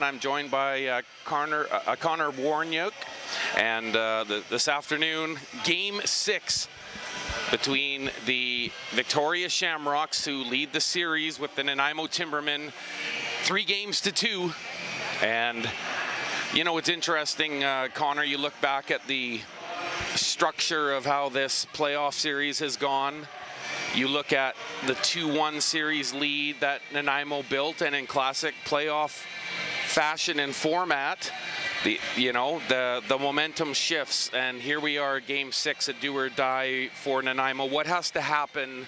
I'm joined by Connor Warnyuk, and this afternoon, Game 6 between the Victoria Shamrocks, who lead the series with the Nanaimo Timbermen, 3-2. And you know, it's interesting, Connor, you look back at the structure of how this playoff series has gone. You look at the 2-1 series lead that Nanaimo built, and in classic playoff fashion and format, the momentum shifts, and here we are, Game 6, a do or die for Nanaimo. What has to happen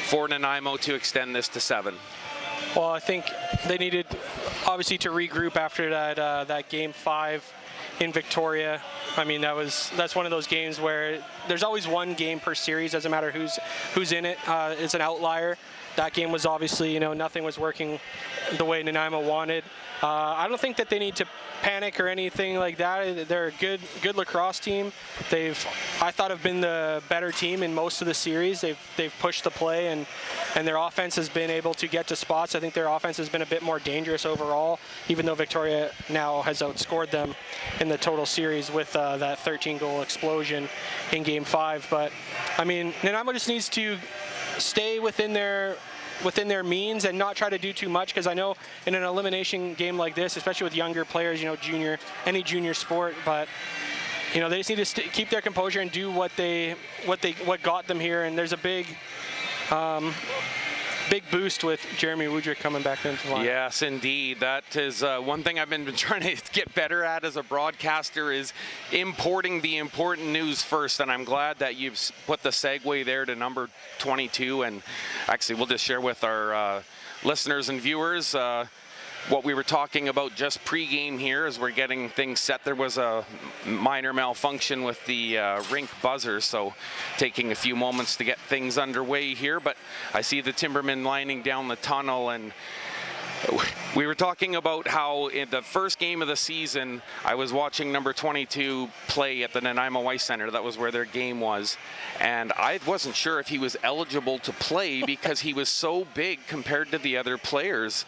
for Nanaimo to extend this to 7? Well, I think they needed, obviously, to regroup after that Game 5 in Victoria. I mean, that's one of those games where there's always one game per series. Doesn't matter who's in it. It's an outlier. That game was obviously, nothing was working the way Nanaimo wanted. I don't think that they need to panic or anything like that. They're a good lacrosse team. I thought, have been the better team in most of the series. They've pushed the play, and their offense has been able to get to spots. I think their offense has been a bit more dangerous overall, even though Victoria now has outscored them in the total series with that 13-goal explosion in Game 5. But I mean, Nanaimo just needs to stay within their means and not try to do too much, because I know in an elimination game like this, especially with younger players, any junior sport, but they just need to keep their composure and do what got them here. And there's a big boost with Jeremy Woodrick coming back into the line. Yes, indeed. That is one thing I've been trying to get better at as a broadcaster, is importing the important news first. And I'm glad that you've put the segue there to number 22. And actually, we'll just share with our listeners and viewers what we were talking about just pre-game here as we're getting things set. There was a minor malfunction with the rink buzzer, so taking a few moments to get things underway here. But I see the Timbermen lining down the tunnel, and we were talking about how in the first game of the season, I was watching number 22 play at the Nanaimo Ice Center. That was where their game was. And I wasn't sure if he was eligible to play because he was so big compared to the other players.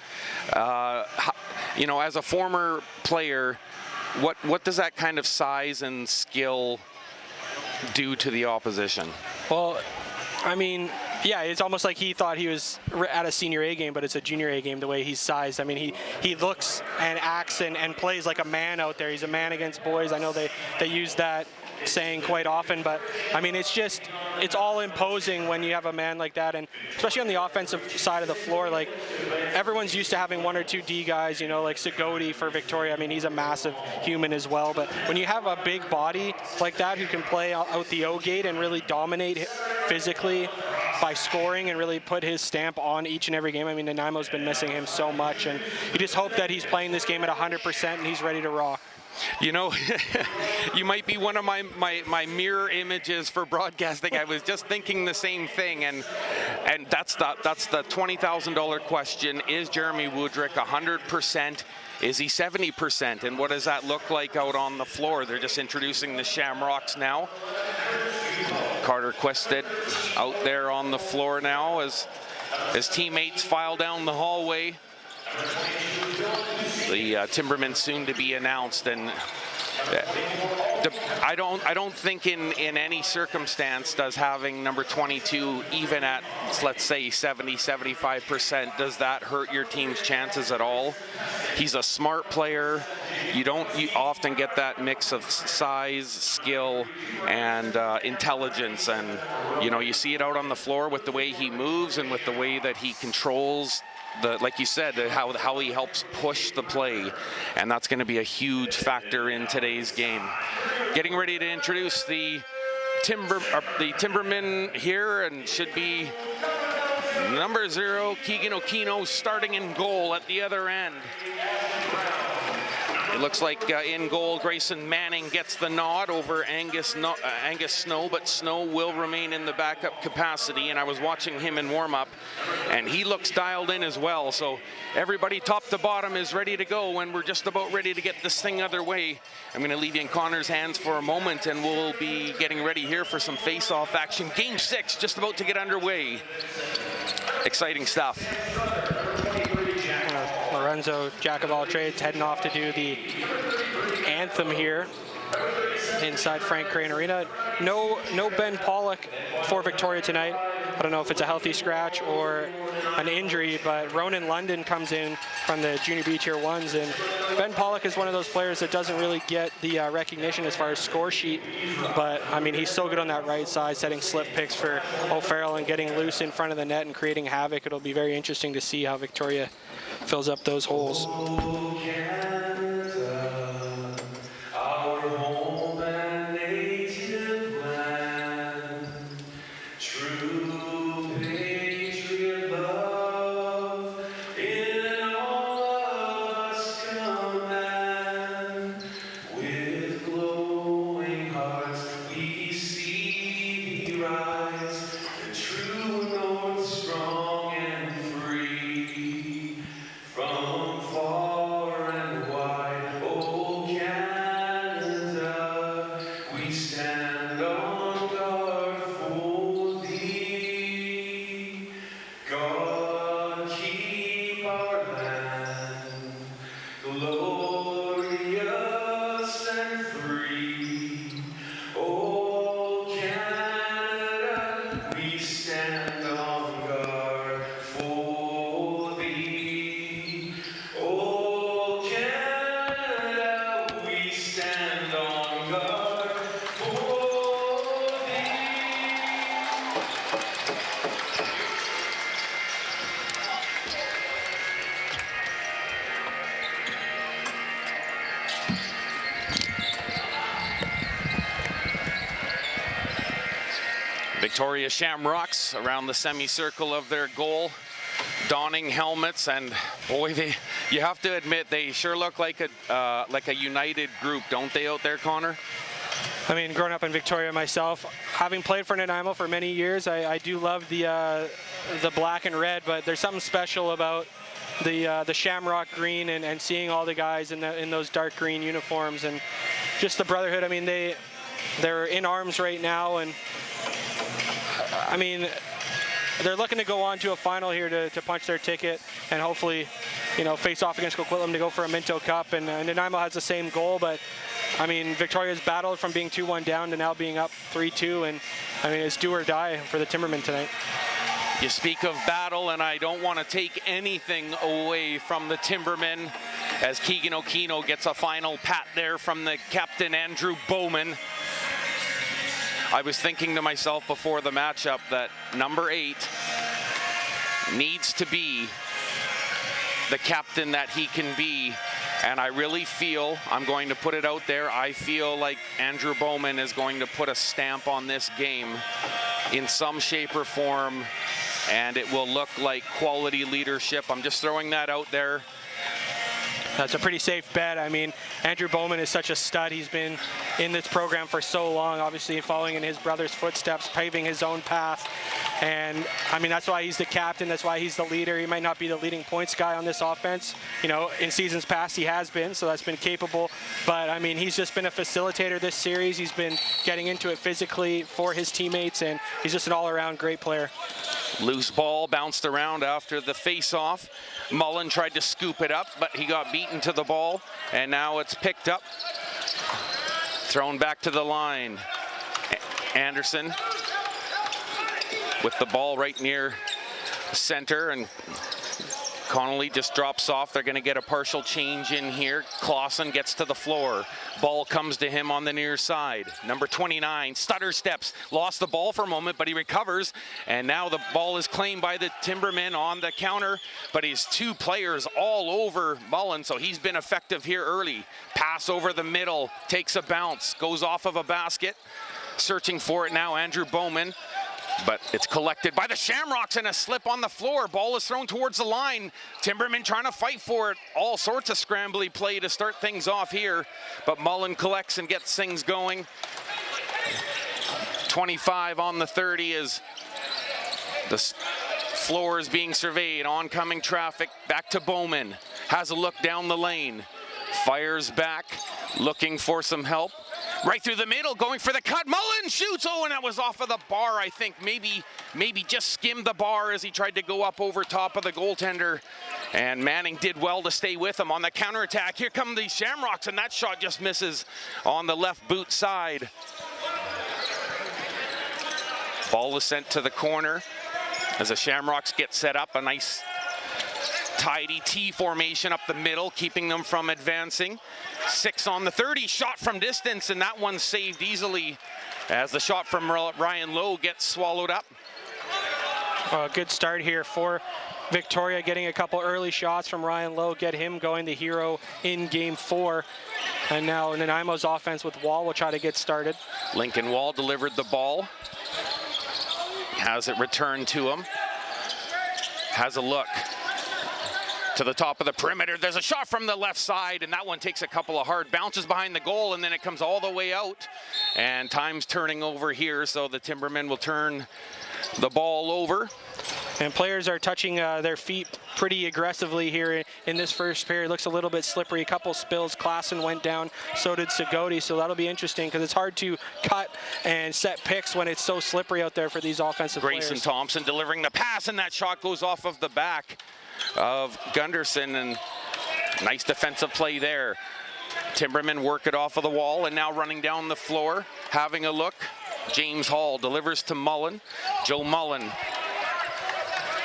As a former player, what does that kind of size and skill do to the opposition? Well, I mean, yeah, it's almost like he thought he was at a senior A game, but it's a junior A game the way he's sized. I mean, he looks and acts and plays like a man out there. He's a man against boys. I know they use that saying quite often, but I mean, it's all imposing when you have a man like that, and especially on the offensive side of the floor. Like, everyone's used to having 1 or 2 D guys, like Goalie for Victoria. I mean, he's a massive human as well, but when you have a big body like that who can play out the O gate and really dominate physically by scoring and really put his stamp on each and every game. I mean, Nanaimo's been missing him so much, and you just hope that he's playing this game at 100% and he's ready to rock. You might be one of my mirror images for broadcasting. I was just thinking the same thing, and that's the $20,000 question. Is Jeremy Woodrick 100%? Is he 70%? And what does that look like out on the floor? They're just introducing the Shamrocks now. Carter Quested out there on the floor now as his teammates file down the hallway. The Timbermen soon to be announced, and I don't think in any circumstance does having number 22 even at, let's say, 70-75%, does that hurt your team's chances at all? He's a smart player. You often get that mix of size, skill, and intelligence, and you see it out on the floor with the way he moves and with the way that he controls like you said, how he helps push the play, and that's going to be a huge factor in today's game. Getting ready to introduce the Timbermen here, and should be number 0, Keegan Okino, starting in goal at the other end. It looks like in goal, Grayson Manning gets the nod over Angus Snow, but Snow will remain in the backup capacity, and I was watching him in warm-up, and he looks dialed in as well. So everybody top to bottom is ready to go, and we're just about ready to get this thing underway. I'm going to leave you in Connor's hands for a moment, and we'll be getting ready here for some face-off action. Game 6 just about to get underway. Exciting stuff. All Lorenzo, jack of all trades, heading off to do the anthem here inside Frank Crane Arena. No Ben Pollock for Victoria tonight. I don't know if it's a healthy scratch or an injury, but Ronan London comes in from the Junior B Tier 1s, and Ben Pollock is one of those players that doesn't really get the recognition as far as score sheet, but I mean, he's so good on that right side, setting slip picks for O'Farrell and getting loose in front of the net and creating havoc. It'll be very interesting to see how Victoria fills up those holes. Victoria Shamrocks around the semicircle of their goal, donning helmets, and boy, you have to admit they sure look like a united group, don't they, out there, Connor? I mean, growing up in Victoria myself, having played for Nanaimo for many years, I do love the black and red, but there's something special about the Shamrock green and seeing all the guys in those dark green uniforms and just the brotherhood. I mean, they're in arms right now, and I mean, they're looking to go on to a final here to punch their ticket and hopefully, you know, face off against Coquitlam to go for a Minto Cup. And Nanaimo has the same goal, but I mean, Victoria's battled from being 2-1 down to now being up 3-2, and I mean, it's do or die for the Timbermen tonight. You speak of battle, and I don't want to take anything away from the Timbermen as Keegan Okino gets a final pat there from the captain, Andrew Bowman. I was thinking to myself before the matchup that number 8 needs to be the captain that he can be, and I really feel, I'm going to put it out there, I feel like Andrew Bowman is going to put a stamp on this game in some shape or form, and it will look like quality leadership. I'm just throwing that out there. That's a pretty safe bet. I mean, Andrew Bowman is such a stud. He's been in this program for so long, obviously following in his brother's footsteps, paving his own path. And I mean, that's why he's the captain. That's why he's the leader. He might not be the leading points guy on this offense. You know, in seasons past he has been, so that's been capable. But I mean, he's just been a facilitator this series. He's been getting into it physically for his teammates, and he's just an all-around great player. Loose ball bounced around after the face-off. Mullen tried to scoop it up, but he got beaten to the ball, and now it's picked up. Thrown back to the line. Anderson with the ball right near center, and Connolly just drops off. They're going to get a partial change in here. Clausen gets to the floor. Ball comes to him on the near side. Number 29, stutter steps. Lost the ball for a moment, but he recovers. And now the ball is claimed by the Timbermen on the counter. But he's 2 players all over Mullen, so he's been effective here early. Pass over the middle, takes a bounce, goes off of a basket. Searching for it now, Andrew Bowman. But it's collected by the Shamrocks, and a slip on the floor. Ball is thrown towards the line. Timbermen trying to fight for it. All sorts of scrambly play to start things off here. But Mullen collects and gets things going. 25 on the 30 as the floor is being surveyed. Oncoming traffic. Back to Bowman. Has a look down the lane. Fires back, looking for some help. Right through the middle, going for the cut. Mullen shoots. Oh, and that was off of the bar, I think. Maybe just skimmed the bar as he tried to go up over top of the goaltender. And Manning did well to stay with him on the counterattack. Here come the Shamrocks, and that shot just misses on the left boot side. Ball is sent to the corner as the Shamrocks get set up. A nice tidy T formation up the middle, keeping them from advancing. 6 on the 30, shot from distance, and that one's saved easily as the shot from Ryan Lowe gets swallowed up. A good start here for Victoria, getting a couple early shots from Ryan Lowe, get him going, the hero in game 4. And now Nanaimo's offense with Wall will try to get started. Lincoln Wall delivered the ball. Has it returned to him. Has a look to the top of the perimeter. There's a shot from the left side, and that one takes a couple of hard bounces behind the goal, and then it comes all the way out. And time's turning over here, so the Timbermen will turn the ball over. And players are touching their feet pretty aggressively here in this first period. Looks a little bit slippery. A couple spills. Klassen went down. So did Segodi. So that'll be interesting because it's hard to cut and set picks when it's so slippery out there for these offensive players. Grayson Thompson delivering the pass, and that shot goes off of the back of Gunderson, and nice defensive play there. Timbermen work it off of the wall, and now running down the floor, having a look. James Hall delivers to Mullen. Joe Mullen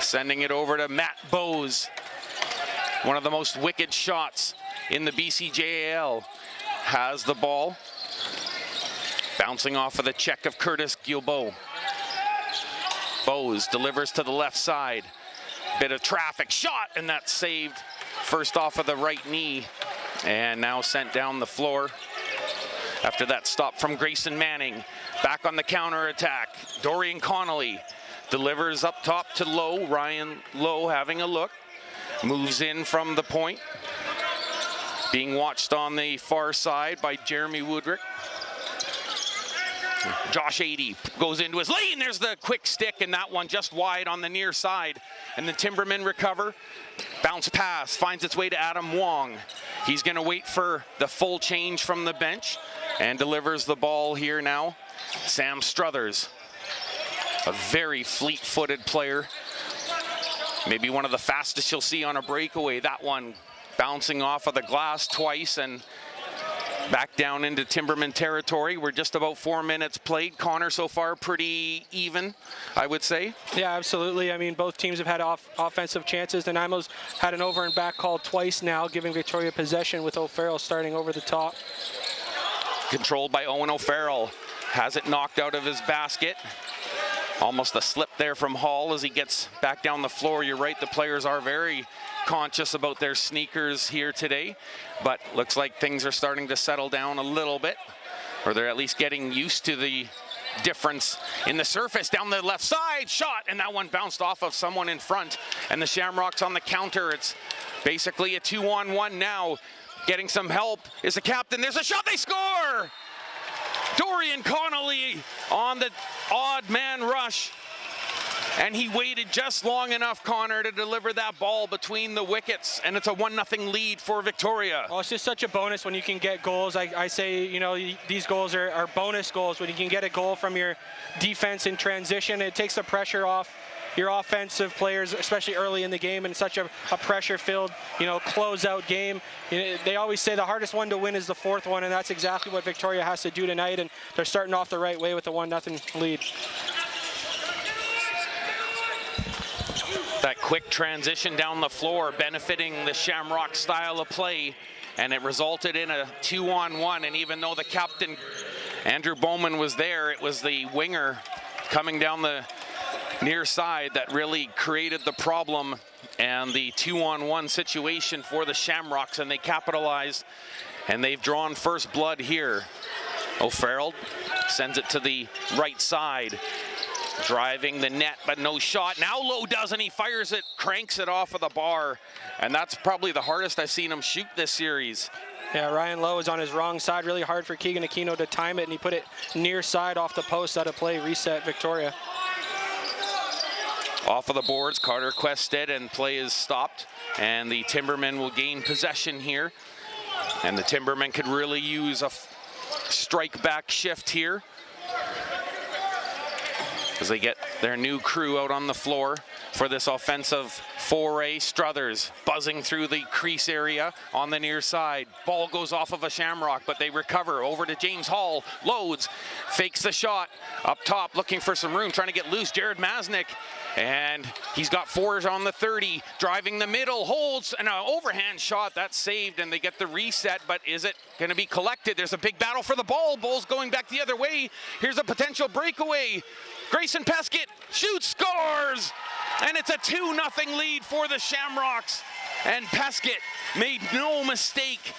sending it over to Matt Bowes. One of the most wicked shots in the BCJAL. Has the ball. Bouncing off of the check of Curtis Guilbeault. Bowes delivers to the left side. Bit of traffic, shot, and that's saved. First off of the right knee, and now sent down the floor. After that stop from Grayson Manning. Back on the counterattack. Dorian Connolly delivers up top to Lowe. Ryan Lowe having a look. Moves in from the point. Being watched on the far side by Jeremy Woodrick. Josh Adey goes into his lane. There's the quick stick, and that one just wide on the near side. And the Timbermen recover. Bounce pass finds its way to Adam Wong. He's going to wait for the full change from the bench and delivers the ball here now. Sam Struthers, a very fleet-footed player. Maybe one of the fastest you'll see on a breakaway. That one bouncing off of the glass twice and back down into Timberman territory. We're just about 4 minutes played. Connor, so far pretty even, I would say. Yeah, absolutely. I mean, both teams have had offensive chances. Nanaimo's had an over and back call twice now, giving Victoria possession with O'Farrell starting over the top. Controlled by Owen O'Farrell. Has it knocked out of his basket. Almost a slip there from Hall as he gets back down the floor. You're right, the players are very conscious about their sneakers here today, but looks like things are starting to settle down a little bit, or they're at least getting used to the difference in the surface. Down the left side, shot, and that one bounced off of someone in front, and the Shamrocks on the counter. It's basically a 2-on-1 now. Getting some help is the captain. There's a shot, they score! Dorian Connolly on the odd man rush. And he waited just long enough, Connor, to deliver that ball between the wickets. And it's a 1-0 lead for Victoria. Well, it's just such a bonus when you can get goals. I say, you know, these goals are bonus goals. When you can get a goal from your defense in transition, it takes the pressure off your offensive players, especially early in the game, in such a pressure-filled, you know, close-out game. You know, they always say the hardest one to win is the fourth one, and that's exactly what Victoria has to do tonight, and they're starting off the right way with a 1-0 lead. That quick transition down the floor benefiting the Shamrock style of play, and it resulted in a 2-on-1, and even though the captain, Andrew Bowman, was there, it was the winger coming down the near side that really created the problem and the 2-on-1 situation for the Shamrocks, and they capitalized, and they've drawn first blood here. O'Farrell sends it to the right side, driving the net, but no shot. Now Lowe does, and he fires it, cranks it off of the bar, and that's probably the hardest I've seen him shoot this series. Yeah, Ryan Lowe is on his wrong side. Really hard for Keegan Aquino to time it, and he put it near side off the post out of play, reset Victoria. Off of the boards, Carter Quested, and play is stopped, and the Timbermen will gain possession here. And the Timbermen could really use a strike back shift here as they get their new crew out on the floor for this offensive foray. Struthers buzzing through the crease area on the near side. Ball goes off of a Shamrock, but they recover. Over to James Hall, loads, fakes the shot. Up top, looking for some room, trying to get loose. Jared Masnick, and he's got 4s on the 30, driving the middle, holds, and an overhand shot. That's saved, and they get the reset, but is it going to be collected? There's a big battle for the ball. Bulls going back the other way. Here's a potential breakaway. Grayson Peskett shoots, scores! And it's a 2-0 lead for the Shamrocks. And Peskett made no mistake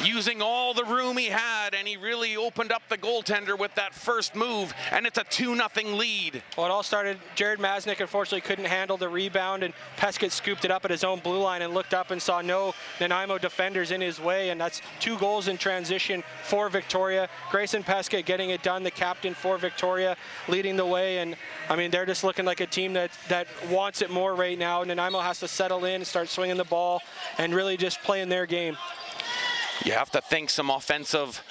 using all the room he had, and he really opened up the goaltender with that first move, and it's a 2-0 lead. Well, it all started, Jared Masnick unfortunately couldn't handle the rebound, and Peskett scooped it up at his own blue line and looked up and saw no Nanaimo defenders in his way, and that's 2 goals in transition for Victoria. Grayson Peskett getting it done, the captain for Victoria, leading the way, and I mean, they're just looking like a team that wants it more right now. Nanaimo has to settle in, start swinging the ball, and really just playing their game. You have to think some offensive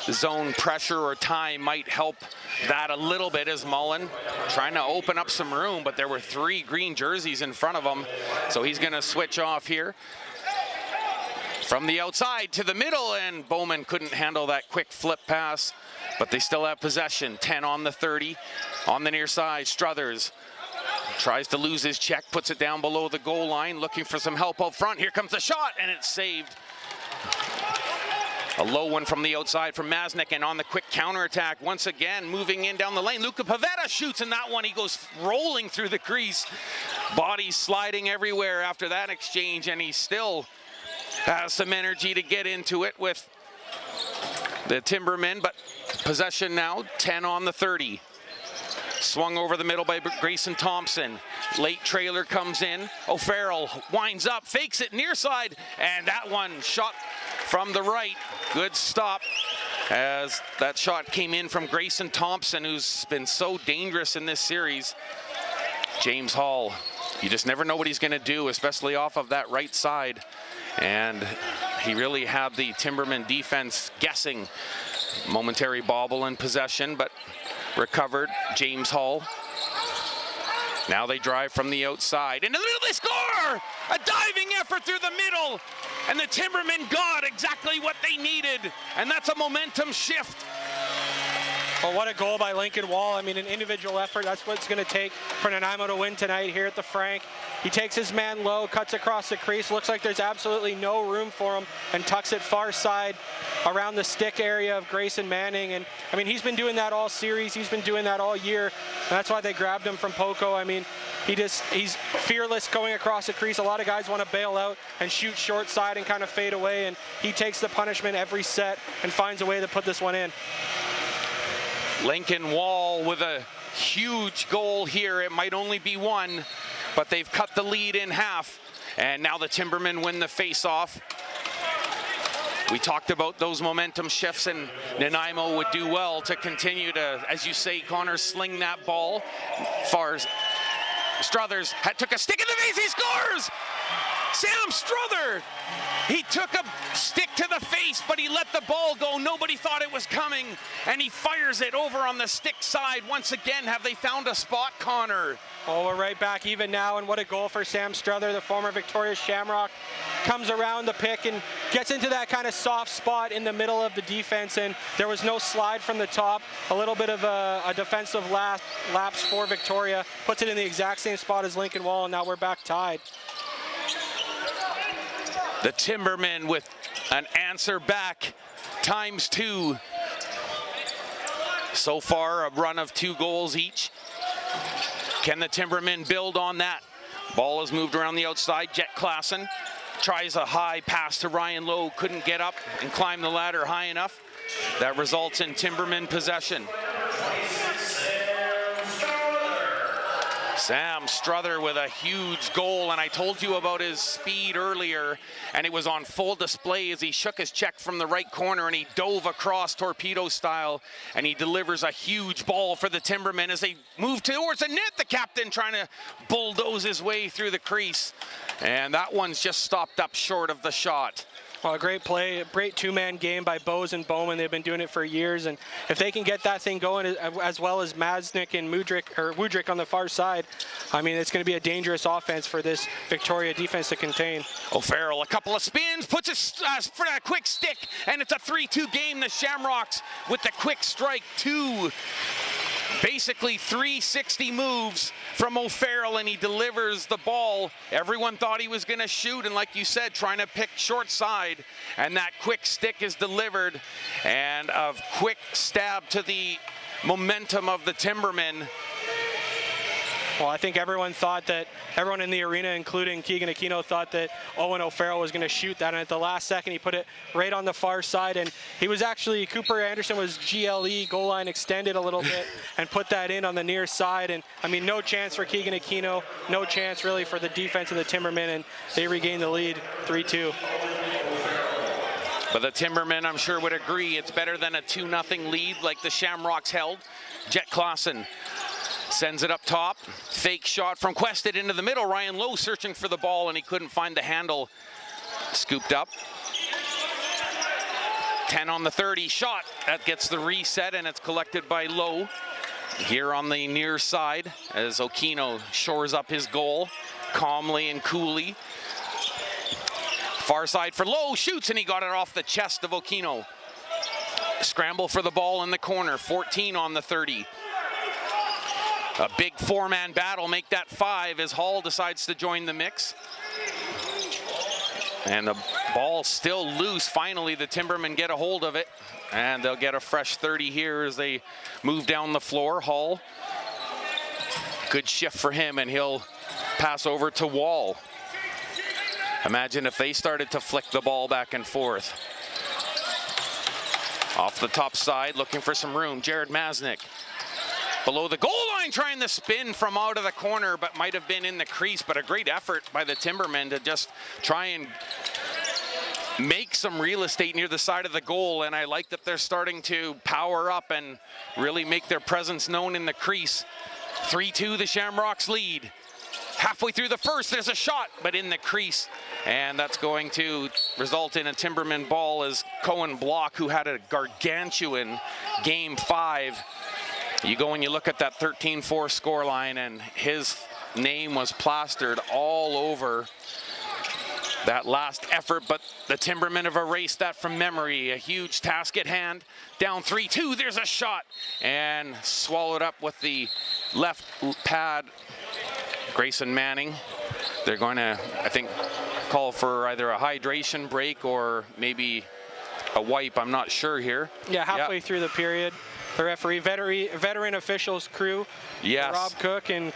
zone pressure or time might help that a little bit, as Mullen trying to open up some room, but there were 3 green jerseys in front of him, so he's going to switch off here. From the outside to the middle, and Bowman couldn't handle that quick flip pass, but they still have possession. 10 on the 30. On the near side, Struthers tries to lose his check, puts it down below the goal line, looking for some help out front. Here comes the shot, and it's saved. A low one from the outside from Masnick, and on the quick counterattack, once again, moving in down the lane. Luca Pavetta shoots, and that one, he goes rolling through the crease. Body sliding everywhere after that exchange, and he still has some energy to get into it with the Timbermen, but possession now, 10 on the 30. Swung over the middle by Grayson Thompson. Late trailer comes in. O'Farrell winds up, fakes it near side, and that one shot from the right. Good stop as that shot came in from Grayson Thompson, who's been so dangerous in this series. James Hall, you just never know what he's going to do, especially off of that right side. And he really had the Timberman defense guessing. Momentary bobble in possession, but recovered. James Hall. Now they drive from the outside. In the middle, they score! A diving effort through the middle. And the Timbermen got exactly what they needed. And that's a momentum shift. Well, what a goal by Lincoln Wall. I mean, an individual effort. That's what it's going to take for Nanaimo to win tonight here at the Frank. He takes his man low, cuts across the crease. Looks like there's absolutely no room for him, and tucks it far side around the stick area of Grayson Manning. And I mean, he's been doing that all series. He's been doing that all year. And that's why they grabbed him from Poco. I mean, he's fearless going across the crease. A lot of guys want to bail out and shoot short side and kind of fade away. And he takes the punishment every set and finds a way to put this one in. Lincoln Wall with a huge goal here. It might only be one, but they've cut the lead in half. And now the Timbermen win the face-off. We talked about those momentum shifts, and Nanaimo would do well to continue to, as you say, Connor, sling that ball. Far as Struthers took a stick in the face, he scores! Sam Struther, he took a stick to the face, but he let the ball go. Nobody thought it was coming, and he fires it over on the stick side. Once again, have they found a spot, Connor? Oh, we're right back even now, and what a goal for Sam Struther, the former Victoria Shamrock. Comes around the pick and gets into that kind of soft spot in the middle of the defense, and there was no slide from the top. A little bit of a defensive lapse for Victoria. Puts it in the exact same spot as Lincoln Wall, and now we're back tied. The Timbermen with an answer back ×2. So far, a run of 2 goals each. Can the Timbermen build on that? Ball is moved around the outside. Jet Klassen tries a high pass to Ryan Lowe. Couldn't get up and climb the ladder high enough. That results in Timbermen possession. Sam Struther with a huge goal, and I told you about his speed earlier, and it was on full display as he shook his check from the right corner and he dove across torpedo style, and he delivers a huge ball for the Timbermen as they move towards the net. The captain trying to bulldoze his way through the crease, and that one's just stopped up short of the shot. Well, a great play, a great two-man game by Bose and Bowman. They've been doing it for years, and if they can get that thing going, as well as Masnick and Woodrick on the far side, I mean, it's going to be a dangerous offense for this Victoria defense to contain. O'Farrell, a couple of spins, puts for a quick stick, and it's a 3-2 game. The Shamrocks with the quick strike, basically 360 moves from O'Farrell, and he delivers the ball. Everyone thought he was going to shoot, and like you said, trying to pick short side, and that quick stick is delivered, and a quick stab to the momentum of the Timbermen. Well, I think everyone in the arena, including Keegan Aquino, thought that Owen O'Farrell was going to shoot that, and at the last second he put it right on the far side, and he was actually, Cooper Anderson was GLE, goal line extended a little bit, and put that in on the near side, and I mean, no chance for Keegan Aquino, no chance really for the defense of the Timbermen, and they regain the lead 3-2. But the Timbermen, I'm sure, would agree it's better than a 2-0 lead like the Shamrocks held. Jet Clausen sends it up top. Fake shot from Quested into the middle. Ryan Lowe searching for the ball, and he couldn't find the handle. Scooped up. 10 on the 30 shot. That gets the reset, and it's collected by Lowe. Here on the near side as Aquino shores up his goal calmly and coolly. Far side for Lowe, shoots, and he got it off the chest of Aquino. Scramble for the ball in the corner. 14 on the 30. A big four-man battle, make that 5 as Hall decides to join the mix. And the ball still loose. Finally, the Timbermen get a hold of it, and they'll get a fresh 30 here as they move down the floor. Hall, good shift for him, and he'll pass over to Wall. Imagine if they started to flick the ball back and forth. Off the top side, looking for some room. Jared Masnick. Below the goal line, trying to spin from out of the corner, but might have been in the crease. But a great effort by the Timbermen to just try and make some real estate near the side of the goal. And I like that they're starting to power up and really make their presence known in the crease. 3-2, the Shamrocks lead. Halfway through the first, there's a shot, but in the crease. And that's going to result in a Timberman ball as Cohen Block, who had a gargantuan Game 5. You go and you look at that 13-4 scoreline, and his name was plastered all over that last effort, but the Timbermen have erased that from memory. A huge task at hand. Down 3-2, there's a shot, and swallowed up with the left pad. Grayson Manning. They're going to, I think, call for either a hydration break or maybe a wipe. I'm not sure here. Yeah, halfway through the period. The referee, veteran officials crew, yes. Rob Cook and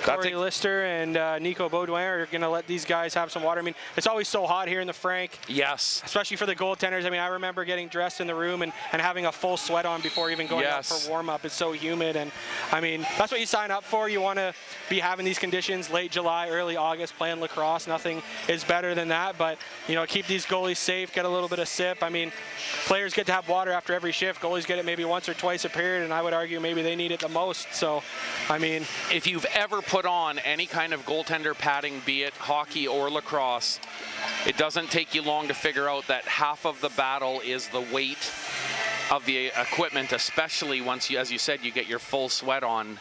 Corey Lister and Nico Baudouin are going to let these guys have some water. I mean, it's always so hot here in the Frank. Yes. Especially for the goaltenders. I mean, I remember getting dressed in the room and having a full sweat on before even going out for warm-up. It's so humid, and I mean, that's what you sign up for. You want to be having these conditions late July, early August, playing lacrosse. Nothing is better than that, but, you know, keep these goalies safe, get a little bit of sip. I mean, players get to have water after every shift. Goalies get it maybe once or twice a period, and I would argue maybe they need it the most. So, I mean, if you've ever put on any kind of goaltender padding, be it hockey or lacrosse, it doesn't take you long to figure out that half of the battle is the weight of the equipment, especially once you, as you said, you get your full sweat on.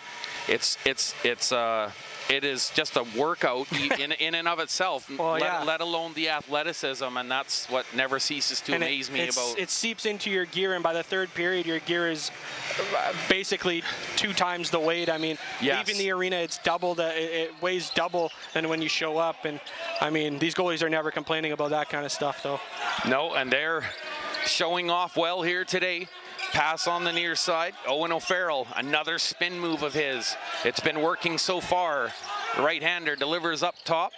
It is just a workout in and of itself, well, let alone the athleticism, and that's what never ceases to amaze me about. It seeps into your gear, and by the third period, your gear is basically 2 times the weight. I mean, leaving the arena, it's double. It weighs double than when you show up, and I mean, these goalies are never complaining about that kind of stuff, though. No, and they're showing off well here today. Pass on the near side. Owen O'Farrell, another spin move of his. It's been working so far. The right-hander delivers up top.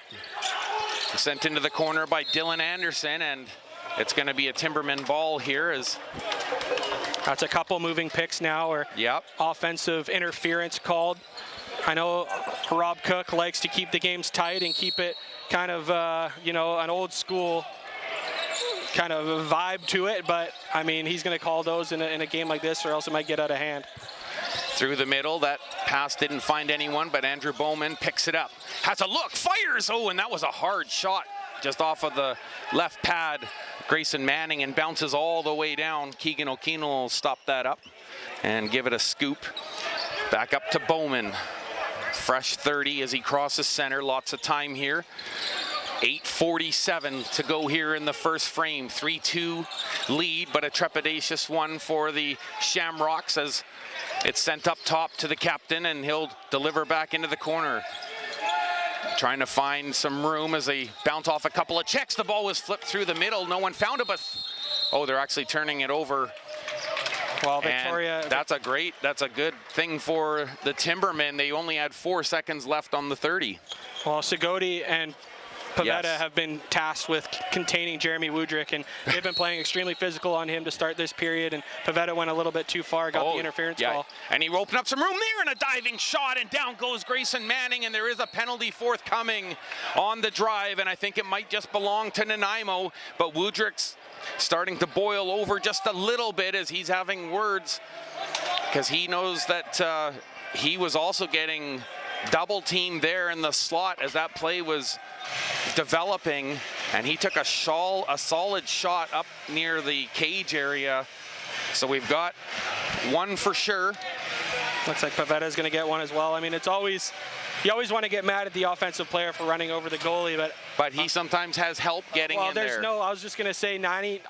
Sent into the corner by Dylan Anderson, and it's going to be a Timberman ball here. That's a couple moving picks now, or offensive interference called. I know Rob Cook likes to keep the games tight and keep it kind of, you know, an old school kind of a vibe to it, but I mean, he's going to call those in a game like this, or else it might get out of hand. Through the middle, that pass didn't find anyone, but Andrew Bowman picks it up. Has a look, fires! Oh, and that was a hard shot just off of the left pad, Grayson Manning, and bounces all the way down. Keegan O'Keefe will stop that up and give it a scoop. Back up to Bowman. Fresh 30 as he crosses center. Lots of time here. 8:47 to go here in the first frame. 3-2 lead, but a trepidatious one for the Shamrocks as it's sent up top to the captain, and he'll deliver back into the corner. Trying to find some room as they bounce off a couple of checks. The ball was flipped through the middle. No one found it, but oh, they're actually turning it over. Well, Victoria, and that's a good thing for the Timbermen. They only had 4 seconds left on the 30. Well, Goalie and Pavetta Yes. have been tasked with containing Jeremy Woodrick, and they've been playing extremely physical on him to start this period, and Pavetta went a little bit too far, got the interference call. And he opened up some room there, and a diving shot, and down goes Grayson Manning, and there is a penalty forthcoming on the drive, and I think it might just belong to Nanaimo, but Woodrick's starting to boil over just a little bit as he's having words, because he knows that he was also getting double teamed there in the slot as that play was developing, and he took a solid shot up near the cage area. So we've got one for sure. Looks like Pavetta's going to get one as well. I mean, you always want to get mad at the offensive player for running over the goalie, but he sometimes has help getting in there. I was just going to say,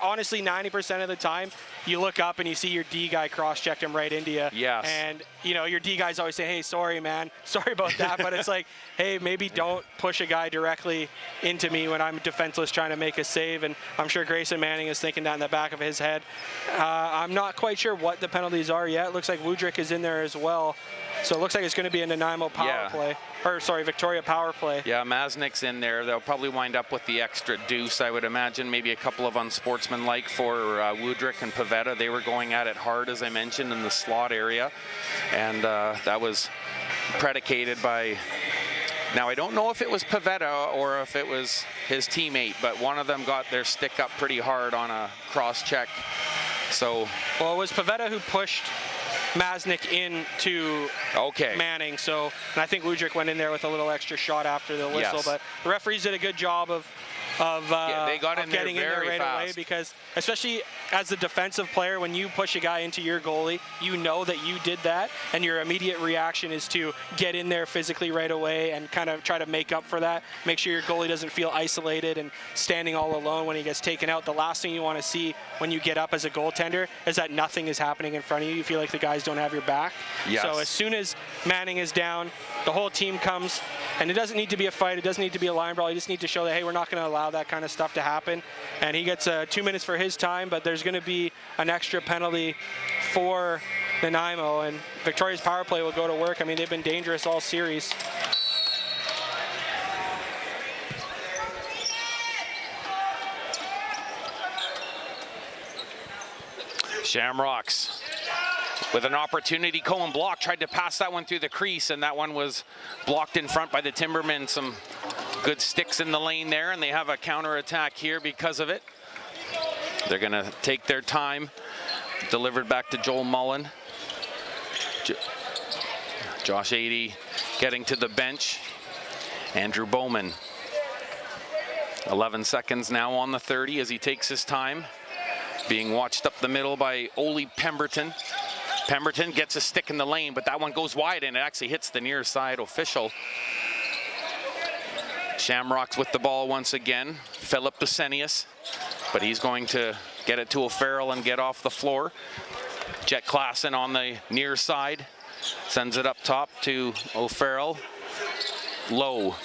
honestly, 90% of the time, you look up and you see your D guy cross-checked him right into you. Yes. And, you know, your D guys always say, hey, sorry, man. Sorry about that. But it's like, hey, maybe don't push a guy directly into me when I'm defenseless trying to make a save. And I'm sure Grayson Manning is thinking that in the back of his head. I'm not quite sure what the penalties are yet. It looks like Woodrick is in there as well. So it looks like it's going to be a Nanaimo power play. Or, sorry, Victoria power play. Yeah, Masnick's in there. They'll probably wind up with the extra deuce, I would imagine. Maybe a couple of unsportsmanlike for Woodrick and Pavetta. They were going at it hard, as I mentioned, in the slot area. And that was predicated by... Now, I don't know if it was Pavetta or if it was his teammate, but one of them got their stick up pretty hard on a cross-check. So... Well, it was Pavetta who pushed Masnick into Manning, and I think Woodrick went in there with a little extra shot after the whistle, Yes. But the referees did a good job of they got in getting there in there very right fast. away, because especially as a defensive player, when you push a guy into your goalie, you know that you did that, and your immediate reaction is to get in there physically right away and kind of try to make up for that, make sure your goalie doesn't feel isolated and standing all alone when he gets taken out. The last thing you want to see when you get up as a goaltender is that nothing is happening in front of you. You feel like the guys don't have your back. Yes. So as soon as Manning is down, the whole team comes, and it doesn't need to be a fight, it doesn't need to be a line brawl. You just need to show that, hey, we're not going to allow that kind of stuff to happen. And he gets 2 minutes for his time, but there's going to be an extra penalty for Nanaimo, and Victoria's power play will go to work. I mean, they've been dangerous all series. Shamrocks with an opportunity. Cohen block, tried to pass that one through the crease, and that one was blocked in front by the Timbermen. Some good sticks in the lane there, and they have a counter-attack here because of it. They're going to take their time. Delivered back to Joel Mullen. Josh Adey getting to the bench. Andrew Bowman. 11 seconds now on the 30 as he takes his time. Being watched up the middle by Ole Pemberton. Pemberton gets a stick in the lane, but that one goes wide, and it actually hits the near side official. Shamrocks with the ball once again. Philip Busenius, but he's going to get it to O'Farrell and get off the floor. Jet Klassen on the near side. Sends it up top to O'Farrell. Low.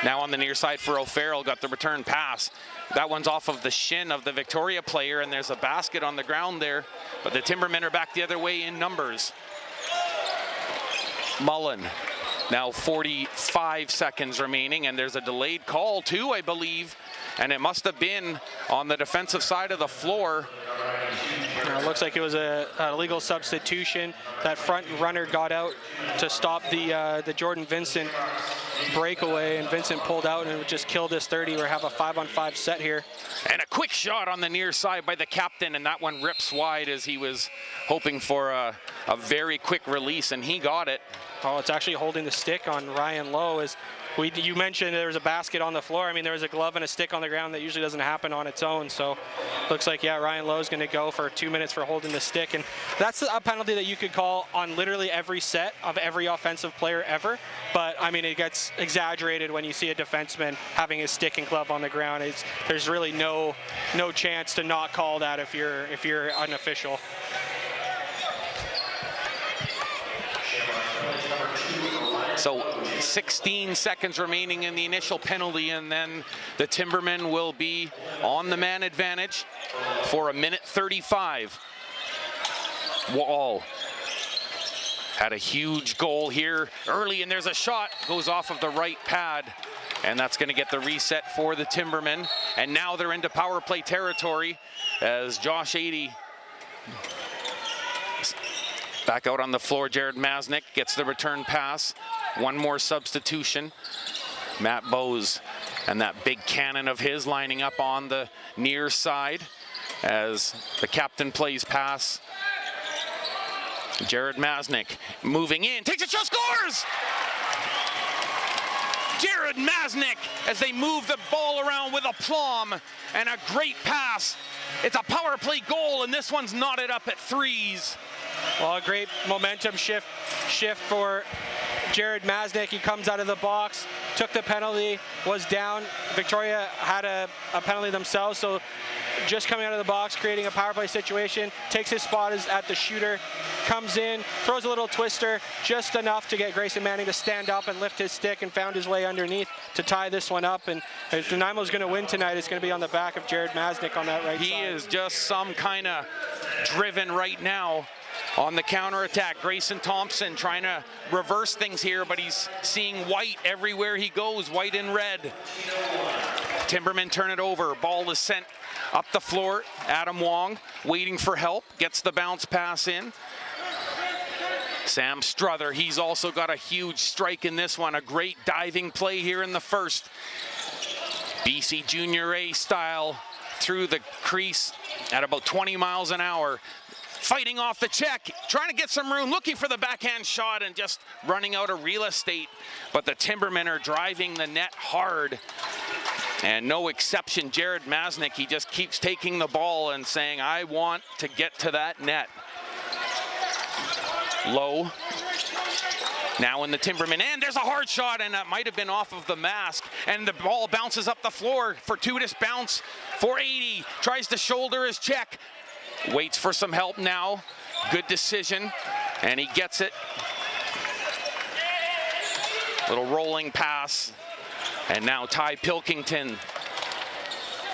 Now on the near side for O'Farrell, got the return pass. That one's off of the shin of the Victoria player, and there's a basket on the ground there, but the Timbermen are back the other way in numbers. Mullen, now 45 seconds remaining, and there's a delayed call too, I believe, and it must have been on the defensive side of the floor. It looks like it was a legal substitution. That front runner got out to stop the Jordan Vincent breakaway, and Vincent pulled out, and it would just kill this 30. We have a 5-on-5 set here. And a quick shot on the near side by the captain, and that one rips wide as he was hoping for a very quick release, and he got it. Oh, it's actually holding the stick on Ryan Lowe. You mentioned there was a basket on the floor. I mean, there was a glove and a stick on the ground that usually doesn't happen on its own. So looks like, yeah, Ryan Lowe's going to go for 2 minutes for holding the stick. And that's a penalty that you could call on literally every set of every offensive player ever. But, I mean, it gets exaggerated when you see a defenseman having his stick and glove on the ground. There's really no chance to not call that if you're unofficial. So 16 seconds remaining in the initial penalty, and then the Timbermen will be on the man advantage for 1:35. Wall had a huge goal here early, and there's a shot, goes off of the right pad, and that's going to get the reset for the Timbermen. And now they're into power play territory as Josh Adey back out on the floor. Jared Masnick gets the return pass. One more substitution. Matt Bowes and that big cannon of his lining up on the near side as the captain plays pass. Jared Masnick moving in, takes a shot, scores! Jared Masnick as they move the ball around with aplomb and a great pass. It's a power play goal, and this one's knotted up at threes. Well, a great momentum shift for Jared Masnick. He comes out of the box, took the penalty, was down. Victoria had a penalty themselves, so just coming out of the box, creating a power play situation, takes his spot at the shooter, comes in, throws a little twister, just enough to get Grayson Manning to stand up and lift his stick, and found his way underneath to tie this one up. And if Nanaimo's going to win tonight, it's going to be on the back of Jared Masnick on that right side. He is just some kind of driven right now on the counterattack. Grayson Thompson trying to reverse things here, but he's seeing white everywhere he goes, white and red. Timbermen turn it over. Ball is sent up the floor. Adam Wong waiting for help, gets the bounce pass in. Sam Struther, he's also got a huge strike in this one. A great diving play here in the first. BC Junior A style through the crease at about 20 miles an hour. Fighting off the check, trying to get some room, looking for the backhand shot and just running out of real estate. But the Timbermen are driving the net hard. And no exception, Jared Masnick, he just keeps taking the ball and saying, I want to get to that net. Low. Now in the Timbermen, and there's a hard shot, and that might have been off of the mask. And the ball bounces up the floor, fortuitous bounce for Adey. Tries to shoulder his check. Waits for some help now. Good decision, and he gets it. Little rolling pass. And now Ty Pilkington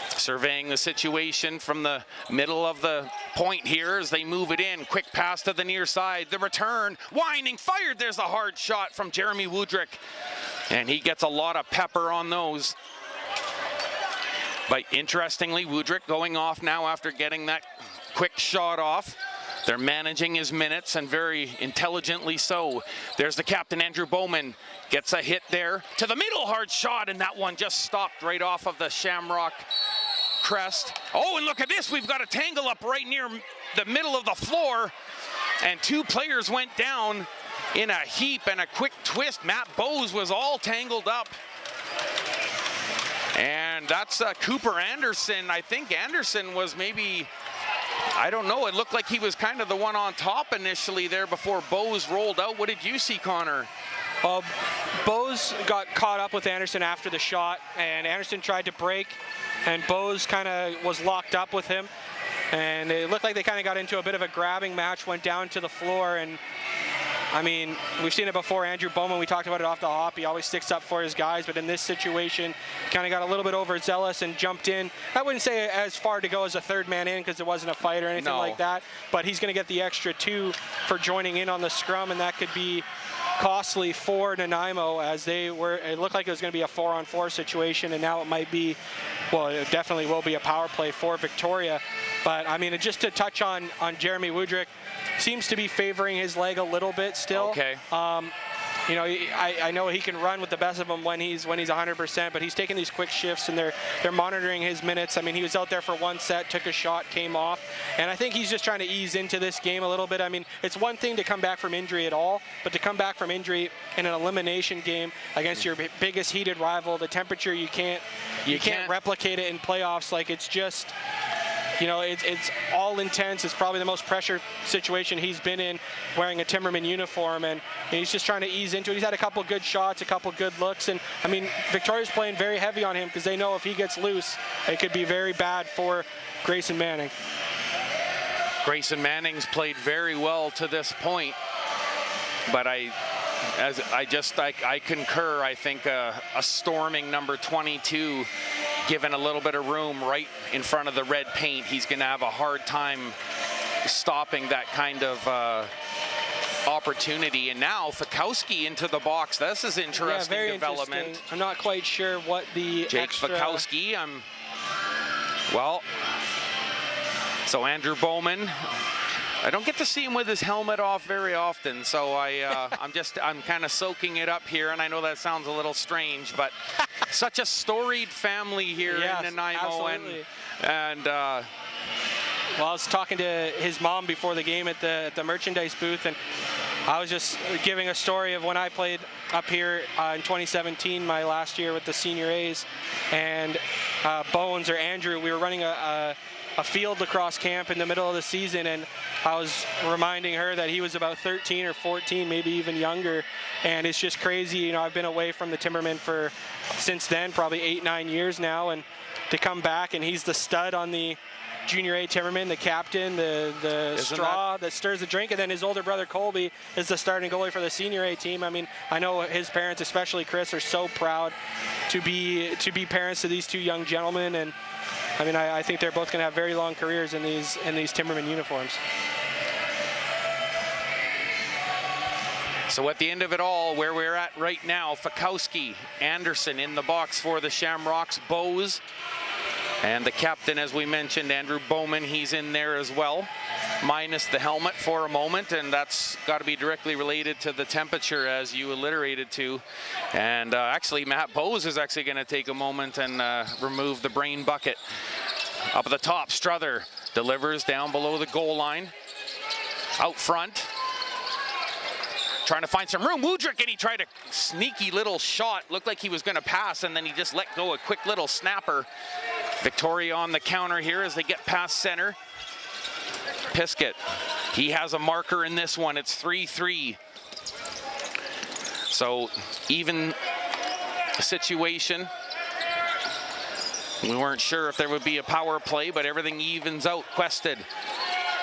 surveying the situation from the middle of the point here as they move it in. Quick pass to the near side. The return, winding, fired. There's a hard shot from Jeremy Woodrick. And he gets a lot of pepper on those. But interestingly, Woodrick going off now after getting that quick shot off. They're managing his minutes, and very intelligently so. There's the captain, Andrew Bowman, gets a hit there to the middle, hard shot, and that one just stopped right off of the Shamrock crest. Oh, and look at this, we've got a tangle up right near the middle of the floor, and two players went down in a heap and a quick twist. Matt Bowes was all tangled up. And that's Cooper Anderson. I think Anderson was maybe, I don't know, it looked like he was kind of the one on top initially there before Bowes rolled out. What did you see, Connor? Bowes got caught up with Anderson after the shot, and Anderson tried to break, and Bowes kind of was locked up with him. And it looked like they kind of got into a bit of a grabbing match, went down to the floor, and I mean, we've seen it before. Andrew Bowman, we talked about it off the hop. He always sticks up for his guys, but in this situation, kind of got a little bit overzealous and jumped in. I wouldn't say as far to go as a third man in because it wasn't a fight or anything like that, but he's going to get the extra 2 for joining in on the scrum, and that could be costly for Nanaimo as they were. It looked like it was going to be a 4-on-4 situation, and now it might be, well, it definitely will be a power play for Victoria. But I mean, just to touch on Jeremy Woodrick, seems to be favoring his leg a little bit still. Okay. you know, I know he can run with the best of them when he's 100%, but he's taking these quick shifts and they're monitoring his minutes. I mean, he was out there for one set, took a shot, came off, and I think he's just trying to ease into this game a little bit. I mean, it's one thing to come back from injury at all, but to come back from injury in an elimination game against your biggest heated rival, the temperature you can't replicate it in playoffs. Like, it's just, you know, it's all intense. It's probably the most pressure situation he's been in wearing a Timberman uniform, and he's just trying to ease into it. He's had a couple good shots, a couple good looks, and I mean, Victoria's playing very heavy on him because they know if he gets loose, it could be very bad for Grayson Manning. Grayson Manning's played very well to this point, but I concur. I think a storming number 22, given a little bit of room right in front of the red paint, he's going to have a hard time stopping that kind of opportunity. And now Fikowski into the box. This is interesting, very development. Interesting. I'm not quite sure what the Jake extra... Fikowski. So Andrew Bowman, I don't get to see him with his helmet off very often, so I'm kind of soaking it up here, and I know that sounds a little strange, but such a storied family here in Nanaimo. Absolutely. And well, I was talking to his mom before the game at the merchandise booth, and I was just giving a story of when I played up here in 2017, my last year with the Senior A's, and Bones or Andrew, we were running a field lacrosse camp in the middle of the season, and I was reminding her that he was about 13 or 14, maybe even younger, and it's just crazy. You know, I've been away from the Timbermen since then, probably 8-9 years now, and to come back and he's the stud on the Junior A Timberman, the captain, the straw that stirs the drink, and then his older brother Colby is the starting goalie for the Senior A team. I mean, I know his parents, especially Chris, are so proud to be parents to these two young gentlemen, and I mean, I think they're both going to have very long careers in these Timberman uniforms. So at the end of it all, where we're at right now, Fikowski, Anderson in the box for the Shamrocks, Bose, and the captain, as we mentioned, Andrew Bowman, he's in there as well, minus the helmet for a moment, and that's got to be directly related to the temperature, as you alliterated to. And actually, Matt Bose is actually going to take a moment and remove the brain bucket. Up at the top, Struther delivers down below the goal line. Out front, trying to find some room. Woodrick, and he tried a sneaky little shot. Looked like he was going to pass, and then he just let go a quick little snapper. Victoria on the counter here as they get past center. Piskett, he has a marker in this one. It's 3-3. So even situation. We weren't sure if there would be a power play, but everything evens out. Quested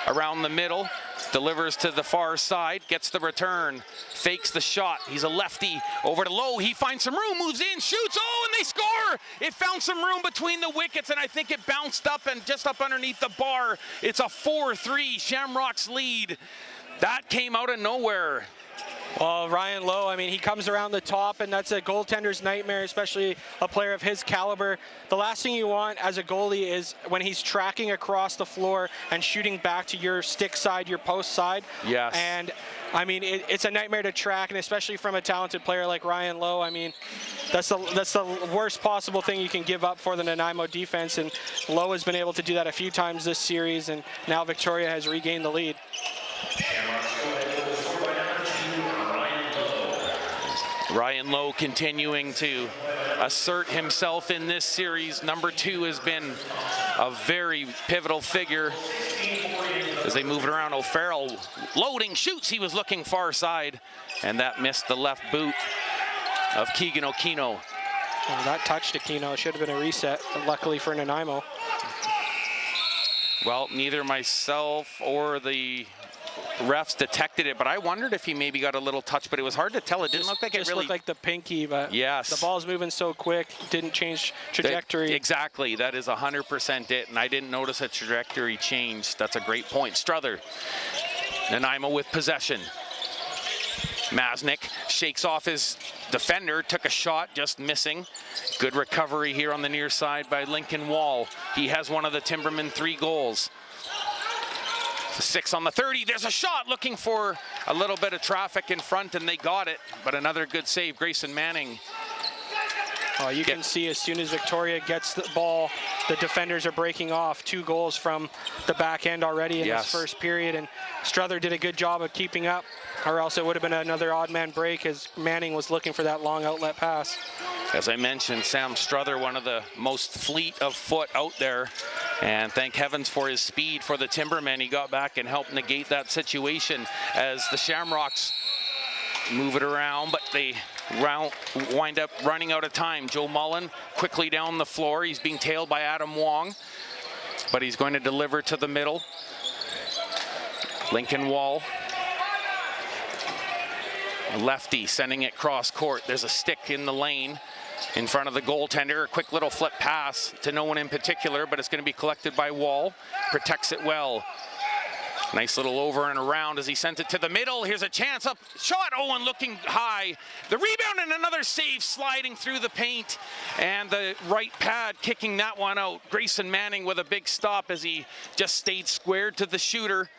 around the middle, delivers to the far side, gets the return, fakes the shot. He's a lefty over to Lowe. He finds some room, moves in, shoots. Oh, and they score! It found some room between the wickets, and I think it bounced up and just up underneath the bar. It's a 4-3 Shamrocks lead. That came out of nowhere. Well, Ryan Lowe, I mean, he comes around the top, and that's a goaltender's nightmare, especially a player of his caliber. The last thing you want as a goalie is when he's tracking across the floor and shooting back to your stick side, your post side. Yes. And, I mean, it's a nightmare to track, and especially from a talented player like Ryan Lowe. I mean, that's the worst possible thing you can give up for the Nanaimo defense, and Lowe has been able to do that a few times this series, and now Victoria has regained the lead. Ryan Lowe continuing to assert himself in this series. Number 2 has been a very pivotal figure as they move it around. O'Farrell loading, shoots. He was looking far side, and that missed the left boot of Keegan Okino. Oh, that touched Okino. It should have been a reset, but luckily for Nanaimo. Well, neither myself or the refs detected it, but I wondered if he maybe got a little touch, but it was hard to tell. It didn't look like it really... looked like the pinky, but yes, the ball's moving so quick, didn't change trajectory. Exactly, that is 100% it, and I didn't notice a trajectory change. That's a great point. Struther, Nanaimo with possession. Masnick shakes off his defender, took a shot, just missing. Good recovery here on the near side by Lincoln Wall. He has one of the Timbermen 3 goals. 6 on the 30, there's a shot looking for a little bit of traffic in front, and they got it. But another good save, Grayson Manning. Oh, you can see as soon as Victoria gets the ball, the defenders are breaking off. 2 goals from the back end already in this first period, and Struther did a good job of keeping up, or else it would have been another odd man break as Manning was looking for that long outlet pass. As I mentioned, Sam Struther, one of the most fleet of foot out there, and thank heavens for his speed for the Timbermen. He got back and helped negate that situation as the Shamrocks move it around, but they wind up running out of time. Joe Mullen quickly down the floor. He's being tailed by Adam Wong, but he's going to deliver to the middle. Lincoln Wall, a lefty, sending it cross court. There's a stick in the lane in front of the goaltender. A quick little flip pass to no one in particular, but it's going to be collected by Wall. Protects it well. Nice little over and around as he sent it to the middle. Here's a chance up shot. Owen looking high. The rebound and another save sliding through the paint. And the right pad kicking that one out. Grayson Manning with a big stop as he just stayed squared to the shooter.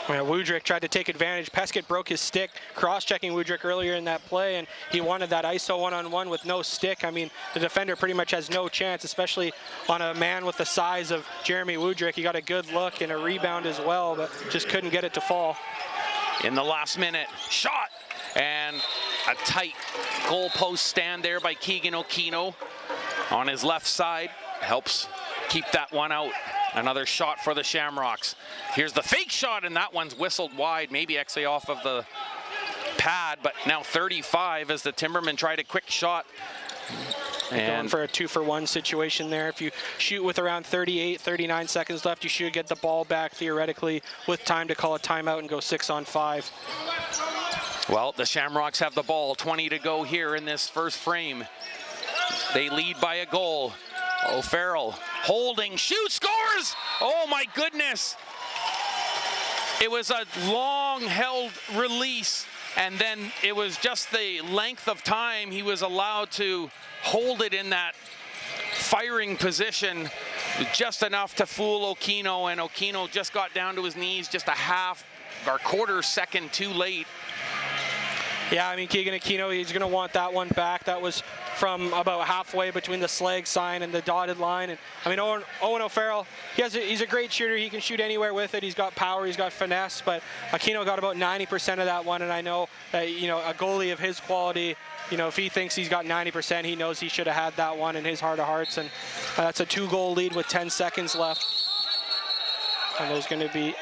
Well, Woodrick tried to take advantage. Peskett broke his stick, cross-checking Woodrick earlier in that play, and he wanted that ISO one-on-one with no stick. I mean, the defender pretty much has no chance, especially on a man with the size of Jeremy Woodrick. He got a good look and a rebound as well, but just couldn't get it to fall. In the last minute, shot, and a tight goal post stand there by Keegan Okino on his left side. Helps keep that one out. Another shot for the Shamrocks. Here's the fake shot, and that one's whistled wide, maybe actually off of the pad, but now 35 as the Timbermen tried a quick shot. And going for a 2-for-1 situation there. If you shoot with around 38, 39 seconds left, you should get the ball back theoretically with time to call a timeout and go 6-on-5. Well, the Shamrocks have the ball, 20 to go here in this first frame. They lead by a goal. O'Farrell holding, shoots, scores! Oh my goodness! It was a long held release, and then it was just the length of time he was allowed to hold it in that firing position, just enough to fool Okino, and Okino just got down to his knees just a half or quarter second too late. Yeah, I mean, Keegan Aquino, he's going to want that one back. That was from about halfway between the slag sign and the dotted line. And I mean, Owen O'Farrell, he's a great shooter. He can shoot anywhere with it. He's got power, he's got finesse, but Aquino got about 90% of that one. And I know that, you know, a goalie of his quality, you know, if he thinks he's got 90%, he knows he should have had that one in his heart of hearts. And that's a 2-goal lead with 10 seconds left. And there's going to be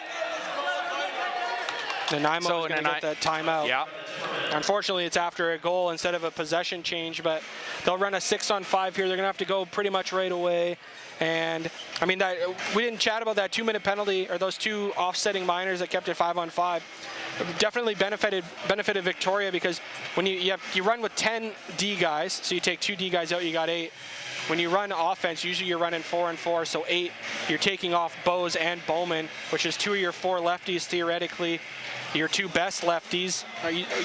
Nanaimo is going to get the timeout. Yeah. Unfortunately, it's after a goal instead of a possession change, but they'll run a 6-on-5 here. They're going to have to go pretty much right away. And I mean, we didn't chat about that 2-minute penalty, or those 2 offsetting minors that kept it 5-on-5. Definitely benefited Victoria, because when you run with 10 D guys, so you take 2 D guys out, you got 8. When you run offense, usually you're running 4-on-4, so 8. You're taking off Bose and Bowman, which is 2 of your 4 lefties theoretically. Your 2 best lefties.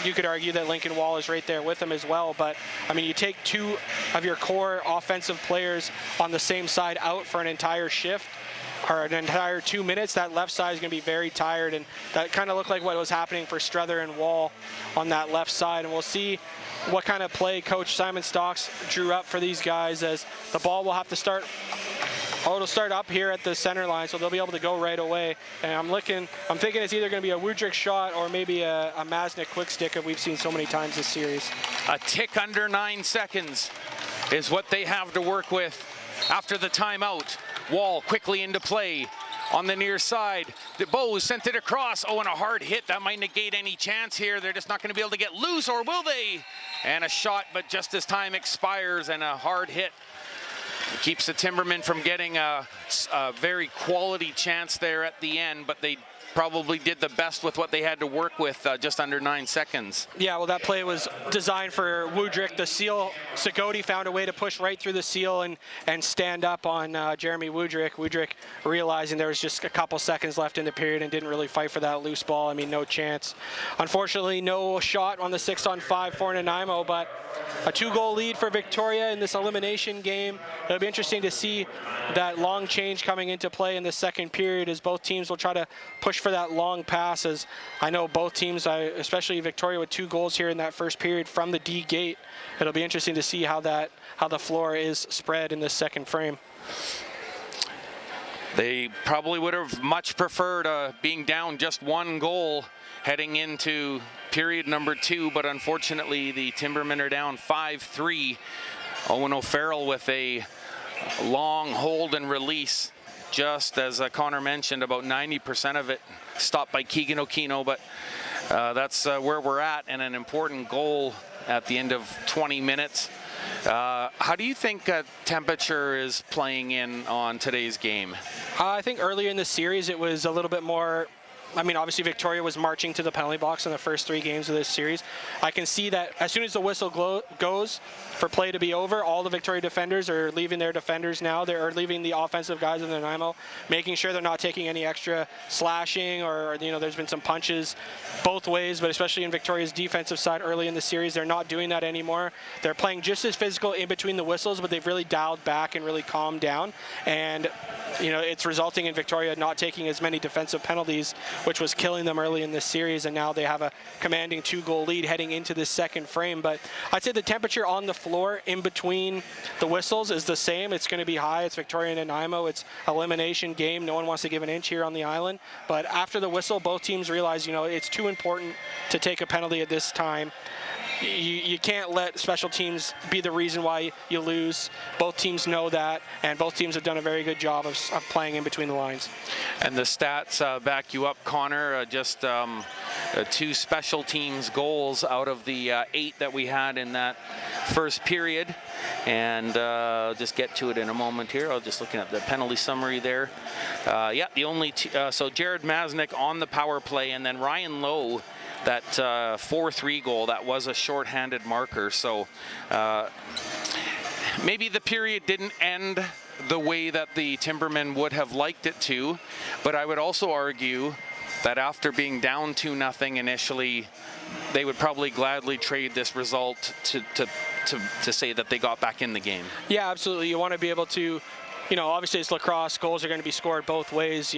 You could argue that Lincoln Wall is right there with them as well, but I mean, you take 2 of your core offensive players on the same side out for an entire shift, or an entire 2 minutes, that left side is going to be very tired, and that kind of looked like what was happening for Struther and Wall on that left side. And we'll see what kind of play Coach Simon Stocks drew up for these guys, as the ball will have to start. Oh, it'll start up here at the center line, so they'll be able to go right away. And I'm thinking it's either going to be a Woodrick shot or maybe a Masnick quick stick, that we've seen so many times this series. A tick under 9 seconds is what they have to work with after the timeout. Wall quickly into play on the near side. The Bose sent it across. Oh, and a hard hit. That might negate any chance here. They're just not going to be able to get loose, or will they? And a shot, but just as time expires, and a hard hit keeps the Timbermen from getting a very quality chance there at the end, but they probably did the best with what they had to work with, just under 9 seconds. Yeah, well, that play was designed for Woodrick. The seal, Segodi found a way to push right through the seal and stand up on Jeremy Woodrick. Woodrick realizing there was just a couple seconds left in the period and didn't really fight for that loose ball. I mean, no chance. Unfortunately, no shot on the 6-on-5 for Nanaimo, but a 2-goal lead for Victoria in this elimination game. It'll be interesting to see that long change coming into play in the second period, as both teams will try to push for that long pass, as I know both teams, especially Victoria with 2 goals here in that first period from the D gate. It'll be interesting to see how the floor is spread in this second frame. They probably would have much preferred being down just 1 goal heading into period number 2, but unfortunately the Timbermen are down 5-3. Owen O'Farrell with a long hold and release, just as Connor mentioned, about 90% of it stopped by Keegan Okino, but that's where we're at, and an important goal at the end of 20 minutes. How do you think temperature is playing in on today's game? I think earlier in the series it was a little bit more. I mean, obviously Victoria was marching to the penalty box in the first 3 games of this series. I can see that as soon as the whistle goes for play to be over, all the Victoria defenders are leaving their defenders now. They're leaving the offensive guys in the Nanaimo, making sure they're not taking any extra slashing, or there's been some punches both ways, but especially in Victoria's defensive side early in the series, they're not doing that anymore. They're playing just as physical in between the whistles, but they've really dialed back and really calmed down. And it's resulting in Victoria not taking as many defensive penalties, which was killing them early in this series, and now they have a commanding 2-goal lead heading into this second frame. But I'd say the temperature on the floor in between the whistles is the same. It's going to be high. It's Victoria and Nanaimo. It's elimination game. No one wants to give an inch here on the island. But after the whistle, both teams realize, it's too important to take a penalty at this time. You can't let special teams be the reason why you lose. Both teams know that, and both teams have done a very good job of playing in between the lines. And the stats back you up, Connor. Just 2 special teams goals out of the 8 that we had in that first period. And just get to it in a moment here. I'm just looking at the penalty summary there. The only so Jared Masnick on the power play, and then Ryan Lowe, that 4-3 goal, that was a shorthanded marker. So maybe the period didn't end the way that the Timbermen would have liked it to, but I would also argue that after being down 2-0 initially, they would probably gladly trade this result to say that they got back in the game. Yeah, absolutely. You want to be able to, obviously it's lacrosse. Goals are going to be scored both ways.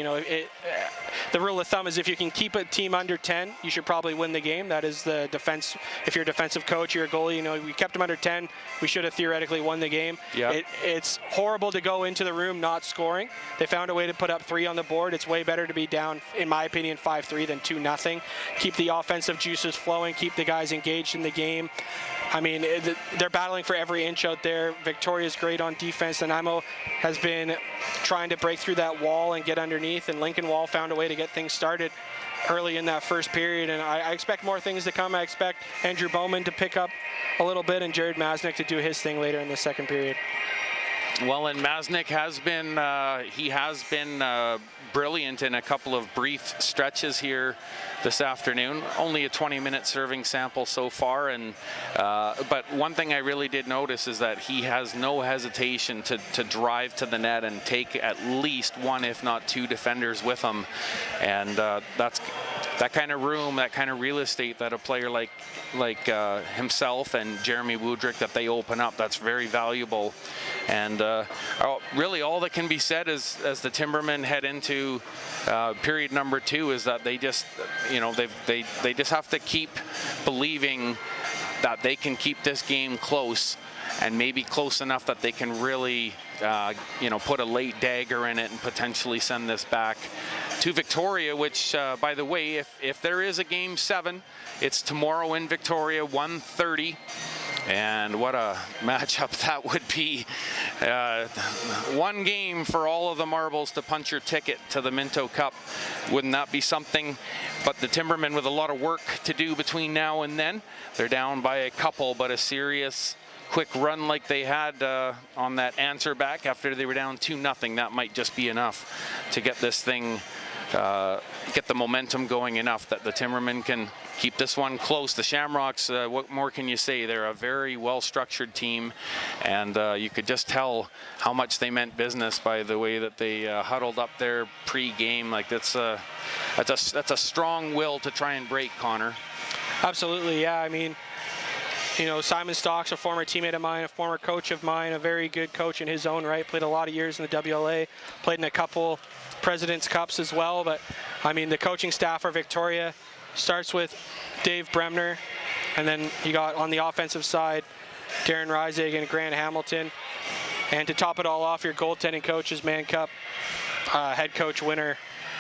The rule of thumb is if you can keep a team under 10, you should probably win the game. That is the defense. If you're a defensive coach, you're a goalie, we kept them under 10. We should have theoretically won the game. Yep. It's horrible to go into the room not scoring. They found a way to put up 3 on the board. It's way better to be down, in my opinion, 5-3 than 2-0. Keep the offensive juices flowing. Keep the guys engaged in the game. I mean, they're battling for every inch out there. Victoria's great on defense. Nanaimo has been trying to break through that wall and get underneath, and Lincoln Wall found a way to get things started early in that first period, and I expect more things to come. I expect Andrew Bowman to pick up a little bit and Jared Masnick to do his thing later in the second period. Well, and Masnick has been brilliant in a couple of brief stretches here this afternoon. Only a 20-minute serving sample so far, and but one thing I really did notice is that he has no hesitation to drive to the net and take at least 1, if not 2 defenders with him, and that's that kind of room, that kind of real estate that a player like himself and Jeremy Woodrick, that they open up, that's very valuable. And really all that can be said is, as the Timbermen head into period number 2, is that they just, they just have to keep believing that they can keep this game close, and maybe close enough that they can really, put a late dagger in it and potentially send this back to Victoria, which, by the way, if there is a Game 7, it's tomorrow in Victoria, 1:30. And what a matchup that would be. One game for all of the marbles to punch your ticket to the Minto Cup. Wouldn't that be something? But the Timbermen with a lot of work to do between now and then. They're down by a couple, but a serious quick run like they had on that answer back after they were down 2-0, that might just be enough to get this thing, get the momentum going enough that the Timbermen can keep this one close. The Shamrocks, what more can you say? They're a very well-structured team, and you could just tell how much they meant business by the way that they huddled up there pre-game. Like that's a strong will to try and break, Connor. Absolutely, yeah. I mean, Simon Stock's a former teammate of mine, a former coach of mine, a very good coach in his own right. Played a lot of years in the WLA, played in a couple President's Cups as well. But I mean, the coaching staff for Victoria starts with Dave Bremner, and then you got on the offensive side Darren Reisig and Grant Hamilton. And to top it all off, your goaltending coach is Mann Cup head coach winner,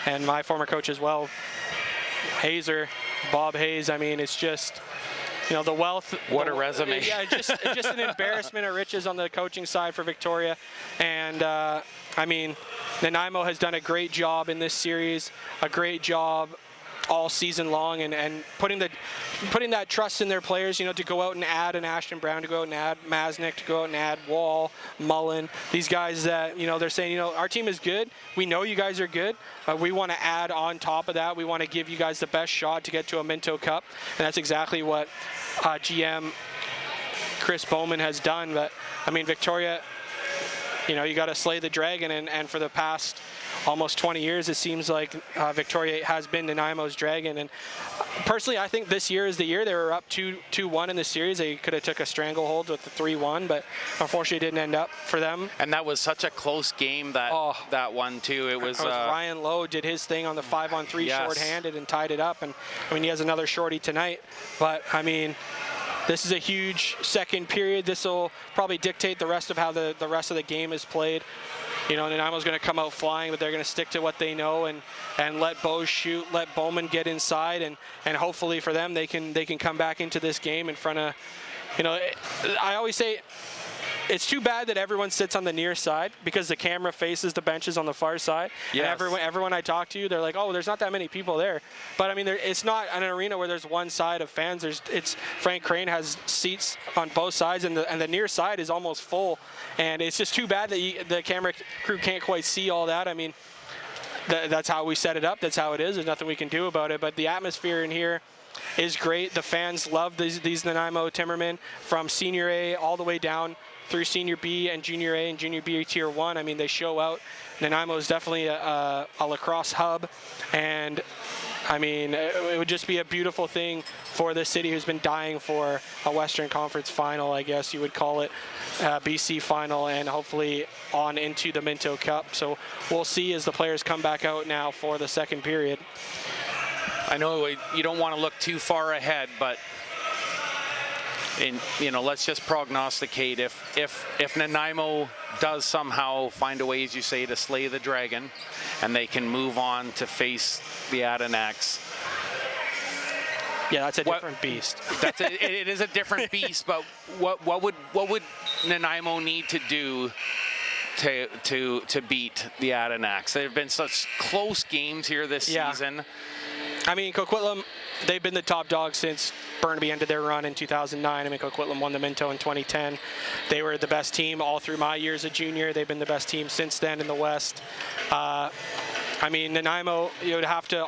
and my former coach as well, Bob Hayes. I mean, it's just, the wealth. What a resume. Yeah, just an embarrassment of riches on the coaching side for Victoria. And I mean, Nanaimo has done a great job in this series, a great job all season long, and putting that trust in their players, to go out and add an Ashton Brown, to go out and add Masnick, to go out and add Wall, Mullen, these guys that, they're saying, our team is good. We know you guys are good. We want to add on top of that. We want to give you guys the best shot to get to a Minto Cup. And that's exactly what GM Chris Bowman has done. But, I mean, Victoria, you got to slay the dragon. And for the past almost 20 years, it seems like Victoria has been Nanaimo's dragon. And personally, I think this year is the year. They were up 2-1 in the series. They could have took a stranglehold with the 3-1, but unfortunately it didn't end up for them. And that was such a close game, that one too. It was Ryan Lowe did his thing on the 5-on-3 shorthanded and tied it up. And I mean, he has another shorty tonight. But I mean, this is a huge second period. This will probably dictate the rest of how the rest of the game is played. Nanaimo's going to come out flying, but they're going to stick to what they know and let Bose shoot, let Bowman get inside, and hopefully for them they can come back into this game in front of, I always say it's too bad that everyone sits on the near side, because the camera faces the benches on the far side. Yes. And everyone I talk to, they're like, oh, there's not that many people there. But I mean, it's not an arena where there's one side of fans. It's Frank Crane has seats on both sides, and the near side is almost full. And it's just too bad that the camera crew can't quite see all that. I mean, that's how we set it up. That's how it is. There's nothing we can do about it. But the atmosphere in here is great. The fans love these Nanaimo Timbermen from Senior A all the way down through Senior B and Junior A and Junior B Tier 1. I mean, they show out. Nanaimo is definitely a lacrosse hub, and I mean, it would just be a beautiful thing for the city who's been dying for a Western Conference final, I guess you would call it, BC final, and hopefully on into the Minto Cup. So we'll see as the players come back out now for the second period. I know you don't want to look too far ahead, but let's just prognosticate if Nanaimo does somehow find a way, as you say, to slay the dragon, and they can move on to face the Adanaks. Yeah, that's a different beast. It is a different beast, but what would Nanaimo need to do to beat the Adanaks? There have been such close games here this season. I mean, Coquitlam, they've been the top dog since Burnaby ended their run in 2009. I mean, Coquitlam won the Minto in 2010. They were the best team all through my years as a junior. They've been the best team since then in the West. I mean, Nanaimo, you would have to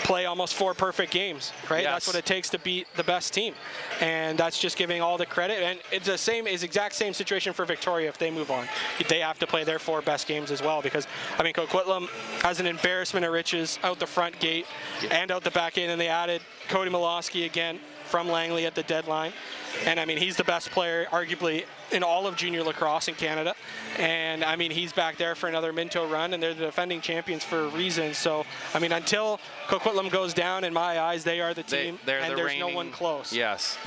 play almost 4 perfect games, right? Yes. That's what it takes to beat the best team, and that's just giving all the credit. And it's the exact same situation for Victoria if they move on. They have to play their 4 best games as well, because I mean, Coquitlam has an embarrassment of riches out the front gate and out the back gate, and they added Cody Milosky again from Langley at the deadline. And I mean, he's the best player arguably in all of junior lacrosse in Canada. And I mean, he's back there for another Minto run, and they're the defending champions for a reason. So I mean, until Coquitlam goes down, in my eyes, they are the team, and there's no one close. Yes.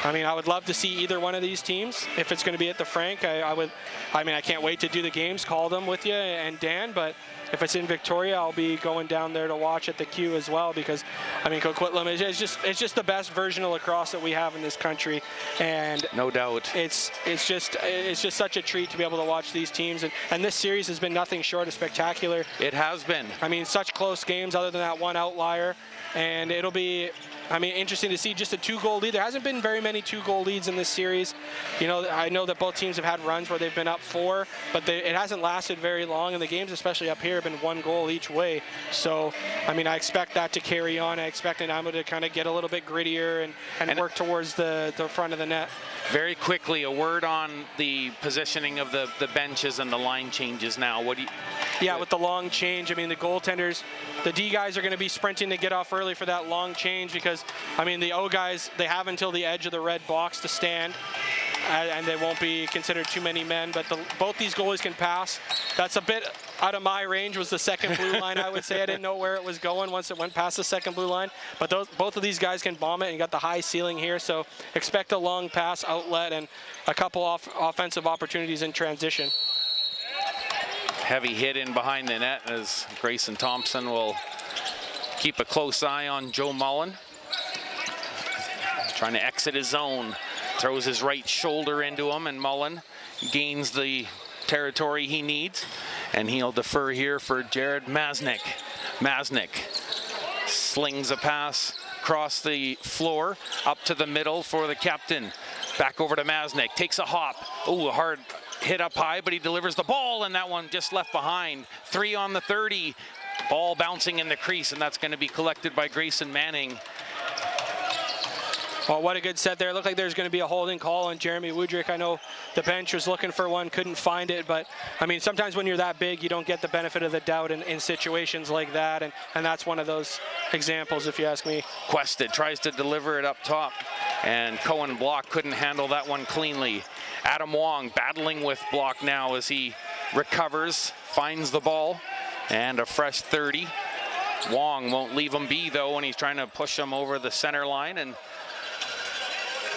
I mean, I would love to see either one of these teams. If it's going to be at the Frank, I mean, I can't wait to do the games, call them with you and Dan, but if it's in Victoria, I'll be going down there to watch at the Q as well, because I mean, Coquitlam is just the best version of lacrosse that we have in this country, and no doubt it's just such a treat to be able to watch these teams, and this series has been nothing short of spectacular. It has been. I mean, such close games other than that one outlier, and it'll be, I mean, interesting to see just a 2-goal lead. There hasn't been very many 2-goal leads in this series. I know that both teams have had runs where they've been up 4, but it hasn't lasted very long, and the games, especially up here, have been 1 goal each way. So, I mean, I expect that to carry on. I expect Nanaimo to kind of get a little bit grittier and work towards the front of the net. Very quickly, a word on the positioning of the benches and the line changes now. Yeah, with the long change. I mean, the goaltenders, the D guys are going to be sprinting to get off early for that long change because, I mean, the O guys, they have until the edge of the red box to stand. And they won't be considered too many men, but both these goalies can pass. That's a bit out of my range, was the second blue line, I would say. I didn't know where it was going once it went past the second blue line, but both of these guys can bomb it and got the high ceiling here, so expect a long pass outlet and a couple offensive opportunities in transition. Heavy hit in behind the net as Grayson Thompson will keep a close eye on Joe Mullen. Trying to exit his zone. Throws his right shoulder into him, and Mullen gains the territory he needs, and he'll defer here for Jared Masnick. Masnick slings a pass across the floor, up to the middle for the captain. Back over to Masnick, takes a hop. Oh, a hard hit up high, but he delivers the ball, and that one just left behind. 3 on the 30, ball bouncing in the crease, and that's going to be collected by Grayson Manning. Well, what a good set there. It looked like there's going to be a holding call on Jeremy Woodrick. I know the bench was looking for one, couldn't find it, but I mean, sometimes when you're that big, you don't get the benefit of the doubt in situations like that, and that's one of those examples, if you ask me. Quested tries to deliver it up top, and Cohen Block couldn't handle that one cleanly. Adam Wong battling with Block now as he recovers, finds the ball, and a fresh 30. Wong won't leave him be, though, when he's trying to push him over the center line and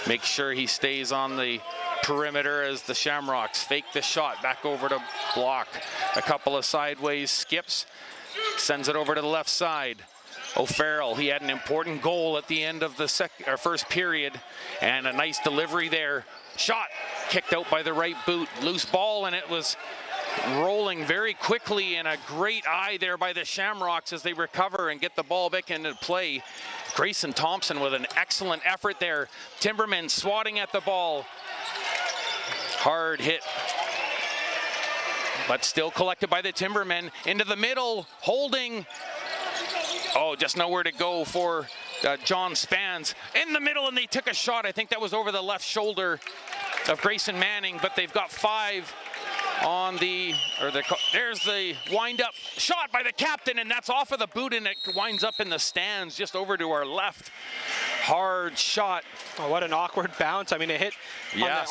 make sure he stays on the perimeter as the Shamrocks fake the shot back over to Block. A couple of sideways skips, sends it over to the left side. O'Farrell, he had an important goal at the end of the first period, and a nice delivery there. Shot kicked out by the right boot, loose ball, and it was rolling very quickly, and a great eye there by the Shamrocks as they recover and get the ball back into play. Grayson Thompson with an excellent effort there. Timbermen swatting at the ball. Hard hit, but still collected by the Timbermen. Into the middle, holding. Oh, just nowhere to go for John Spans. In the middle, and they took a shot. I think that was over the left shoulder of Grayson Manning, but they've got 5 on there's the wind-up shot by the captain, and that's off of the boot, and it winds up in the stands just over to our left. Hard shot. Oh, what an awkward bounce. I mean, it hit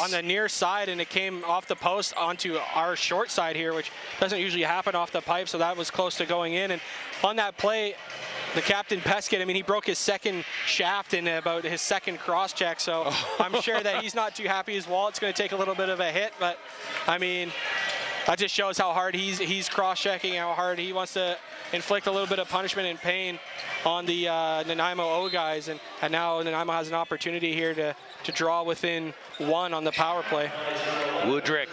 on the near side, and it came off the post onto our short side here, which doesn't usually happen off the pipe, so that was close to going in. And on that play, the captain Pescott, I mean, he broke his second shaft in about his second cross-check, so I'm sure that he's not too happy. His wallet's going to take a little bit of a hit, but, I mean, that just shows how hard he's cross-checking, how hard he wants to inflict a little bit of punishment and pain on the Nanaimo O guys, and now Nanaimo has an opportunity here to draw within 1 on the power play. Woodrick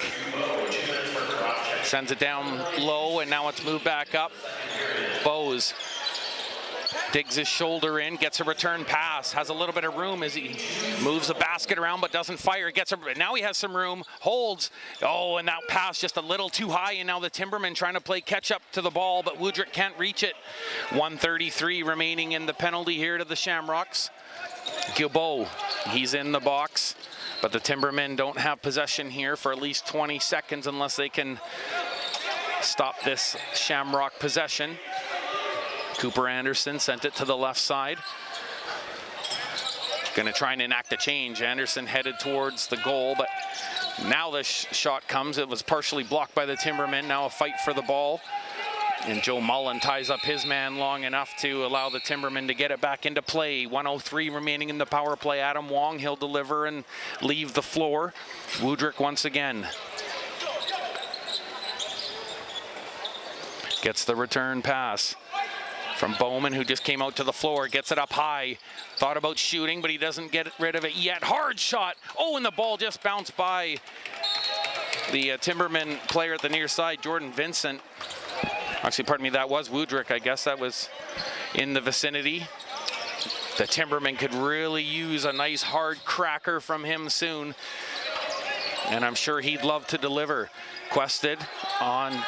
sends it down low, and now it's moved back up. Bose digs his shoulder in, gets a return pass, has a little bit of room as he moves the basket around but doesn't fire. Now he has some room, holds. Oh, and that pass just a little too high, and now the Timbermen trying to play catch up to the ball, but Woodrick can't reach it. 1:33 remaining in the penalty here to the Shamrocks. Gilbo, he's in the box, but the Timbermen don't have possession here for at least 20 seconds unless they can stop this Shamrock possession. Cooper Anderson sent it to the left side. Going to try and enact a change. Anderson headed towards the goal, but now the shot comes. It was partially blocked by the Timbermen. Now a fight for the ball. And Joe Mullen ties up his man long enough to allow the Timbermen to get it back into play. 1:03 remaining in the power play. Adam Wong, he'll deliver and leave the floor. Woodrick once again gets the return pass from Bowman, who just came out to the floor, gets it up high. Thought about shooting, but he doesn't get rid of it yet. Hard shot. Oh, and the ball just bounced by the Timberman player at the near side, Jordan Vincent. Actually, pardon me, that was Woodrick. I guess that was in the vicinity. The Timberman could really use a nice hard cracker from him soon, and I'm sure he'd love to deliver. Quested on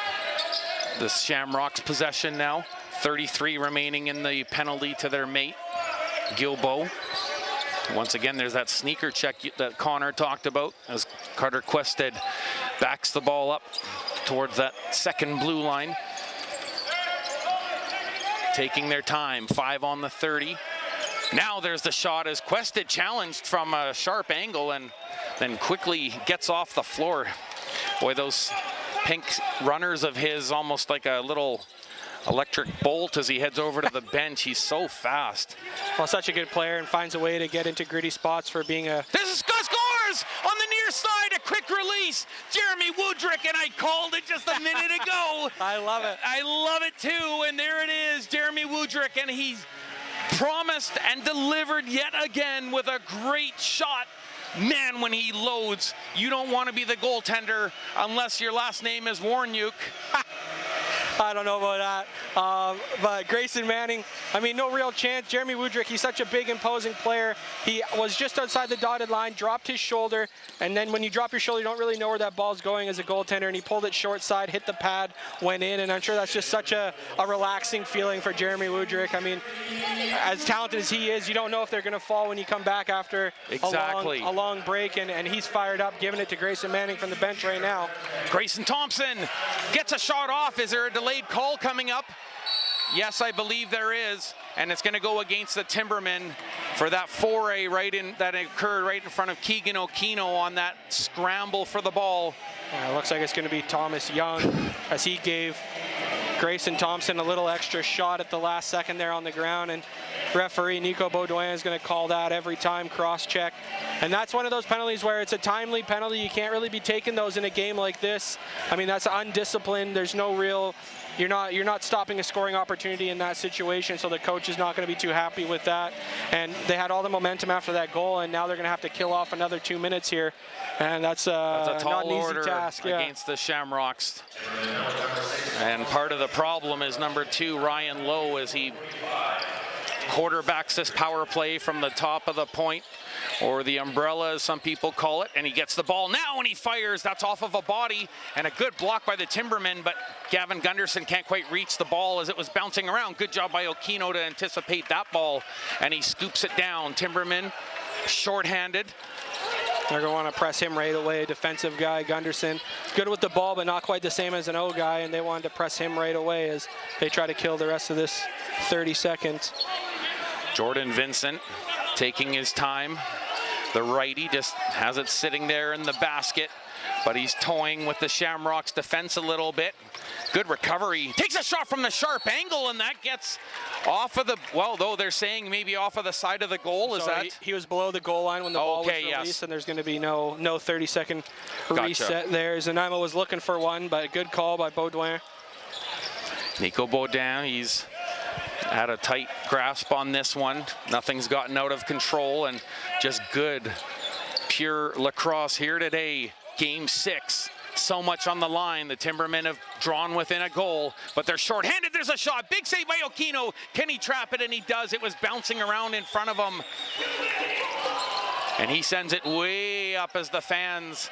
the Shamrocks possession now. 33 remaining in the penalty to their mate, Gilbo. Once again, there's that sneaker check that Connor talked about as Carter Quested backs the ball up towards that second blue line. taking their time. 5 on the 30. Now there's the shot as Quested challenged from a sharp angle and then quickly gets off the floor. Boy, those pink runners of his, almost like a little electric bolt as he heads over to the bench. He's so fast. Well, such a good player and finds a way to get into gritty spots for being a... This is scores on the near side, a quick release. Jeremy Woodrick, and I called it just a minute ago. I love it. I love it too, and there it is, Jeremy Woodrick, and he's promised and delivered yet again with a great shot. Man, when he loads, you don't want to be the goaltender unless your last name is Warnyuk. I don't know about that. But Grayson Manning, I mean, no real chance. Jeremy Woodrick, he's such a big, imposing player. He was just outside the dotted line, dropped his shoulder, and then when you drop your shoulder, you don't really know where that ball's going as a goaltender, and he pulled it short side, hit the pad, went in, and I'm sure that's just such a relaxing feeling for Jeremy Woodrick. I mean, as talented as he is, you don't know if they're going to fall when you come back after a long break, and he's fired up, giving it to Grayson Manning from the bench right now. Grayson Thompson gets a shot off. Is there a delayed call coming up? Yes, I believe there is, and it's going to go against the Timbermen for that foray that occurred right in front of Keegan Okino on that scramble for the ball. It looks like it's going to be Thomas Young as he gave Grayson Thompson a little extra shot at the last second there on the ground, and referee Nico Baudouin is going to call that every time, cross-check. And that's one of those penalties where it's a timely penalty. You can't really be taking those in a game like this. I mean, that's undisciplined. There's no real... You're not stopping a scoring opportunity in that situation, so the coach is not going to be too happy with that. And they had all the momentum after that goal, and now they're going to have to kill off another 2 minutes here. And that's a tall not an easy order task against the Shamrocks. And part of the problem is number 2, Ryan Lowe, as he quarterbacks this power play from the top of the point, or the umbrella as some people call it, and he gets the ball now and he fires. That's off of a body, and a good block by the Timbermen, but Gavin Gunderson can't quite reach the ball as it was bouncing around. Good job by Okino to anticipate that ball, and he scoops it down. Timbermen shorthanded. They're going to want to press him right away. Defensive guy, Gunderson, good with the ball, but not quite the same as an O guy, and they wanted to press him right away as they try to kill the rest of this 30 seconds. Jordan Vincent taking his time. The righty just has it sitting there in the basket, but he's toying with the Shamrocks defense a little bit. Good recovery. Takes a shot from the sharp angle, and that gets off of the, well, though they're saying maybe off of the side of the goal. Is that? He was below the goal line when the ball was released, yes. And there's going to be no 30-second reset there. Nanaimo was looking for one, but good call by Baudouin. Nico Baudouin, he's had a tight grasp on this one. Nothing's gotten out of control, and just good, pure lacrosse here today. Game 6, so much on the line. The Timbermen have drawn within a goal, but they're shorthanded. There's a shot. Big save by Okino. Can he trap it? And he does. It was bouncing around in front of him. And he sends it way up as the fans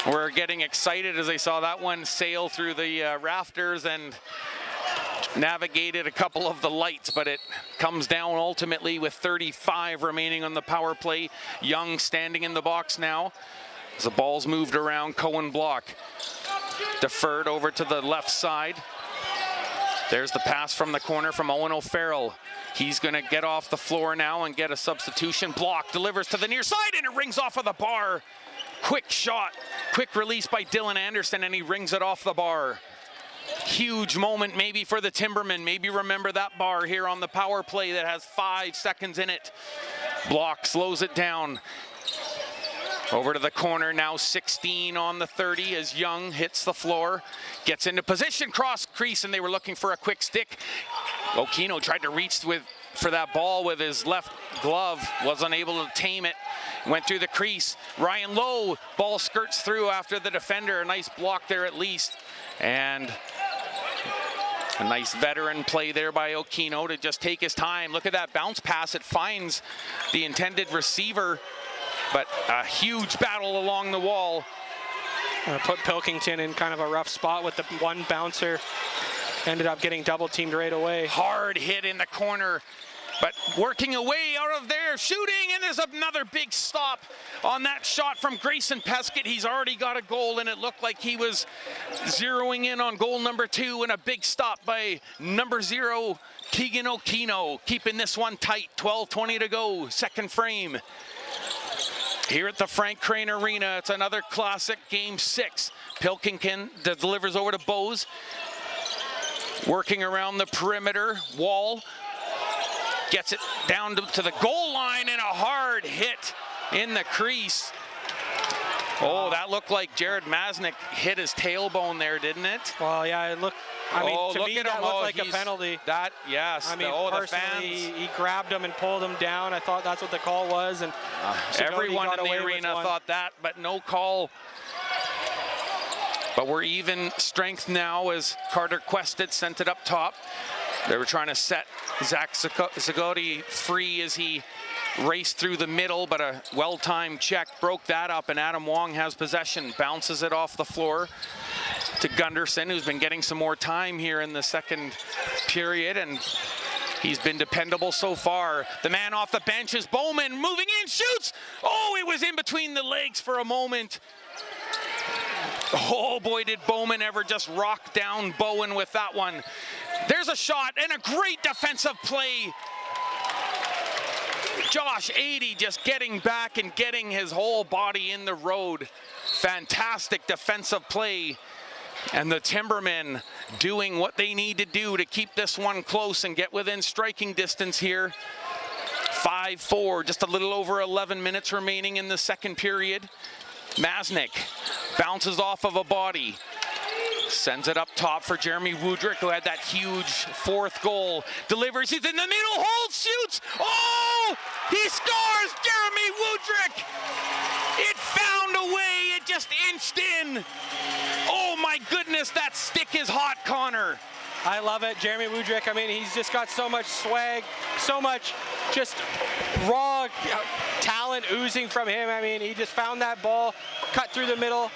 were getting excited as they saw that one sail through the rafters and navigated a couple of the lights, but it comes down ultimately with 35 remaining on the power play. Young standing in the box now. As the ball's moved around, Cohen block. Deferred over to the left side. There's the pass from the corner from Owen O'Farrell. He's going to get off the floor now and get a substitution. Block, delivers to the near side, and it rings off of the bar. Quick shot, quick release by Dylan Anderson, and he rings it off the bar. Huge moment maybe for the Timbermen. Maybe remember that bar here on the power play that has 5 seconds in it. Block, slows it down. Over to the corner, now 16 on the 30 as Young hits the floor. Gets into position, cross crease, and they were looking for a quick stick. Okino tried to reach for that ball with his left glove, was unable to tame it. Went through the crease. Ryan Lowe, ball skirts through after the defender. A nice block there at least. And a nice veteran play there by Okino to just take his time. Look at that bounce pass. It finds the intended receiver, but a huge battle along the wall. Put Pilkington in kind of a rough spot with the one bouncer. Ended up getting double teamed right away. Hard hit in the corner, but working away out of there, shooting, and and there's another big stop on that shot from Grayson Peskett. He's already got a goal, and it looked like he was zeroing in on goal number 2, and a big stop by number 0, Keegan Okino, keeping this one tight. 12:20 to go, second frame. Here at the Frank Crane Arena, it's another classic game 6. Pilkington delivers over to Bose. Working around the perimeter, Wall gets it down to the goal line, and a hard hit in the crease. Oh, that looked like Jared Masnick hit his tailbone there, didn't it? Well, yeah, it looked, I mean, to me that looked like a penalty. That, yes. I mean, the personally, fans. he grabbed him and pulled him down. I thought that's what the call was. And everyone in the arena thought that, but no call. But we're even strength now as Carter Quested sent it up top. They were trying to set Zach Zagoti free as he raced through the middle, but a well-timed check broke that up, and Adam Wong has possession, bounces it off the floor to Gunderson, who's been getting some more time here in the second period, and he's been dependable so far. The man off the bench is Bowman, moving in, shoots! Oh, it was in between the legs for a moment. Oh boy, did Bowman ever just rock down Bowen with that one. There's a shot and a great defensive play. Josh Adey just getting back and getting his whole body in the road. Fantastic defensive play. And the Timbermen doing what they need to do to keep this one close and get within striking distance here. 5-4, just a little over 11 minutes remaining in the second period. Masnick bounces off of a body, sends it up top for Jeremy Woodrick, who had that huge 4th goal. Delivers, he's in the middle, holds, shoots. Oh, he scores, Jeremy Woodrick. It found a way, it just inched in. Oh my goodness, that stick is hot, Connor. I love it, Jeremy Woodrick. I mean, he's just got so much swag, so much just raw talent oozing from him. I mean, he just found that ball, cut through the middle,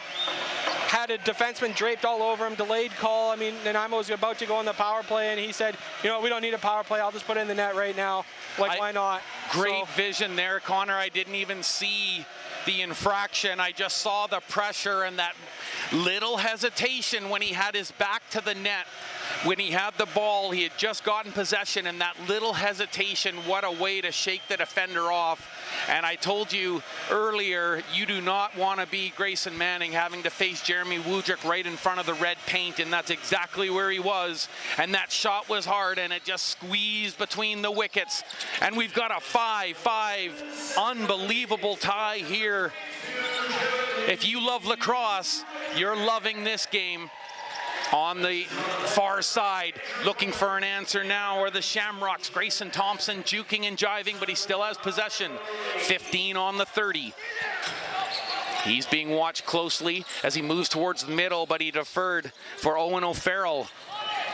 had a defenseman draped all over him, delayed call. I mean, Nanaimo was about to go on the power play, and he said, you know, we don't need a power play, I'll just put it in the net right now. Like, why not? Great vision there, Connor. I didn't even see the infraction. I just saw the pressure and that little hesitation when he had his back to the net. When he had the ball, he had just gotten possession, and that little hesitation, what a way to shake the defender off. And I told you earlier, you do not want to be Grayson Manning having to face Jeremy Woodrick right in front of the red paint, and that's exactly where he was. And that shot was hard, and it just squeezed between the wickets. And we've got a 5-5 unbelievable tie here. If you love lacrosse, you're loving this game. On the far side, looking for an answer now are the Shamrocks. Grayson Thompson juking and jiving, but he still has possession. 15 on the 30. He's being watched closely as he moves towards the middle, but he deferred for Owen O'Farrell.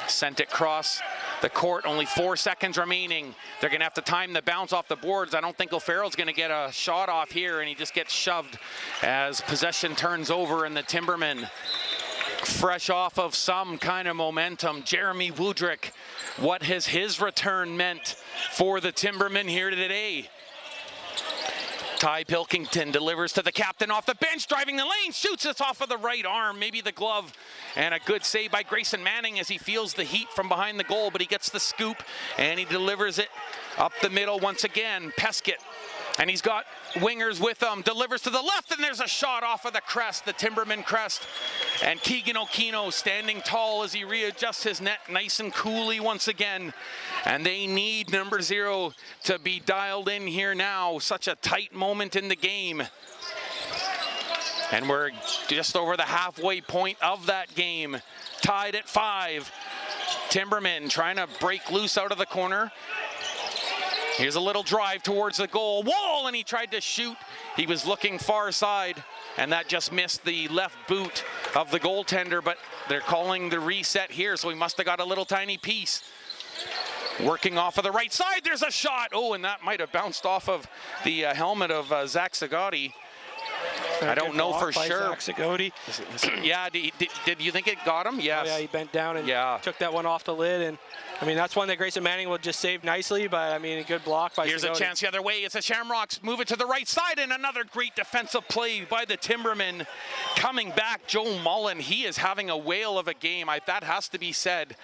Sent it across the court, only 4 seconds remaining. They're gonna have to time the bounce off the boards. I don't think O'Farrell's gonna get a shot off here, and he just gets shoved as possession turns over, and the Timbermen fresh off of some kind of momentum. Jeremy Woodrick, what has his return meant for the Timbermen here today? Ty Pilkington delivers to the captain off the bench, driving the lane, shoots this off of the right arm, maybe the glove, and a good save by Grayson Manning as he feels the heat from behind the goal, but he gets the scoop, and he delivers it up the middle once again. Peskett, and he's got wingers with him, delivers to the left, and there's a shot off of the crest, the Timberman crest. And Keegan Okino standing tall as he readjusts his net nice and coolly once again. And they need number 0 to be dialed in here now. Such a tight moment in the game. And we're just over the halfway point of that game. Tied at 5. Timberman trying to break loose out of the corner. Here's a little drive towards the goal. Wall, and he tried to shoot. He was looking far side, and that just missed the left boot of the goaltender, but they're calling the reset here, so he must have got a little tiny piece. Working off of the right side, there's a shot. Oh, and that might have bounced off of the helmet of Zach Zagoti. I don't know for sure. Yeah, did you think it got him? Yes. Oh, yeah, he bent down and took that one off the lid. And I mean, that's one that Grayson Manning will just save nicely, but I mean, a good block by Here's Segodi. A chance the other way. It's the Shamrocks move it to the right side, and another great defensive play by the Timbermen. Coming back, Joe Mullen, he is having a whale of a game. That has to be said.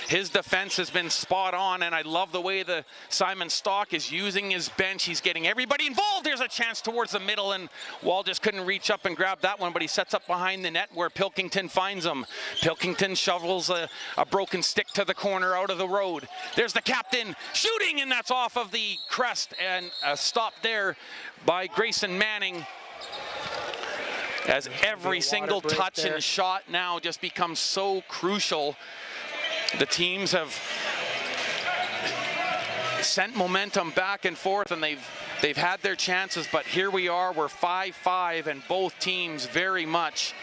His defense has been spot on, and I love the way the Simon Stock is using his bench. He's getting everybody involved. There's a chance towards the middle, and Wall just couldn't reach up and grab that one, but he sets up behind the net where Pilkington finds him. Pilkington shovels a broken stick to the corner out of the road. There's the captain shooting, and that's off of the crest, and a stop there by Grayson Manning, as every single touch and shot now just becomes so crucial. The teams have sent momentum back and forth, and they've had their chances, but here we are, we're 5-5, and both teams very much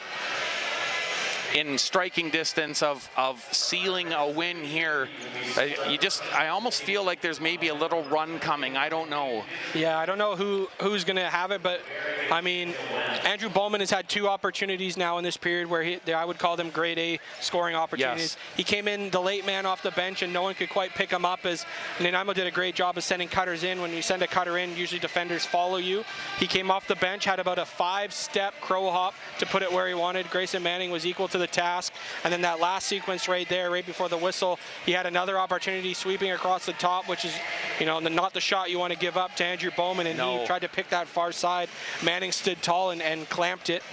in striking distance of sealing a win here. I almost feel like there's maybe a little run coming. I don't know. Yeah, I don't know who's going to have it, but I mean, Andrew Bowman has had 2 opportunities now in this period where I would call them grade A scoring opportunities. Yes. He came in the late man off the bench, and no one could quite pick him up, as Nanaimo did a great job of sending cutters in. When you send a cutter in, usually defenders follow you. He came off the bench, had about a 5-step crow hop to put it where he wanted. Grayson Manning was equal to the task, and then that last sequence right there, right before the whistle, he had another opportunity sweeping across the top, which is, not the shot you want to give up to Andrew Bowman, and he tried to pick that far side. Manning stood tall and clamped it,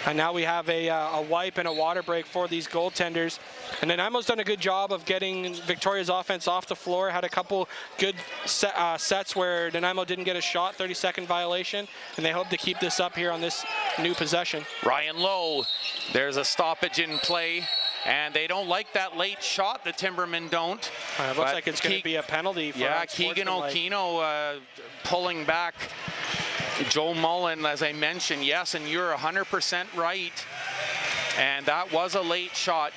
and now we have a wipe and a water break for these goaltenders. And Nanaimo's done a good job of getting Victoria's offense off the floor. Had a couple good sets where Nanaimo didn't get a shot, 30-second violation, and they hope to keep this up here on this new possession. Ryan Lowe, there's a stoppage in play, and they don't like that late shot. The Timbermen don't. It looks like it's going to be a penalty for Keegan Okino pulling back Joe Mullen, as I mentioned. Yes, and you're 100% right. And that was a late shot.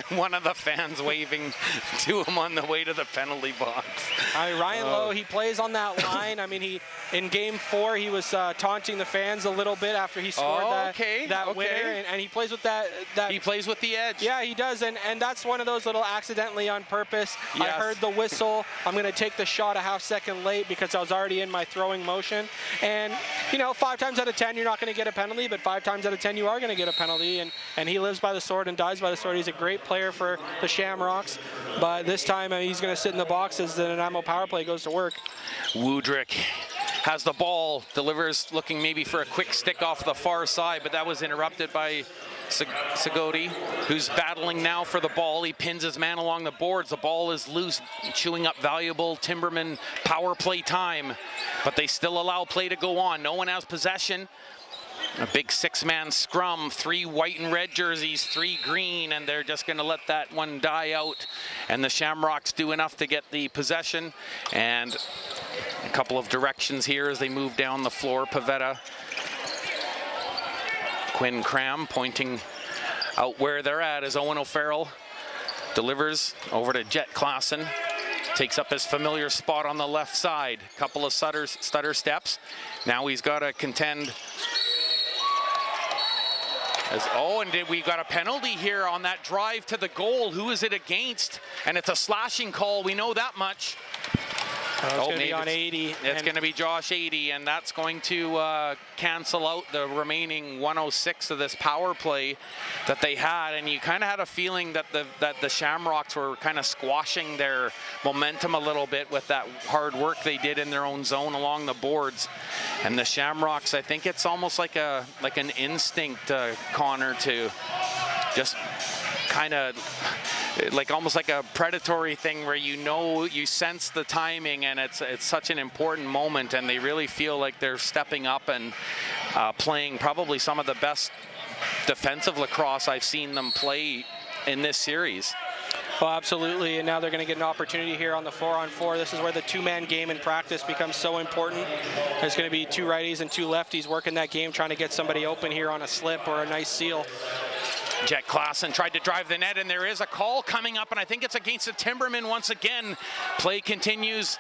One of the fans waving to him on the way to the penalty box. Ryan Lowe, he plays on that line. I mean, in game 4, he was taunting the fans a little bit after he scored that winner, and he plays with that. He plays with the edge. Yeah, he does, and that's one of those little accidentally on purpose. Yes. I heard the whistle. I'm going to take the shot a half-second late because I was already in my throwing motion. And 5 times out of 10, you're not going to get a penalty, but 5 times out of 10, you are going to get a penalty. And he lives by the sword and dies by the sword. He's a great player for the Shamrocks, but this time he's going to sit in the box as the Nanaimo power play goes to work. Woodrick has the ball, delivers, looking maybe for a quick stick off the far side, but that was interrupted by Segodi, who's battling now for the ball. He pins his man along the boards. The ball is loose, chewing up valuable Timberman power play time, but they still allow play to go on. No one has possession. A big 6-man scrum, 3 white and red jerseys, 3 green, and they're just going to let that one die out. And the Shamrocks do enough to get the possession. And a couple of directions here as they move down the floor. Pavetta, Quinn Cram pointing out where they're at as Owen O'Farrell delivers over to Jet Klassen. Takes up his familiar spot on the left side. Couple of stutter steps. Now he's got to contend. And we got a penalty here on that drive to the goal. Who is it against? And it's a slashing call. We know that much. It's going to be on 80. It's going to be Josh 80, and that's going to cancel out the remaining 106 of this power play that they had. And you kind of had a feeling that the Shamrocks were kind of squashing their momentum a little bit with that hard work they did in their own zone along the boards. And the Shamrocks, I think it's almost like an instinct, Connor, to just kind of almost like a predatory thing where you sense the timing, and it's such an important moment, and they really feel like they're stepping up and playing probably some of the best defensive lacrosse I've seen them play in this series. Well, absolutely, and now they're going to get an opportunity here on the 4-on-4. This is where the 2-man game in practice becomes so important. There's going to be 2 righties and 2 lefties working that game, trying to get somebody open here on a slip or a nice seal. Jet Klassen tried to drive the net, and there is a call coming up, and I think it's against the Timbermen once again. Play continues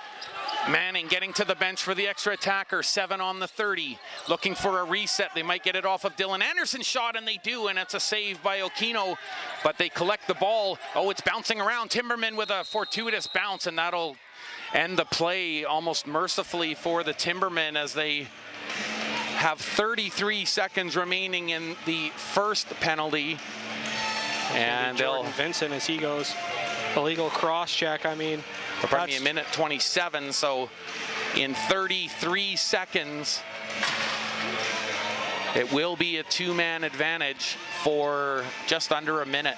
Manning getting to the bench for the extra attacker, 7 on the 30, looking for a reset. They might get it off of Dylan Anderson's shot, and they do, and it's a save by Okino, but they collect the ball. Oh, it's bouncing around. Timbermen with a fortuitous bounce, and that'll end the play almost mercifully for the Timbermen as they have 33 seconds remaining in the first penalty. And Jordan Vincent as he goes illegal cross check. I mean, pardon me, a minute 27, so in 33 seconds it will be a 2-man advantage for just under a minute.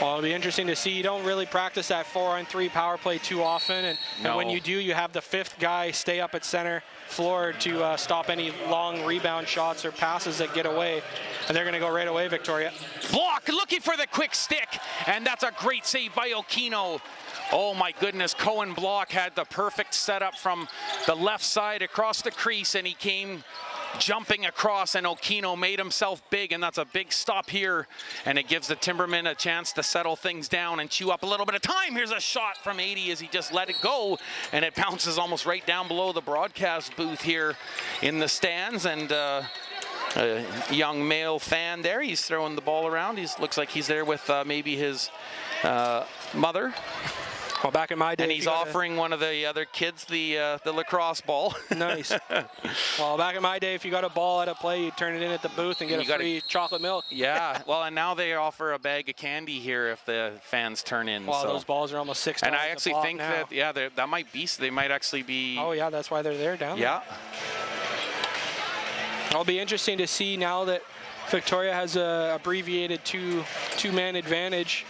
Well, it'll be interesting to see. You don't really practice that 4-on-3 power play too often, and when you do, you have the 5th guy stay up at center floor to stop any long rebound shots or passes that get away, and they're going to go right away, Victoria. Block, looking for the quick stick, and that's a great save by Okino. Oh my goodness, Cohen Block had the perfect setup from the left side across the crease, and he came jumping across, and Okino made himself big, and that's a big stop here, and it gives the Timbermen a chance to settle things down and chew up a little bit of time. Here's a shot from 80 as he just let it go, and it bounces almost right down below the broadcast booth here in the stands, and a young male fan there, he's throwing the ball around. He looks like he's there with maybe his mother. Well, back in my day, and he's offering one of the other kids the lacrosse ball. Nice. Well, back in my day, if you got a ball at a play, you turn it in at the booth and get a free chocolate milk. Yeah. Well, and now they offer a bag of candy here if the fans turn in. Well, those balls are almost $6. And I actually think that that might be. They might actually be. Oh yeah, that's why they're there down there. Yeah. It'll be interesting to see now that Victoria has a abbreviated two-man advantage.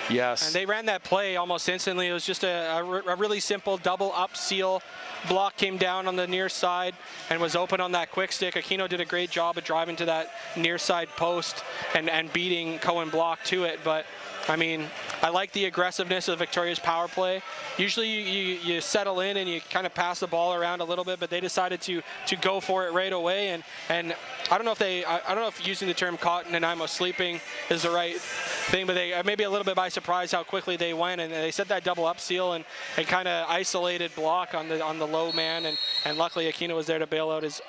Yes. And they ran that play almost instantly. It was just a really simple double up seal. Block came down on the near side and was open on that quick stick. Aquino did a great job of driving to that near side post and beating Cohen Block to it. But I mean, I like the aggressiveness of Victoria's power play. Usually you settle in and you kind of pass the ball around a little bit, but they decided to go for it right away. And I don't know if using the term caught Nanaimo sleeping is the right thing, but they maybe a little bit by surprise how quickly they went, and they set that double up seal and kind of isolated Block on the low man, and luckily Aquino was there to bail out his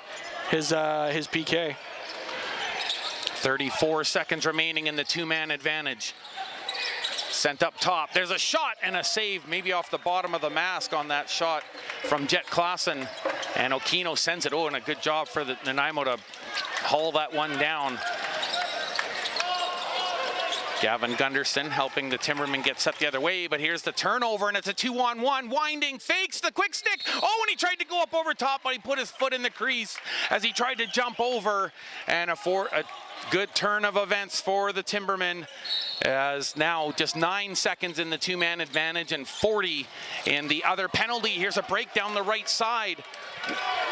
PK. 34 seconds remaining in the 2-man advantage. Sent up top. There's a shot and a save, maybe off the bottom of the mask on that shot from Jet Klassen. And Okino sends it. Oh, and a good job for the Nanaimo to haul that one down. Gavin Gunderson helping the Timbermen get set the other way, but here's the turnover, and it's a 2-on-1. Winding, fakes the quick stick. Oh, and he tried to go up over top, but he put his foot in the crease as he tried to jump over. And a good turn of events for the Timbermen, as now just 9 seconds in the 2-man advantage and 40 in the other penalty. Here's a break down the right side.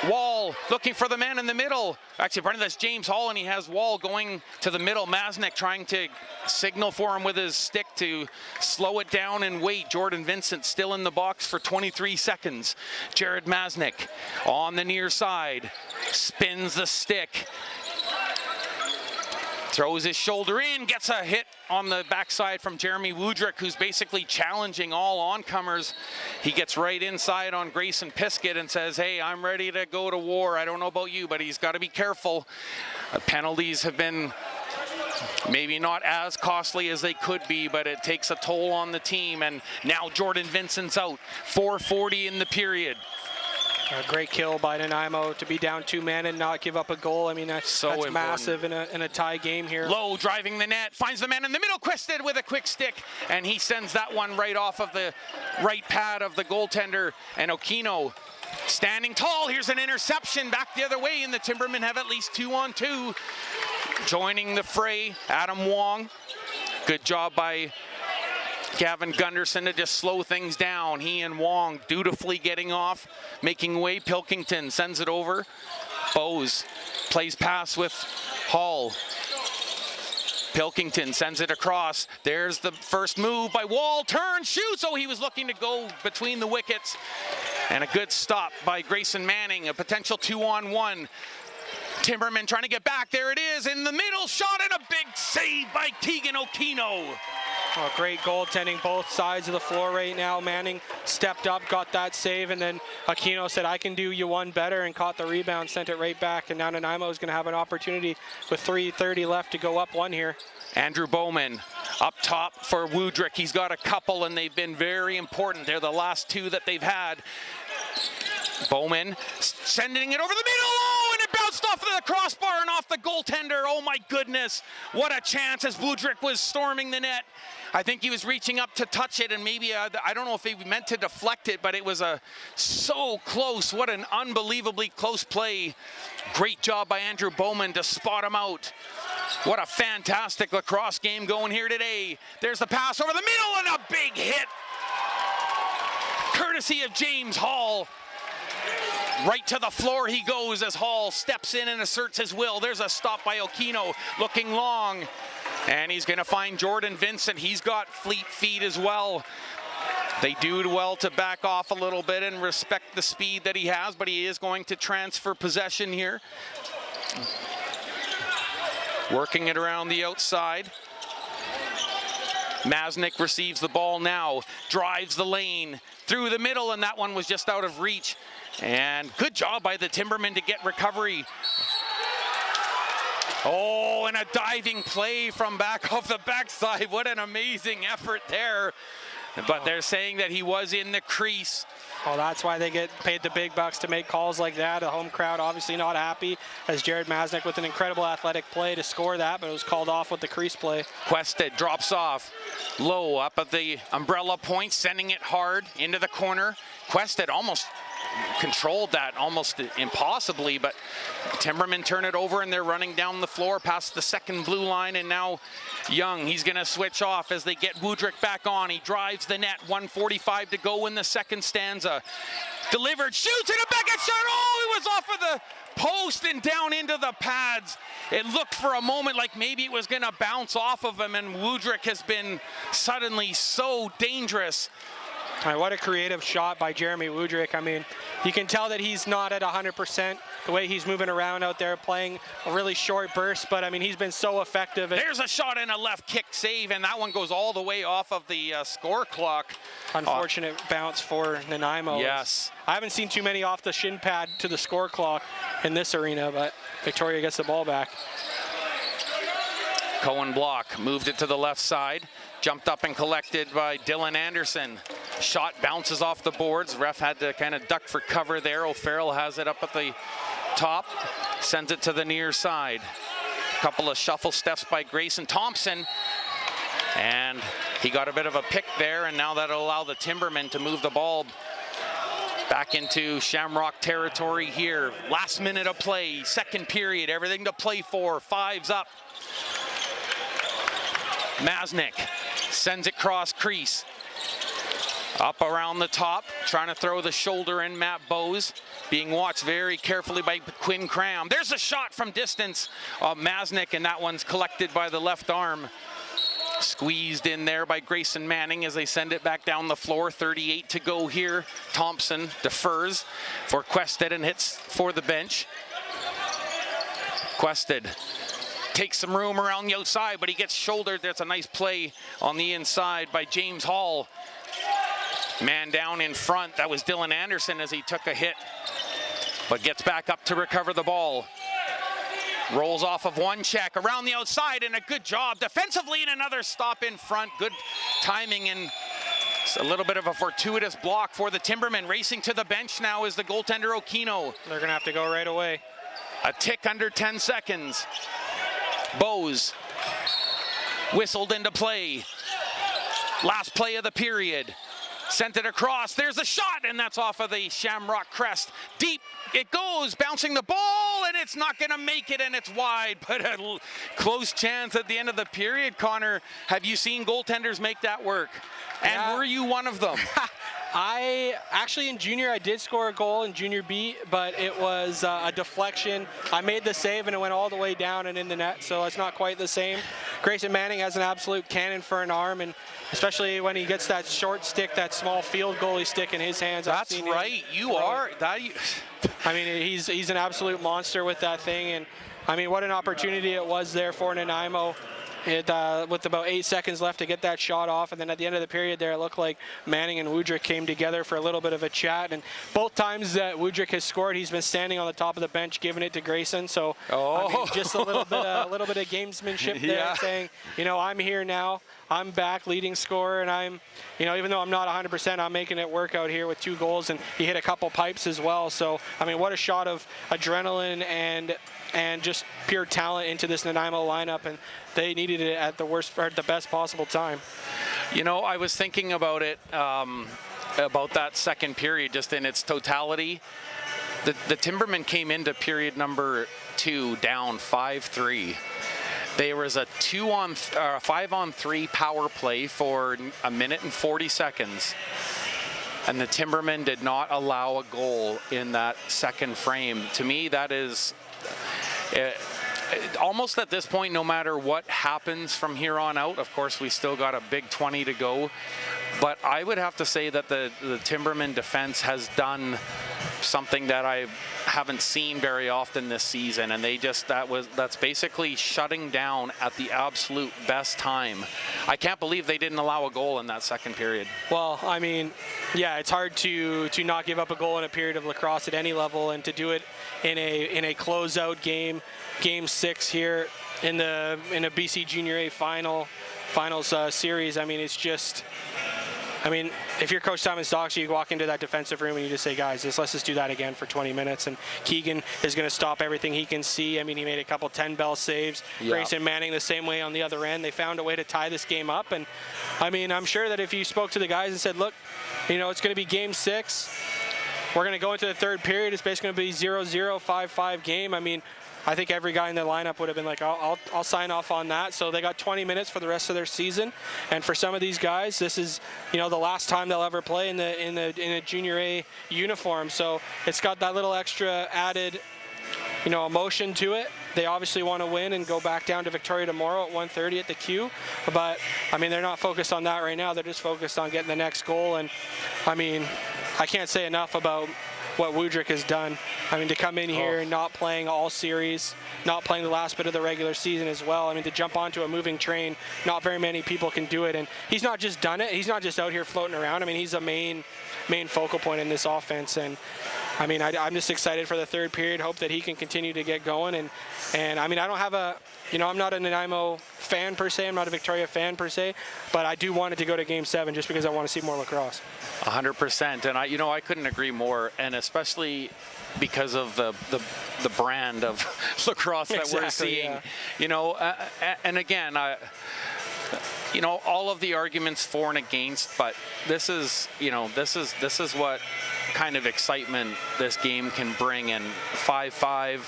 Wall looking for the man in the middle. Actually, part of that's James Hall, and he has Wall going to the middle. Masnick trying to signal for him with his stick to slow it down and wait. Jordan Vincent still in the box for 23 seconds. Jared Masnick on the near side, spins the stick, throws his shoulder in, gets a hit on the backside from Jeremy Woodrick, who's basically challenging all oncomers. He gets right inside on Grayson Piskett and says, hey, I'm ready to go to war. I don't know about you, but he's got to be careful. Penalties have been maybe not as costly as they could be, but it takes a toll on the team. And now Jordan Vincent's out. 4:40 in the period. A great kill by Nanaimo to be down 2-man and not give up a goal. I mean, that's massive in a tie game here. Low driving the net, finds the man in the middle, Quested with a quick stick, and he sends that one right off of the right pad of the goaltender. And Okino standing tall. Here's an interception back the other way, and the Timbermen have at least 2-on-2. Joining the fray, Adam Wong. Good job by Gavin Gunderson to just slow things down. He and Wong dutifully getting off, making way. Pilkington sends it over. Bowes plays pass with Hall. Pilkington sends it across. There's the first move by Wall. Turn, shoots. Oh, he was looking to go between the wickets. And a good stop by Grayson Manning. A potential 2-on-1. Timbermen trying to get back. There it is in the middle. Shot and a big save by Tegan Okino. Oh, great goaltending both sides of the floor right now. Manning stepped up, got that save, and then Aquino said, I can do you one better, and caught the rebound, sent it right back. And now Nanaimo is going to have an opportunity with 3:30 left to go up one here. Andrew Bowman up top for Woodrick. He's got a couple, and they've been very important. They're the last two that they've had. Bowman sending it over the middle. Oh, and it bounced off the crossbar and off the goaltender. Oh my goodness, what a chance as Woodrick was storming the net. I think he was reaching up to touch it, and maybe I don't know if he meant to deflect it, but it was so close. What an unbelievably close play. Great job by Andrew Bowman to spot him out. What a fantastic lacrosse game going here today. There's the pass over the middle and a big hit, courtesy of James Hall. Right to the floor he goes as Hall steps in and asserts his will. There's a stop by Aquino, looking long. And he's going to find Jordan Vincent. He's got fleet feet as well. They do well to back off a little bit and respect the speed that he has, but he is going to transfer possession here. Working it around the outside. Masnick receives the ball now, drives the lane through the middle, and that one was just out of reach. And good job by the Timbermen to get recovery. Oh, and a diving play from back off the backside. What an amazing effort there. But they're saying that he was in the crease. Oh, that's why they get paid the big bucks to make calls like that. The home crowd obviously not happy, as Jared Masnick with an incredible athletic play to score that, but it was called off with the crease play. Quested drops off low up at the umbrella point, sending it hard into the corner. Quested almost controlled that almost impossibly, but Timbermen turn it over and they're running down the floor past the second blue line, and now Young, he's going to switch off as they get Woodrick back on. He drives the net, 1:45 to go in the second stanza. Delivered, shoots, and a backhand shot. Oh, it was off of the post and down into the pads. It looked for a moment like maybe it was going to bounce off of him, and Woodrick has been suddenly so dangerous. What a creative shot by Jeremy Woodrick. I mean, you can tell that he's not at 100% the way he's moving around out there, playing a really short burst, but I mean, he's been so effective. There's a shot and a left kick save, and that one goes all the way off of the score clock. Unfortunate bounce for Nanaimo. Yes. I haven't seen too many off the shin pad to the score clock in this arena, but Victoria gets the ball back. Cohen Block moved it to the left side. Jumped up and collected by Dylan Anderson. Shot bounces off the boards. Ref had to kind of duck for cover there. O'Farrell has it up at the top. Sends it to the near side. Couple of shuffle steps by Grayson Thompson. And he got a bit of a pick there, and now that'll allow the Timbermen to move the ball back into Shamrock territory here. Last minute of play, second period, everything to play for. Five's up. Masnick sends it cross crease. Up around the top, trying to throw the shoulder in. Matt Bowes being watched very carefully by Quinn Cram. There's a shot from distance of Masnick, and that one's collected by the left arm. Squeezed in there by Grayson Manning as they send it back down the floor. 38 to go here. Thompson defers for Quested and hits for the bench. Quested takes some room around the outside, but he gets shouldered. That's a nice play on the inside by James Hall. Man down in front. That was Dylan Anderson as he took a hit, but gets back up to recover the ball. Rolls off of one check around the outside, and a good job defensively, and another stop in front. Good timing, and a little bit of a fortuitous block for the Timbermen. Racing to the bench now is the goaltender Aquino. They're gonna have to go right away. A tick under 10 seconds. Bowes whistled into play. Last play of the period. Sent it across. There's a shot, and that's off of the Shamrock crest. Deep it goes, bouncing the ball, and it's not going to make it, and it's wide. But a close chance at the end of the period. Connor, have you seen goaltenders make that work? And were you one of them? I actually, in junior, I did score a goal in junior B, but it was a deflection. I made the save, and it went all the way down and in the net, so it's not quite the same. Grayson Manning has an absolute cannon for an arm, and especially when he gets that short stick, that small field goalie stick in his hands. That's right. You are. I mean, he's an absolute monster with that thing, and I mean, what an opportunity it was there for Nanaimo. with about 8 seconds left to get that shot off. And then at the end of the period there, it looked like Manning and Woodrick came together for a little bit of a chat. And both times that Woodrick has scored, he's been standing on the top of the bench giving it to Grayson. So I mean, just a little bit of gamesmanship there, saying, I'm here now. I'm back leading scorer, and I'm, even though I'm not 100%, I'm making it work out here with 2 goals, and he hit a couple pipes as well. So, I mean, what a shot of adrenaline and just pure talent into this Nanaimo lineup, and they needed it at the best possible time. I was thinking about it, about that second period, just in its totality. The Timbermen came into period number 2 down 5-3. There was a 5-on-3 power play for 1 minute and 40 seconds. And the Timbermen did not allow a goal in that second frame. To me, that is almost at this point, no matter what happens from here on out, of course, we still got a big 20 to go. But I would have to say that the Timbermen defense has done something that I haven't seen very often this season, and that's basically shutting down at the absolute best time. I can't believe they didn't allow a goal in that second period. Well, I mean, yeah, it's hard to not give up a goal in a period of lacrosse at any level, and to do it in a closeout game 6 here in a BC Junior A finals series. I mean, it's just. I mean, if you're Coach Simon Stocks, you walk into that defensive room and you just say, guys, let's just do that again for 20 minutes. And Keegan is going to stop everything he can see. I mean, he made a couple 10-bell saves. Yeah. Grayson Manning the same way on the other end. They found a way to tie this game up. And, I mean, I'm sure that if you spoke to the guys and said, look, it's going to be game 6. We're going to go into the third period. It's basically going to be 0-0, 5-5 game. I mean, I think every guy in the lineup would have been like, I'll sign off on that. So they got 20 minutes for the rest of their season, and for some of these guys, this is the last time they'll ever play in a Junior A uniform. So it's got that little extra added, emotion to it. They obviously want to win and go back down to Victoria tomorrow at 1:30 at the Q. But I mean, they're not focused on that right now. They're just focused on getting the next goal. And I mean, I can't say enough about what Woodrick has done. I mean, to come in here not playing all series, not playing the last bit of the regular season as well. I mean, to jump onto a moving train, not very many people can do it. And he's not just done it. He's not just out here floating around. I mean, he's a main focal point in this offense. And I mean, I'm just excited for the third period. Hope that he can continue to get going. And I mean, I don't have I'm not a Nanaimo fan per se. I'm not a Victoria fan per se, but I do want it to go to Game 7 just because I want to see more lacrosse. 100%, and I couldn't agree more, and especially because of the brand of lacrosse that we're seeing. Yeah. And again, all of the arguments for and against, but this is what kind of excitement this game can bring. And 5-5,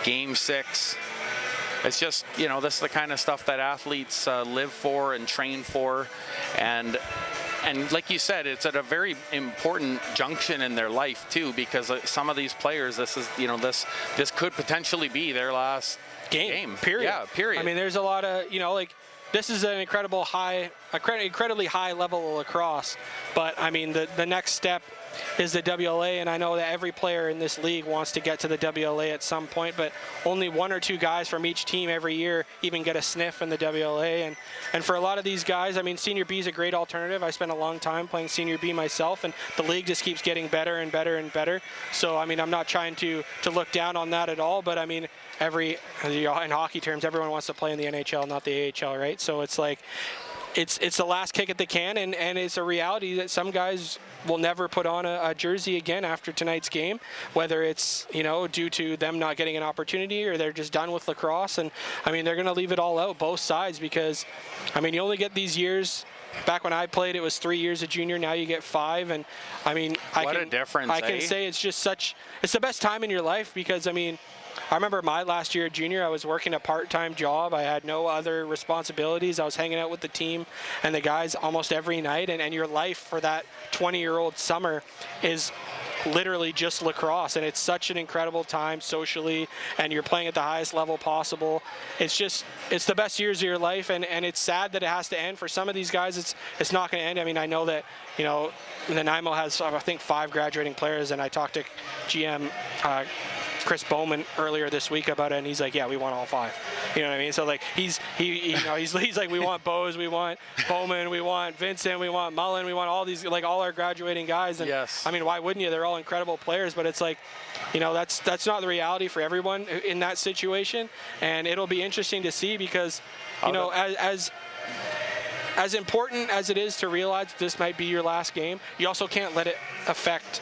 Game 6. It's just, this is the kind of stuff that athletes live for and train for. And like you said, it's at a very important junction in their life too, because some of these players, this is, this could potentially be their last game. Period. Yeah, period. I mean, there's a lot of, this is an incredibly high level of lacrosse. But I mean, the next step is the WLA, and I know that every player in this league wants to get to the WLA at some point, but only 1 or 2 guys from each team every year even get a sniff in the WLA. And for a lot of these guys, I mean, Senior B is a great alternative. I spent a long time playing Senior B myself, and the league just keeps getting better and better and better. So, I mean, I'm not trying to look down on that at all, but I mean, in hockey terms, everyone wants to play in the NHL, not the AHL, right? So it's like, it's the last kick at the can, and it's a reality that some guys will never put on a jersey again after tonight's game, whether it's due to them not getting an opportunity or they're just done with lacrosse. And I mean, they're going to leave it all out, both sides, because I mean, you only get these years. Back when I played, it was 3 years of junior. Now you get 5, and I mean, what a difference! I can say it's the best time in your life, because I mean, I remember my last year at junior, I was working a part-time job. I had no other responsibilities. I was hanging out with the team and the guys almost every night, and your life for that 20-year-old summer is literally just lacrosse, and it's such an incredible time socially, and you're playing at the highest level possible. It's the best years of your life, and it's sad that it has to end. For some of these guys, it's not going to end. I mean, I know that Nanaimo has, I think, 5 graduating players, and I talked to GM Chris Bowman earlier this week about it, and he's like, yeah, we want all 5. You know what I mean? So like he's like, we want Bose, we want Bowman, we want Vincent, we want Mullen, we want all these, like all our graduating guys. And yes. I mean, why wouldn't you? They're all incredible players, but it's like, that's not the reality for everyone in that situation, and it'll be interesting to see because, as important as it is to realize this might be your last game, you also can't let it affect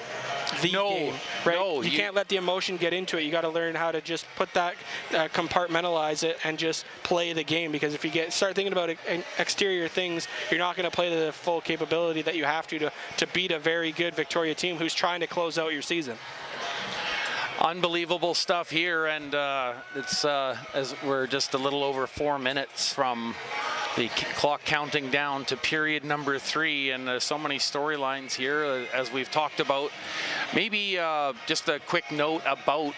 the game, right? No, you can't let the emotion get into it. You got to learn how to just put that, compartmentalize it, and just play the game. Because if you start thinking about exterior things, you're not going to play to the full capability that you have to beat a very good Victoria team who's trying to close out your season. Unbelievable stuff here, and it's as we're just a little over 4 minutes from the clock counting down to period number 3, and so many storylines here as we've talked about. Maybe just a quick note about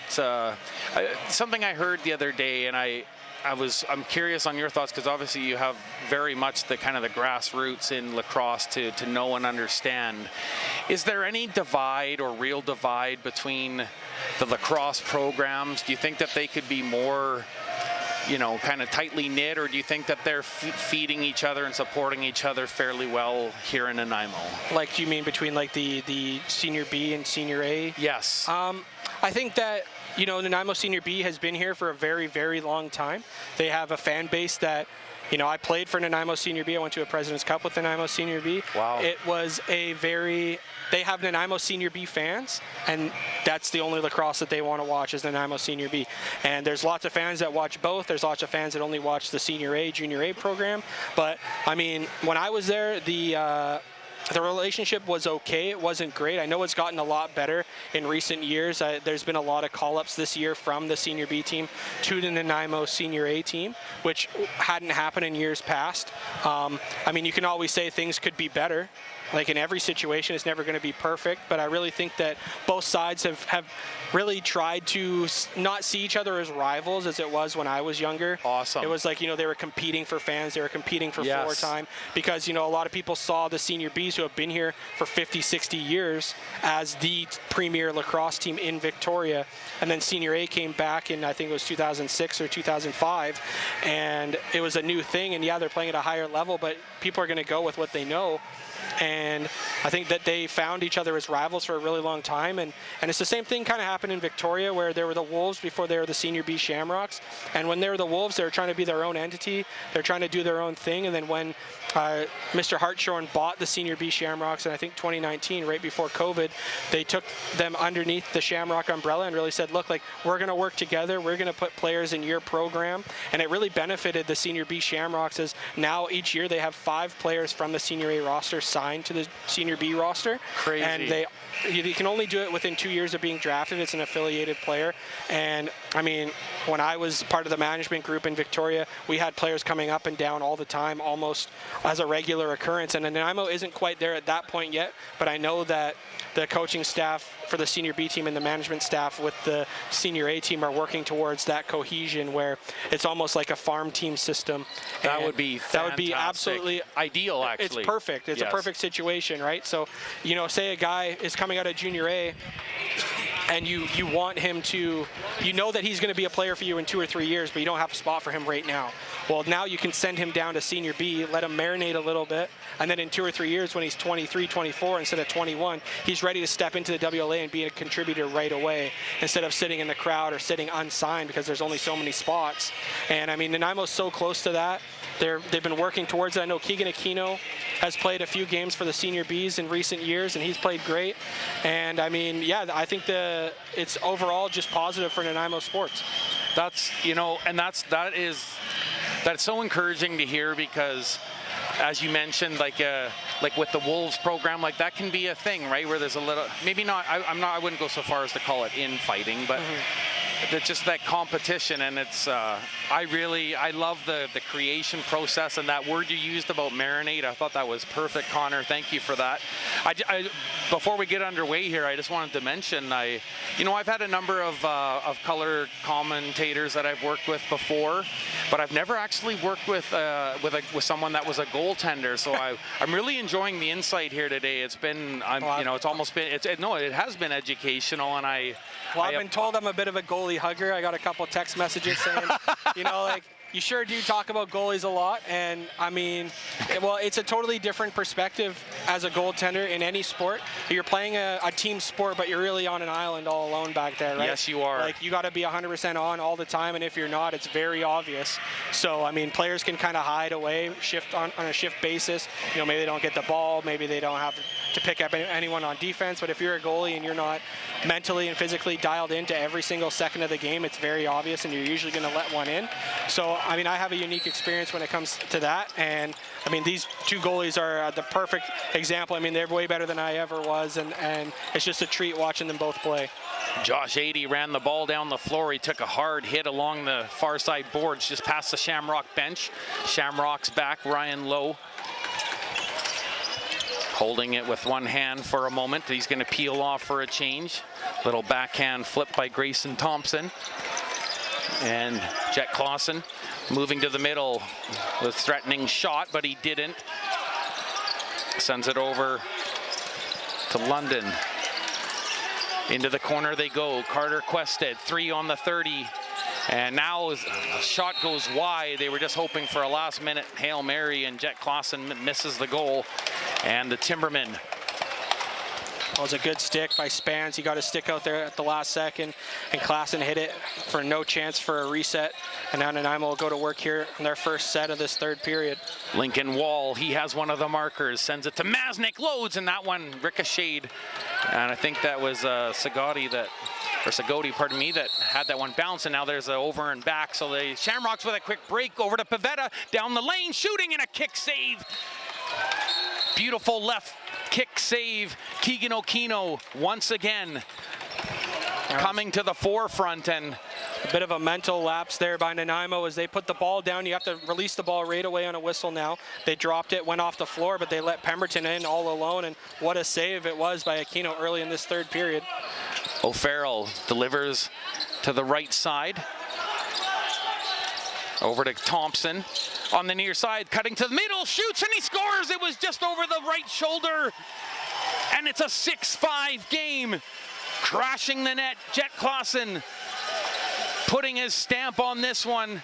something I heard the other day, and I'm curious on your thoughts, because obviously you have very much the kind of the grassroots in lacrosse to know and understand. Is there any divide or real divide between the lacrosse programs? Do you think that they could be more, kind of tightly knit, or do you think that they're feeding each other and supporting each other fairly well here in Nanaimo? Like, do you mean between like the Senior B and Senior A? Yes. I think that, Nanaimo Senior B has been here for a very, very long time. They have a fan base that, I played for Nanaimo Senior B. I went to a President's Cup with Nanaimo Senior B. Wow. It was they have Nanaimo Senior B fans, and that's the only lacrosse that they want to watch is Nanaimo Senior B. And there's lots of fans that watch both. There's lots of fans that only watch the Senior A, Junior A program. But, I mean, when I was there, the relationship was okay. It wasn't great. I know it's gotten a lot better in recent years. There's been a lot of call-ups this year from the Senior B team to the Nanaimo Senior A team, which hadn't happened in years past. I mean, you can always say things could be better. Like in every situation, it's never going to be perfect, but I really think that both sides have really tried to not see each other as rivals as it was when I was younger. Awesome. It was like, they were competing for fans, they were competing for floor time, because, a lot of people saw the Senior Bs who have been here for 50, 60 years as the premier lacrosse team in Victoria. And then Senior A came back in, I think it was 2006 or 2005, and it was a new thing, and they're playing at a higher level, but people are going to go with what they know. And I think that they found each other as rivals for a really long time. And it's the same thing kind of happened in Victoria, where there were the Wolves before they were the Senior B Shamrocks. And when they were the Wolves, they were trying to be their own entity. They're trying to do their own thing. And then when Mr. Hartshorn bought the Senior B Shamrocks in, I think, 2019, right before COVID, they took them underneath the Shamrock umbrella and really said, look, like, we're going to work together. We're going to put players in your program. And it really benefited the Senior B Shamrocks, as now each year they have 5 players from the Senior A roster signed to the Senior B roster. Crazy. And you can only do it within 2 years of being drafted. It's an affiliated player. And I mean, when I was part of the management group in Victoria, we had players coming up and down all the time, almost as a regular occurrence. And Nanaimo isn't quite there at that point yet, but I know that the coaching staff for the Senior B team and the management staff with the Senior A team are working towards that cohesion, where it's almost like a farm team system. That would be fantastic. That would be absolutely ideal, actually. It's perfect. It's a perfect situation, right? So, say a guy is coming out of Junior A, and you want him to, that he's going to be a player for you in 2 or 3 years, but you don't have a spot for him right now. Well, now you can send him down to Senior B, let him marinate a little bit, and then in 2 or 3 years, when he's 23, 24, instead of 21, he's ready to step into the WLA and be a contributor right away, instead of sitting in the crowd or sitting unsigned, because there's only so many spots. And I mean, Nanaimo's so close to that. They've been working towards it. I know Keegan Aquino has played a few games for the Senior Bs in recent years, and he's played great. And I mean, I think it's overall just positive for Nanaimo sports. That's that's so encouraging to hear, because as you mentioned, like with the Wolves program, like that can be a thing, right? Where there's a little, maybe not, I wouldn't go so far as to call it infighting, but it's just that competition, and it's I love the creation process, and that word you used about marinate, I thought that was perfect, Connor. Thank you for that. Before we get underway here, I just wanted to mention, I've had a number of color commentators that I've worked with before, but I've never actually worked with someone that was a goaltender. So I'm really enjoying the insight here today. It's been, it has been educational, and I've been told I'm a bit of a goalie hugger. I got a couple text messages saying, you sure do talk about goalies a lot, and I mean, it's a totally different perspective as a goaltender in any sport. You're playing a team sport, but you're really on an island all alone back there, right? Yes, you are. Like, you got to be 100% on all the time, and if you're not, it's very obvious. So, I mean, players can kind of hide away, shift on a shift basis. Maybe they don't get the ball, maybe they don't have to pick up anyone on defense, but if you're a goalie and you're not mentally and physically dialed into every single second of the game, it's very obvious, and you're usually going to let one in. So, I mean, I have a unique experience when it comes to that, and I mean, these two goalies are the perfect example. I mean, they're way better than I ever was, and it's just a treat watching them both play. Josh Adey ran the ball down the floor. He took a hard hit along the far side boards, just past the Shamrock bench. Shamrock's back, Ryan Lowe holding it with one hand for a moment. He's going to peel off for a change. Little backhand flip by Grayson Thompson. And Jet Clausen moving to the middle with threatening shot, but he didn't. Sends it over to London. Into the corner they go. Carter Quested, 3 on the 30. And now a shot goes wide. They were just hoping for a last-minute Hail Mary, and Jet Clausen misses the goal. And the Timbermen. It was a good stick by Spans. He got a stick out there at the last second, and Clausen hit it for no chance for a reset. And now Nanaimo will go to work here in their first set of this third period. Lincoln Wall, he has one of the markers, sends it to Masnick, loads, and that one ricocheted. And I think that was Sagodi, that had that one bounce, and now there's an over and back. So the Shamrocks with a quick break over to Pavetta, down the lane, shooting, and a kick save. Beautiful left kick save. Keegan Okino once again coming to the forefront, and a bit of a mental lapse there by Nanaimo as they put the ball down. You have to release the ball right away on a whistle now. They dropped it, went off the floor, but they let Pemberton in all alone, and what a save it was by Aquino early in this third period. O'Farrell delivers to the right side. Over to Thompson on the near side, cutting to the middle, shoots, and he scores. It was just over the right shoulder, and it's a 6-5 game. Crashing the net, Jet Clausen putting his stamp on this one.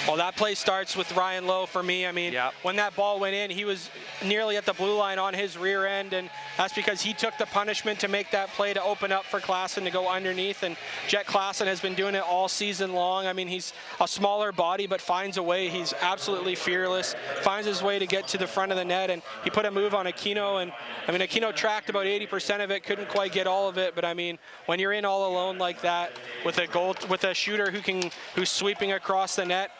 Well, that play starts with Ryan Lowe for me. I mean, when that ball went in, he was nearly at the blue line on his rear end, and that's because he took the punishment to make that play to open up for Clausen to go underneath. And Jet Clausen has been doing it all season long. I mean, he's a smaller body, but finds a way. He's absolutely fearless, finds his way to get to the front of the net, and he put a move on Aquino. And I mean, Aquino tracked about 80% of it, couldn't quite get all of it. But I mean, when you're in all alone like that with a shooter who's sweeping across the net,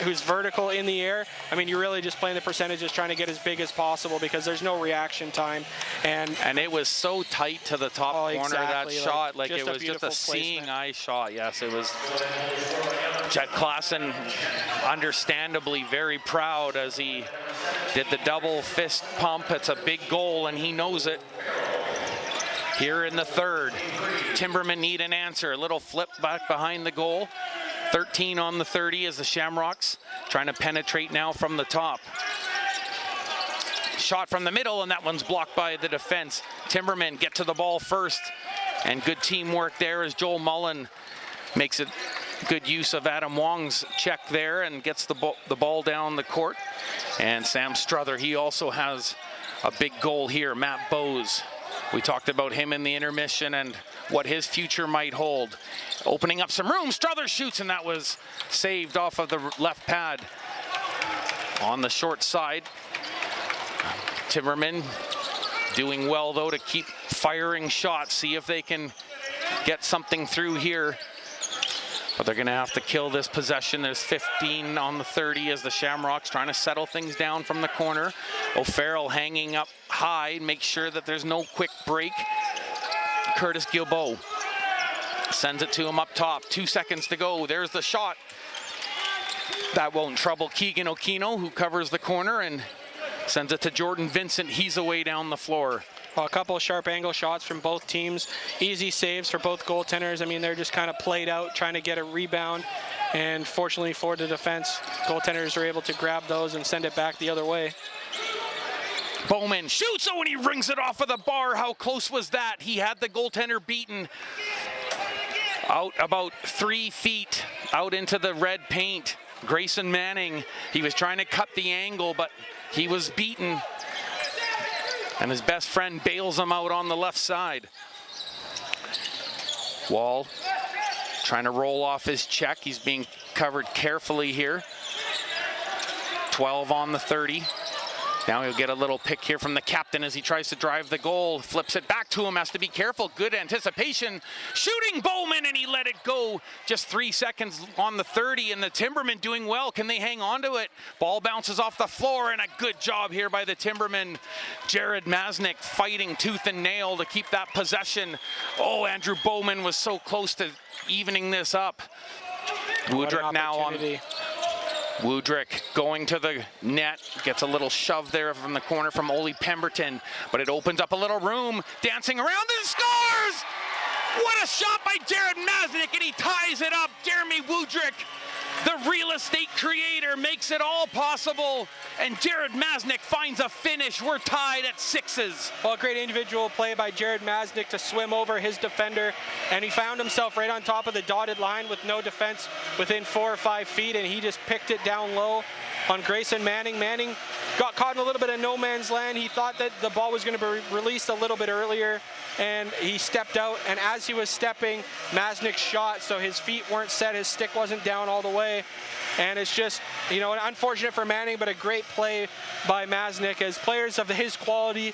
who's vertical in the air, I mean, you're really just playing the percentages, trying to get as big as possible because there's no reaction time. And it was so tight to the top corner, exactly, that shot. Like it was just a seeing eye shot. Yes, it was. Jet Clausen understandably very proud as he did the double fist pump. It's a big goal, and he knows it. Here in the third, Timbermen need an answer. A little flip back behind the goal. 13 on the 30 as the Shamrocks trying to penetrate now from the top. Shot from the middle, and that one's blocked by the defense. Timbermen get to the ball first, and good teamwork there as Joel Mullen makes it good use of Adam Wong's check there and gets the ball down the court. And Sam Struther, he also has a big goal here. Matt Bowes, we talked about him in the intermission and what his future might hold. Opening up some room, Struther shoots, and that was saved off of the left pad. On the short side, Timbermen doing well though to keep firing shots, see if they can get something through here. But they're gonna have to kill this possession. There's 15 on the 30 as the Shamrocks trying to settle things down from the corner. O'Farrell hanging up high, make sure that there's no quick break. Curtis Gilbeau sends it to him up top. 2 seconds to go. There's the shot. That won't trouble Keegan Okino, who covers the corner and sends it to Jordan Vincent. He's away down the floor. Well, a couple of sharp angle shots from both teams. Easy saves for both goaltenders. I mean, they're just kind of played out, trying to get a rebound. And fortunately for the defense, goaltenders are able to grab those and send it back the other way. Bowman shoots, and he rings it off of the bar. How close was that? He had the goaltender beaten out about 3 feet out into the red paint. Grayson Manning, he was trying to cut the angle, but he was beaten. And his best friend bails him out on the left side. Wall trying to roll off his check. He's being covered carefully here. 12 on the 30. Now he'll get a little pick here from the captain as he tries to drive the goal. Flips it back to him, has to be careful. Good anticipation. Shooting Bowman, and he let it go. Just 3 seconds on the 30, and the Timbermen doing well. Can they hang on to it? Ball bounces off the floor, and a good job here by the Timbermen. Jared Masnick fighting tooth and nail to keep that possession. Oh, Andrew Bowman was so close to evening this up. Woodrick now on. Woodrick going to the net, gets a little shove there from the corner from Ole Pemberton, but it opens up a little room, dancing around and scores! What a shot by Jared Masnick, and he ties it up. Jeremy Woodrick, the real estate creator, makes it all possible, and Jared Masnick finds a finish. We're tied at 6s. Well, a great individual play by Jared Masnick to swim over his defender, and he found himself right on top of the dotted line with no defense within 4 or 5 feet, and he just picked it down low on Grayson Manning. Manning got caught in a little bit of no man's land. He thought that the ball was going to be released a little bit earlier, and he stepped out, and as he was stepping, Masnick shot, so his feet weren't set, his stick wasn't down all the way, and it's just, you know, unfortunate for Manning, but a great play by Masnick. As players of his quality,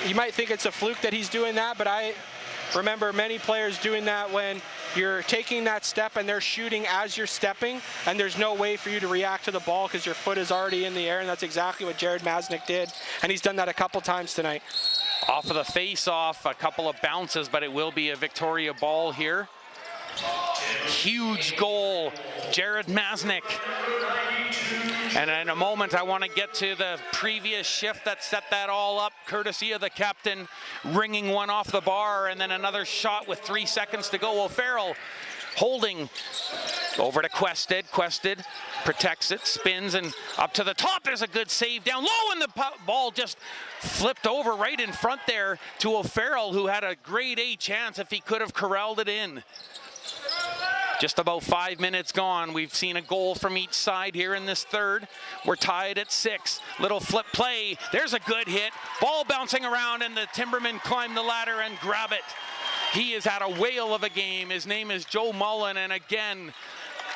you might think it's a fluke that he's doing that, but I remember many players doing that when you're taking that step and they're shooting as you're stepping, and there's no way for you to react to the ball because your foot is already in the air, and that's exactly what Jared Masnick did, and he's done that a couple times tonight. Off of the face-off, a couple of bounces, but it will be a Victoria ball here. Huge goal, Jared Masnick. And in a moment, I want to get to the previous shift that set that all up, courtesy of the captain, ringing one off the bar, and then another shot with 3 seconds to go. O'Farrell holding over to Quested. Quested protects it, spins, and up to the top. There's a good save down low, and the ball just flipped over right in front there to O'Farrell, who had a grade A chance if he could have corralled it in. Just about 5 minutes gone. We've seen a goal from each side here in this third. We're tied at 6. Little flip play. There's a good hit. Ball bouncing around, and the Timbermen climb the ladder and grab it. He has had a whale of a game. His name is Joe Mullen, and again,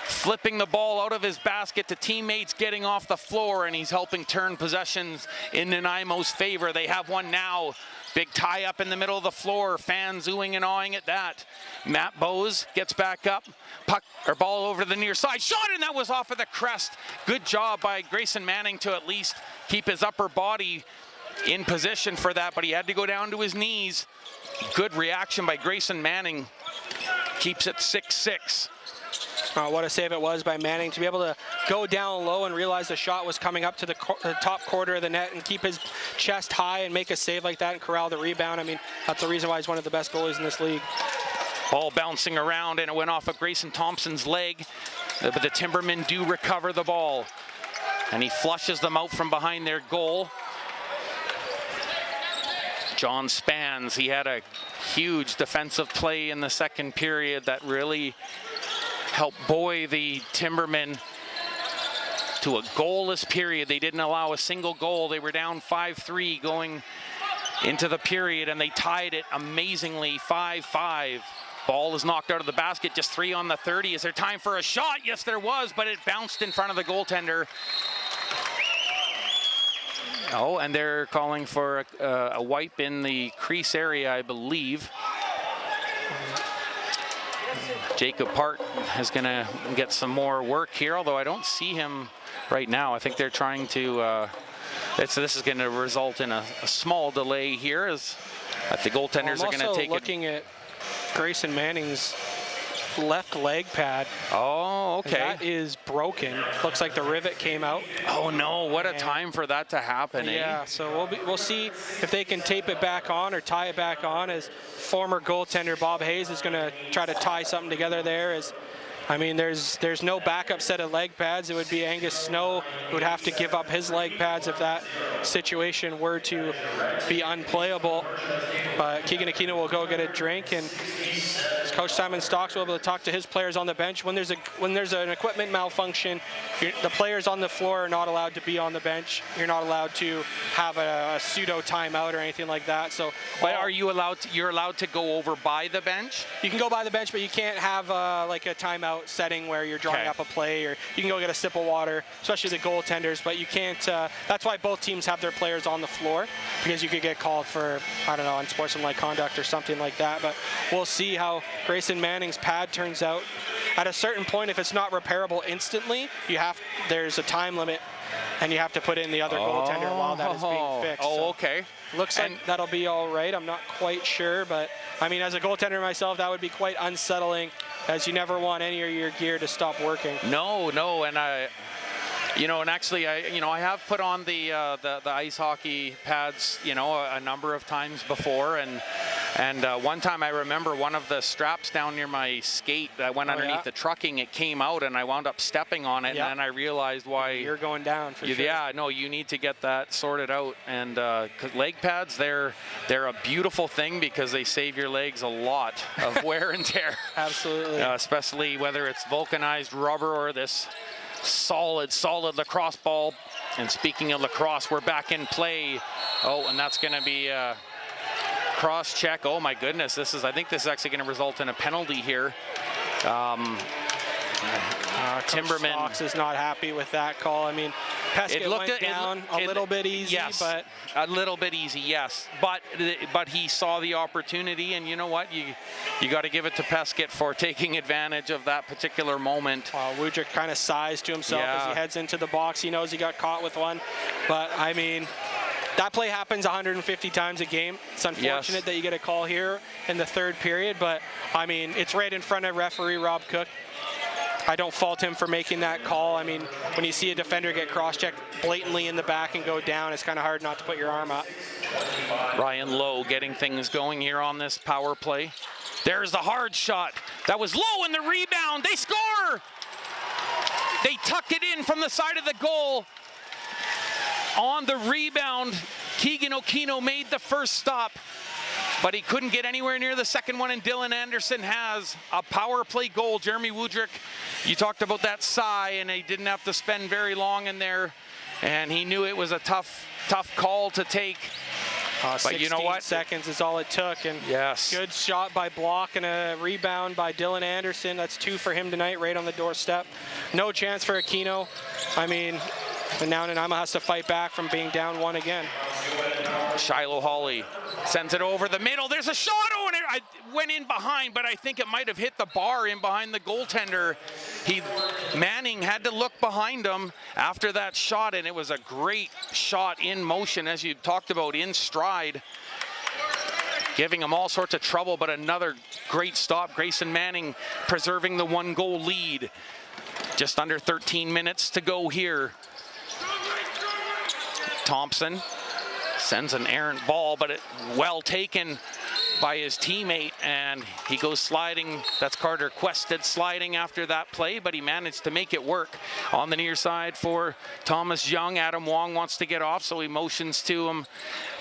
flipping the ball out of his basket to teammates getting off the floor, and he's helping turn possessions in Nanaimo's favor. They have one now. Big tie up in the middle of the floor. Fans oohing and awing at that. Matt Bowes gets back up. Puck or ball over to the near side. Shot, and that was off of the crest. Good job by Grayson Manning to at least keep his upper body in position for that, but he had to go down to his knees. Good reaction by Grayson Manning. Keeps it 6-6. What a save it was by Manning to be able to go down low and realize the shot was coming up to the top quarter of the net and keep his chest high and make a save like that and corral the rebound. I mean, that's the reason why he's one of the best goalies in this league. Ball bouncing around, and it went off of Grayson Thompson's leg, but the Timbermen do recover the ball, and he flushes them out from behind their goal. John Spans, he had a huge defensive play in the second period that really helped buoy the Timbermen to a goalless period. They didn't allow a single goal. They were down 5-3 going into the period, and they tied it amazingly 5-5. Ball is knocked out of the basket, just 3 on the 30. Is there time for a shot? Yes, there was, but it bounced in front of the goaltender. Oh, and they're calling for a wipe in the crease area, I believe. Jacob Part is going to get some more work here, although I don't see him right now. I think they're trying to, this is going to result in a small delay here as the goaltenders are going to take it. I'm also looking at Grayson Manning's left leg pad. Oh, okay. That is broken. Looks like the rivet came out. Oh no, what a time for that to happen, Yeah, eh? so we'll see if they can tape it back on or tie it back on, as former goaltender Bob Hayes is going to try to tie something together there. I mean, there's no backup set of leg pads. It would be Angus Snow who would have to give up his leg pads if that situation were to be unplayable. But Keegan Aquino will go get a drink, and Coach Simon Stocks will be able to talk to his players on the bench. When there's an equipment malfunction, the players on the floor are not allowed to be on the bench. You're not allowed to have a pseudo timeout or anything like that. So, but are you allowed to, you're allowed to go over by the bench? You can go by the bench, but you can't have like a timeout setting where you're drawing up a play, or you can go get a sip of water, especially the goaltenders, but you can't. That's why both teams have their players on the floor, because you could get called for, I don't know, unsportsmanlike conduct or something like that. But we'll see how Grayson Manning's pad turns out. At a certain point, if it's not repairable instantly, there's a time limit, and you have to put in the other goaltender while that is being fixed. Oh, so okay. looks like that'll be all right. I'm not quite sure, but I mean, as a goaltender myself, that would be quite unsettling, as you never want any of your gear to stop working. No, and actually, I have put on the ice hockey pads, a number of times before, and one time I remember one of the straps down near my skate that went underneath the trucking, it came out, and I wound up stepping on it, and then I realized why. You're going down for sure. Yeah, no, you need to get that sorted out, and 'cause leg pads, they're a beautiful thing because they save your legs a lot of wear and tear. Absolutely. Especially whether it's vulcanized rubber or this solid lacrosse ball. And speaking of lacrosse, we're back in play. Oh, and that's going to be a cross check. Oh my goodness, I think this is actually going to result in a penalty here. Timbermen. Fox is not happy with that call. I mean, Pescott went down a little bit easy, yes, but a little bit easy, yes. But he saw the opportunity, and you know what? You got to give it to Pescott for taking advantage of that particular moment. Woodrick kind of sighs to himself as he heads into the box. He knows he got caught with one, but I mean, that play happens 150 times a game. It's unfortunate that you get a call here in the third period, but I mean, it's right in front of referee Rob Cook. I don't fault him for making that call. I mean, when you see a defender get cross-checked blatantly in the back and go down, it's kind of hard not to put your arm up. Ryan Lowe getting things going here on this power play. There's the hard shot. That was Lowe in the rebound. They score! They tucked it in from the side of the goal. On the rebound, Keegan Aquino made the first stop, but he couldn't get anywhere near the second one, and Dylan Anderson has a power play goal. Jeremy Woodrick, you talked about that sigh, and he didn't have to spend very long in there, and he knew it was a tough call to take. But you know what? 16 seconds is all it took, and good shot by Block and a rebound by Dylan Anderson. That's 2 for him tonight, right on the doorstep. No chance for Aquino. I mean, and now Nanaimo has to fight back from being down 1 again. Shiloh Hawley sends it over the middle. There's a shot. Oh, and it went in behind, but I think it might have hit the bar in behind the goaltender. Manning had to look behind him after that shot, and it was a great shot in motion, as you talked about, in stride, giving him all sorts of trouble, but another great stop. Grayson Manning preserving the 1-goal lead. Just under 13 minutes to go here. Thompson sends an errant ball, but well taken by his teammate, and he goes sliding. That's Carter Quested sliding after that play, but he managed to make it work. On the near side for Thomas Young, Adam Wong wants to get off, so he motions to him,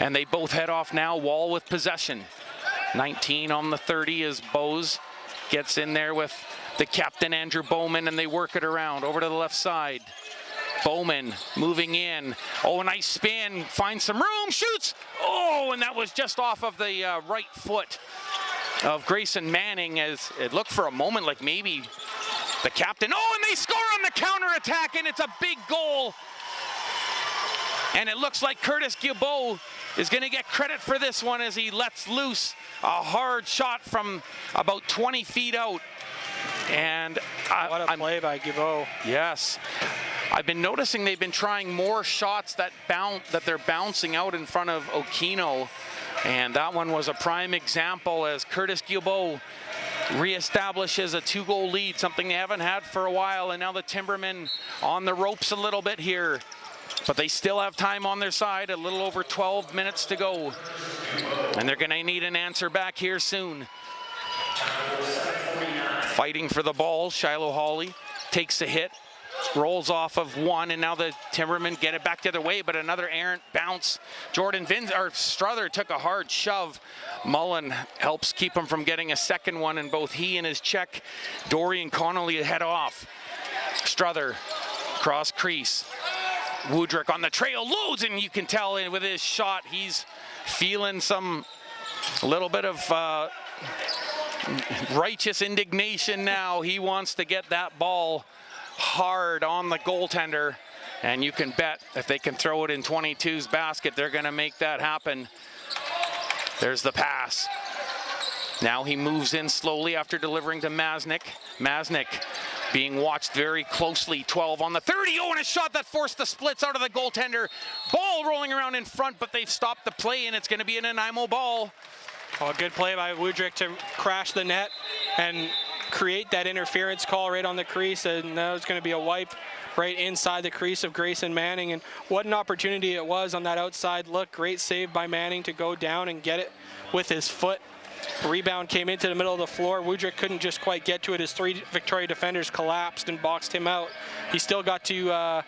and they both head off now. Wall with possession. 19 on the 30 as Bose gets in there with the captain, Andrew Bowman, and they work it around over to the left side. Bowman moving in. Oh, a nice spin, finds some room, shoots. Oh, and that was just off of the right foot of Grayson Manning, as it looked for a moment like maybe the captain. Oh, and they score on the counterattack, and it's a big goal. And it looks like Curtis Guilbeault is going to get credit for this one, as he lets loose a hard shot from about 20 feet out. And what a play by Guilbeault. Yes. I've been noticing they've been trying more shots that they're bouncing out in front of Aquino, and that one was a prime example, as Curtis Guilbeault reestablishes a 2-goal lead, something they haven't had for a while, and now the Timbermen on the ropes a little bit here. But they still have time on their side, a little over 12 minutes to go. And they're gonna need an answer back here soon. Fighting for the ball, Shiloh Hawley takes a hit, rolls off of one, and now the Timbermen get it back the other way, but another errant bounce. Strother took a hard shove. Mullen helps keep him from getting a second one, and both he and his Czech, Dorian Connolly, head off. Strother, cross crease. Woodrick on the trail, loads, and you can tell with his shot, he's feeling a little bit of righteous indignation now. He wants to get that ball hard on the goaltender, and you can bet if they can throw it in 22's basket, they're going to make that happen. There's the pass. Now he moves in slowly after delivering to Masnik. Masnik being watched very closely. 12 on the 30. Oh, and a shot that forced the splits out of the goaltender. Ball rolling around in front, but they've stopped the play, and it's going to be a Nanaimo ball. Oh, a good play by Woodrick to crash the net and create that interference call right on the crease, and that was going to be a wipe right inside the crease of Grayson Manning. And what an opportunity it was on that outside look. Great save by Manning to go down and get it with his foot. Rebound came into the middle of the floor. Woodrick couldn't just quite get to it. His 3 Victoria defenders collapsed and boxed him out. He still got to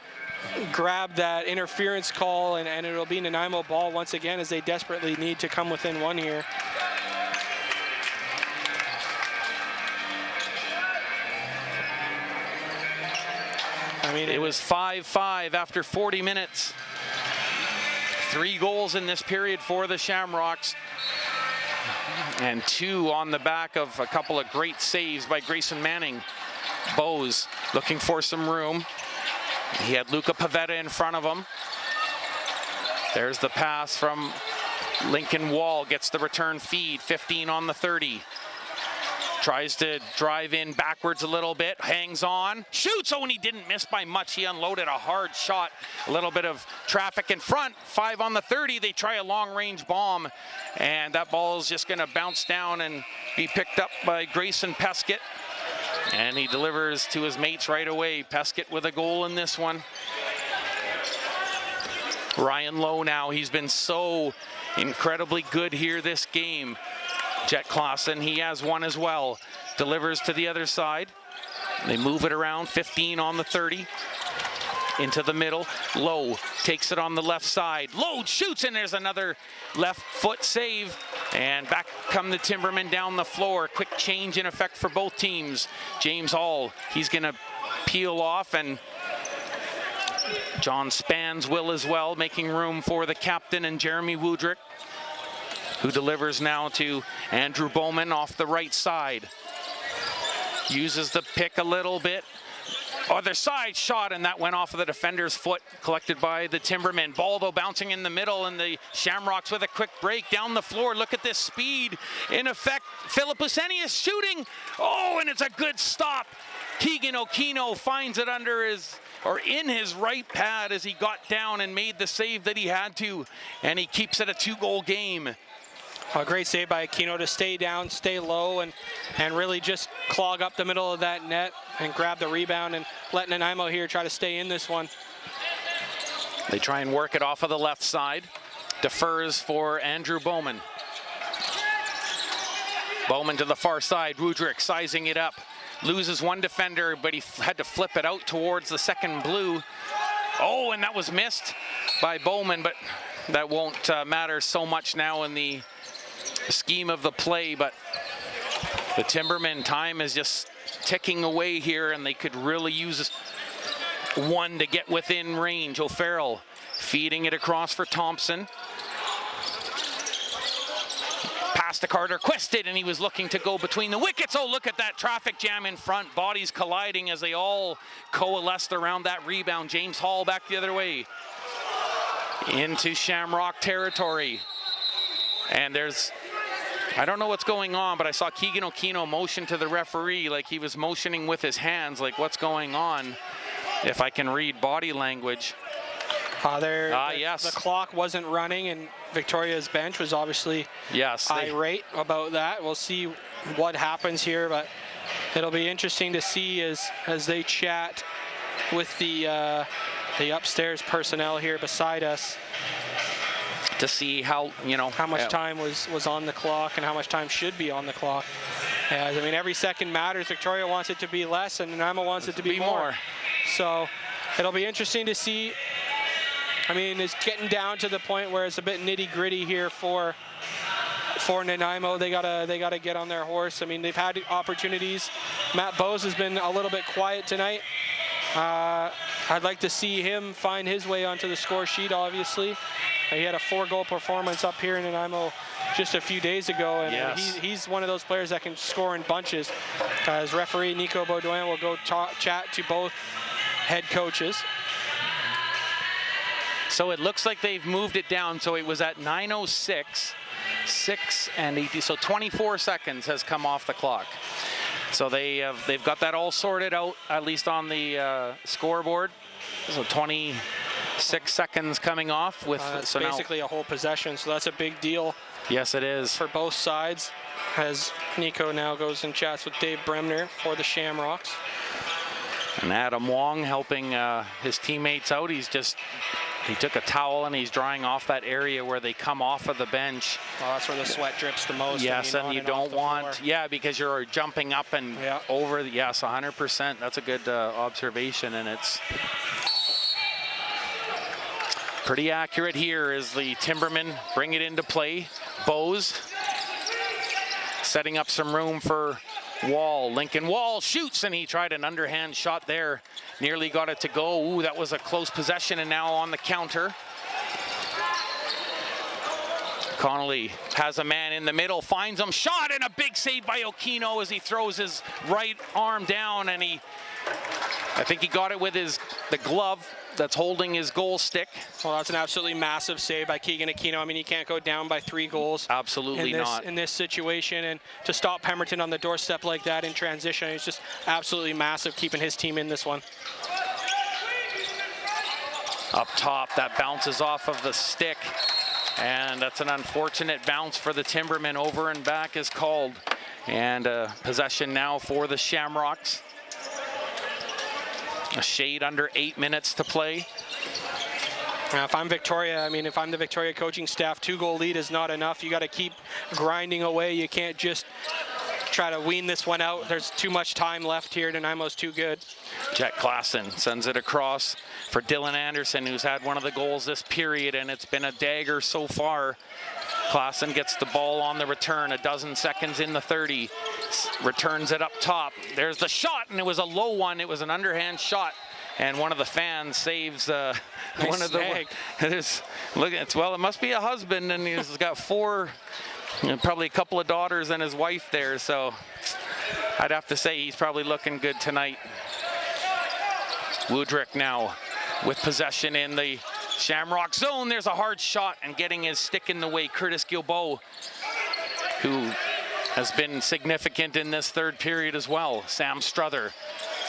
grab that interference call, and it'll be Nanaimo ball once again as they desperately need to come within one here. I mean, it was 5-5 after 40 minutes. 3 goals in this period for the Shamrocks, and 2 on the back of a couple of great saves by Grayson Manning. Bose looking for some room. He had Luca Pavetta in front of him. There's the pass from Lincoln Wall, gets the return feed, 15 on the 30. Tries to drive in backwards a little bit, hangs on, shoots. Oh, and he didn't miss by much. He unloaded a hard shot. A little bit of traffic in front. 5 on the 30. They try a long-range bomb, and that ball is just going to bounce down and be picked up by Grayson Peskett. And he delivers to his mates right away. Peskett with a goal in this one. Ryan Lowe now, he's been so incredibly good here this game. Jet Clausen, he has one as well. Delivers to the other side. They move it around, 15 on the 30. Into the middle. Lowe takes it on the left side. Lowe shoots, and there's another left foot save. And back come the Timbermen down the floor. Quick change in effect for both teams. James Hall, he's going to peel off, and John Spans will as well, making room for the captain and Jeremy Woodrick, who delivers now to Andrew Bowman off the right side. Uses the pick a little bit. Other side shot, and that went off of the defender's foot, collected by the Timbermen. Ball, though, bouncing in the middle, and the Shamrocks with a quick break down the floor. Look at this speed in effect. Philip Usenius shooting. Oh, and it's a good stop. Keegan Okino finds it in his right pad as he got down and made the save that he had to, and he keeps it a 2-goal game. A great save by Aquino to stay down, stay low, and really just clog up the middle of that net and grab the rebound and let Nanaimo here try to stay in this one. They try and work it off of the left side. Defers for Andrew Bowman. Bowman to the far side. Woodrick sizing it up. Loses one defender, but he had to flip it out towards the second blue. Oh, and that was missed by Bowman, but that won't matter so much now in the scheme of the play. But the Timbermen time is just ticking away here, and they could really use one to get within range. O'Farrell feeding it across for Thompson. Pass to Carter Quested, and he was looking to go between the wickets. Oh, look at that traffic jam in front. Bodies colliding as they all coalesced around that rebound. James Hall back the other way into Shamrock territory. And there's, I don't know what's going on, but I saw Keegan Okino motion to the referee like he was motioning with his hands, like what's going on, if I can read body language. Yes. The clock wasn't running, and Victoria's bench was obviously irate about that. We'll see what happens here, but it'll be interesting to see as they chat with the upstairs personnel here beside us to see how much time was on the clock and how much time should be on the clock. I mean, every second matters. Victoria wants it to be less, and Nanaimo wants it to be more. So it'll be interesting to see. I mean, it's getting down to the point where it's a bit nitty-gritty here for Nanaimo. They gotta get on their horse. I mean, they've had opportunities. Matt Bose has been a little bit quiet tonight. I'd like to see him find his way onto the score sheet, obviously. He had a 4-goal performance up here in Nanaimo just a few days ago, and he's one of those players that can score in bunches. As referee Nico Baudouin will go chat to both head coaches. So it looks like they've moved it down. So it was at 9:06, 6 and 80. So 24 seconds has come off the clock. So they've got that all sorted out, at least on the scoreboard. So 26 seconds coming off with so basically a whole possession. So that's a big deal. Yes, it is for both sides. As Nico now goes and chats with Dave Bremner for the Shamrocks. And Adam Wong helping his teammates out. He took a towel and he's drying off that area where they come off of the bench. Well, that's where the sweat drips the most. Yes, and you don't want, because you're jumping up and over. Yes, 100%. That's a good observation, and it's pretty accurate here as the Timbermen bring it into play. Bose setting up some room for Wall. Lincoln Wall shoots, and he tried an underhand shot there. Nearly got it to go. Ooh, that was a close possession, and now on the counter. Connolly has a man in the middle, finds him, shot, and a big save by Okino as he throws his right arm down, and I think he got it with the glove that's holding his goal stick. Well, that's an absolutely massive save by Keegan Aquino. I mean, you can't go down by 3 goals. Absolutely not. In this situation, and to stop Pemberton on the doorstep like that in transition, it's just absolutely massive, keeping his team in this one. Up top, that bounces off of the stick, and that's an unfortunate bounce for the Timbermen. Over and back is called, and possession now for the Shamrocks. A shade under 8 minutes to play. Now, if I'm Victoria, I mean, if I'm the Victoria coaching staff, 2-goal lead is not enough. You got to keep grinding away. You can't just try to wean this one out. There's too much time left here. Nanaimo's too good. Jet Klassen sends it across for Dylan Anderson, who's had one of the goals this period, and it's been a dagger so far. Klassen gets the ball on the return, a dozen seconds in the 30. Returns it up top. There's the shot, and it was a low one. It was an underhand shot, and one of the fans saves one of the. Well, it must be a husband, and he's got 4, probably a couple of daughters and his wife there. So I'd have to say he's probably looking good tonight. Woodrick now with possession in the Shamrock zone. There's a hard shot, and getting his stick in the way, Curtis Gilboa, who has been significant in this third period as well. Sam Struther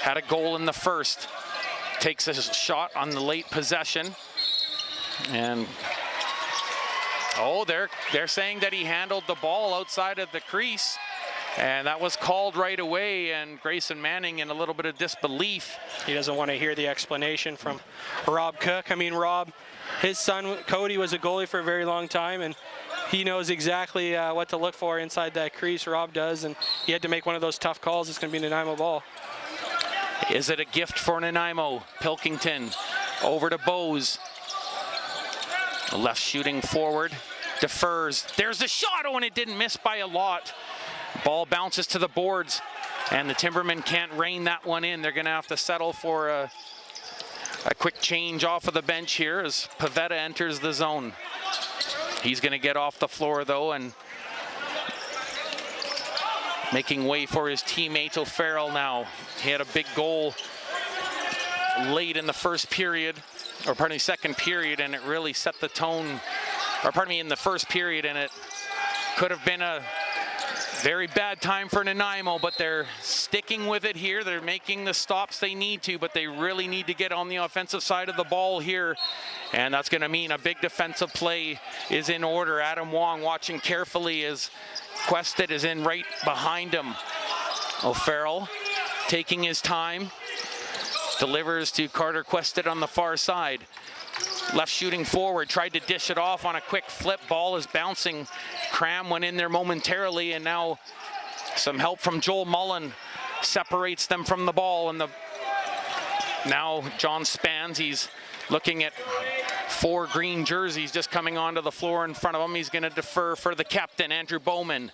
had a goal in the first. Takes a shot on the late possession. And they're saying that he handled the ball outside of the crease. And that was called right away, and Grayson Manning in a little bit of disbelief. He doesn't want to hear the explanation from Rob Cook. I mean, Rob, his son Cody was a goalie for a very long time, and he knows exactly what to look for inside that crease. Rob does, and he had to make one of those tough calls. It's going to be Nanaimo ball. Is it a gift for Nanaimo? Pilkington over to Bose. Left shooting forward, defers. There's the shot, and it didn't miss by a lot. Ball bounces to the boards, and the Timbermen can't rein that one in. They're going to have to settle for a quick change off of the bench here as Pavetta enters the zone. He's going to get off the floor, though, and making way for his teammate O'Farrell now. He had a big goal late in the first period, or pardon me, second period, and it really set the tone, or pardon me, in the first period, and it could have been Very bad time for Nanaimo, but they're sticking with it here. They're making the stops they need to, but they really need to get on the offensive side of the ball here. And that's going to mean a big defensive play is in order. Adam Wong watching carefully as Quested is in right behind him. O'Farrell taking his time. Delivers to Carter Quested on the far side. Left shooting forward, tried to dish it off on a quick flip. Ball is bouncing. Cram went in there momentarily, and now some help from Joel Mullen separates them from the ball. And now John Spans, he's looking at 4 green jerseys just coming onto the floor in front of him. He's going to defer for the captain, Andrew Bowman.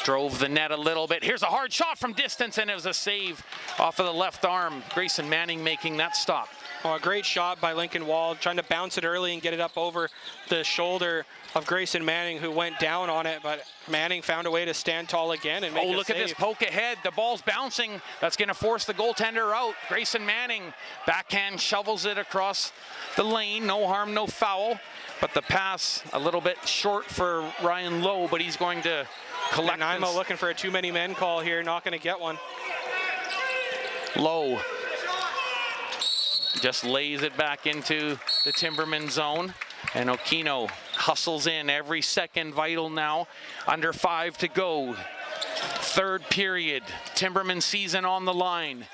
Drove the net a little bit. Here's a hard shot from distance, and it was a save off of the left arm. Grayson Manning making that stop. Oh, a great shot by Lincoln Wall, trying to bounce it early and get it up over the shoulder of Grayson Manning, who went down on it, but Manning found a way to stand tall again and make a save. Oh, look at this poke ahead. The ball's bouncing. That's going to force the goaltender out. Grayson Manning backhand shovels it across the lane. No harm, no foul. But the pass a little bit short for Ryan Lowe, but he's going to collect. Nanaimo looking for a too many men call here, not going to get one. Lowe just lays it back into the Timberman zone, and Okino hustles in every second, vital now. Under 5 to go. Third period, Timberman season on the line.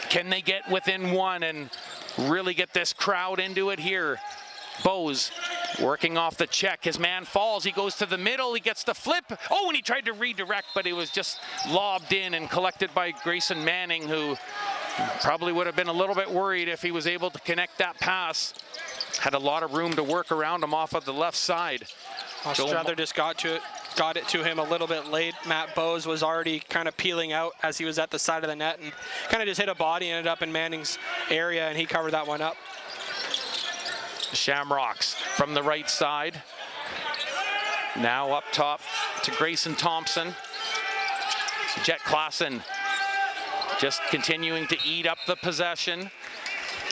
Can they get within 1 and really get this crowd into it here? Bose working off the check. His man falls. He goes to the middle. He gets the flip. Oh, and he tried to redirect, but it was just lobbed in and collected by Grayson Manning, who probably would have been a little bit worried if he was able to connect that pass. Had a lot of room to work around him off of the left side. Strother just got it to him a little bit late. Matt Bose was already kind of peeling out as he was at the side of the net and kind of just hit a body, ended up in Manning's area, and he covered that one up. Shamrocks from the right side. Now up top to Grayson Thompson. Jet Klassen just continuing to eat up the possession.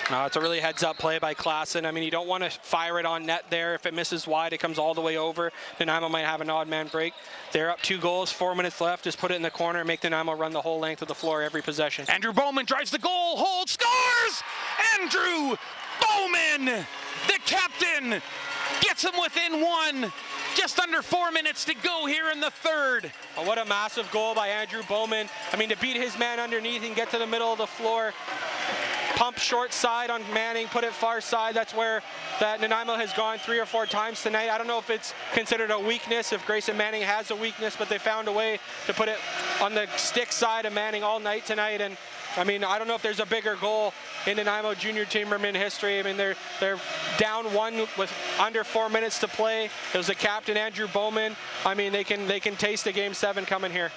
It's a really heads-up play by Klassen. I mean, you don't want to fire it on net there. If it misses wide, it comes all the way over. Nanaimo might have an odd man break. They're up 2 goals, 4 minutes left. Just put it in the corner and make Nanaimo run the whole length of the floor every possession. Andrew Bowman drives the goal, holds, scores! Andrew Bowman, the captain, gets him within 1. Just under 4 minutes to go here in the third. Oh, what a massive goal by Andrew Bowman. I mean, to beat his man underneath and get to the middle of the floor. Pump short side on Manning, put it far side. That's where that Nanaimo has gone 3 or 4 times tonight. I don't know if it's considered a weakness, if Grayson Manning has a weakness, but they found a way to put it on the stick side of Manning all night tonight. And I mean, I don't know if there's a bigger goal in Nanaimo Junior Timberman history. I mean, they're down 1 with under 4 minutes to play. It was the captain, Andrew Bowman. I mean, they can taste a Game 7 coming here.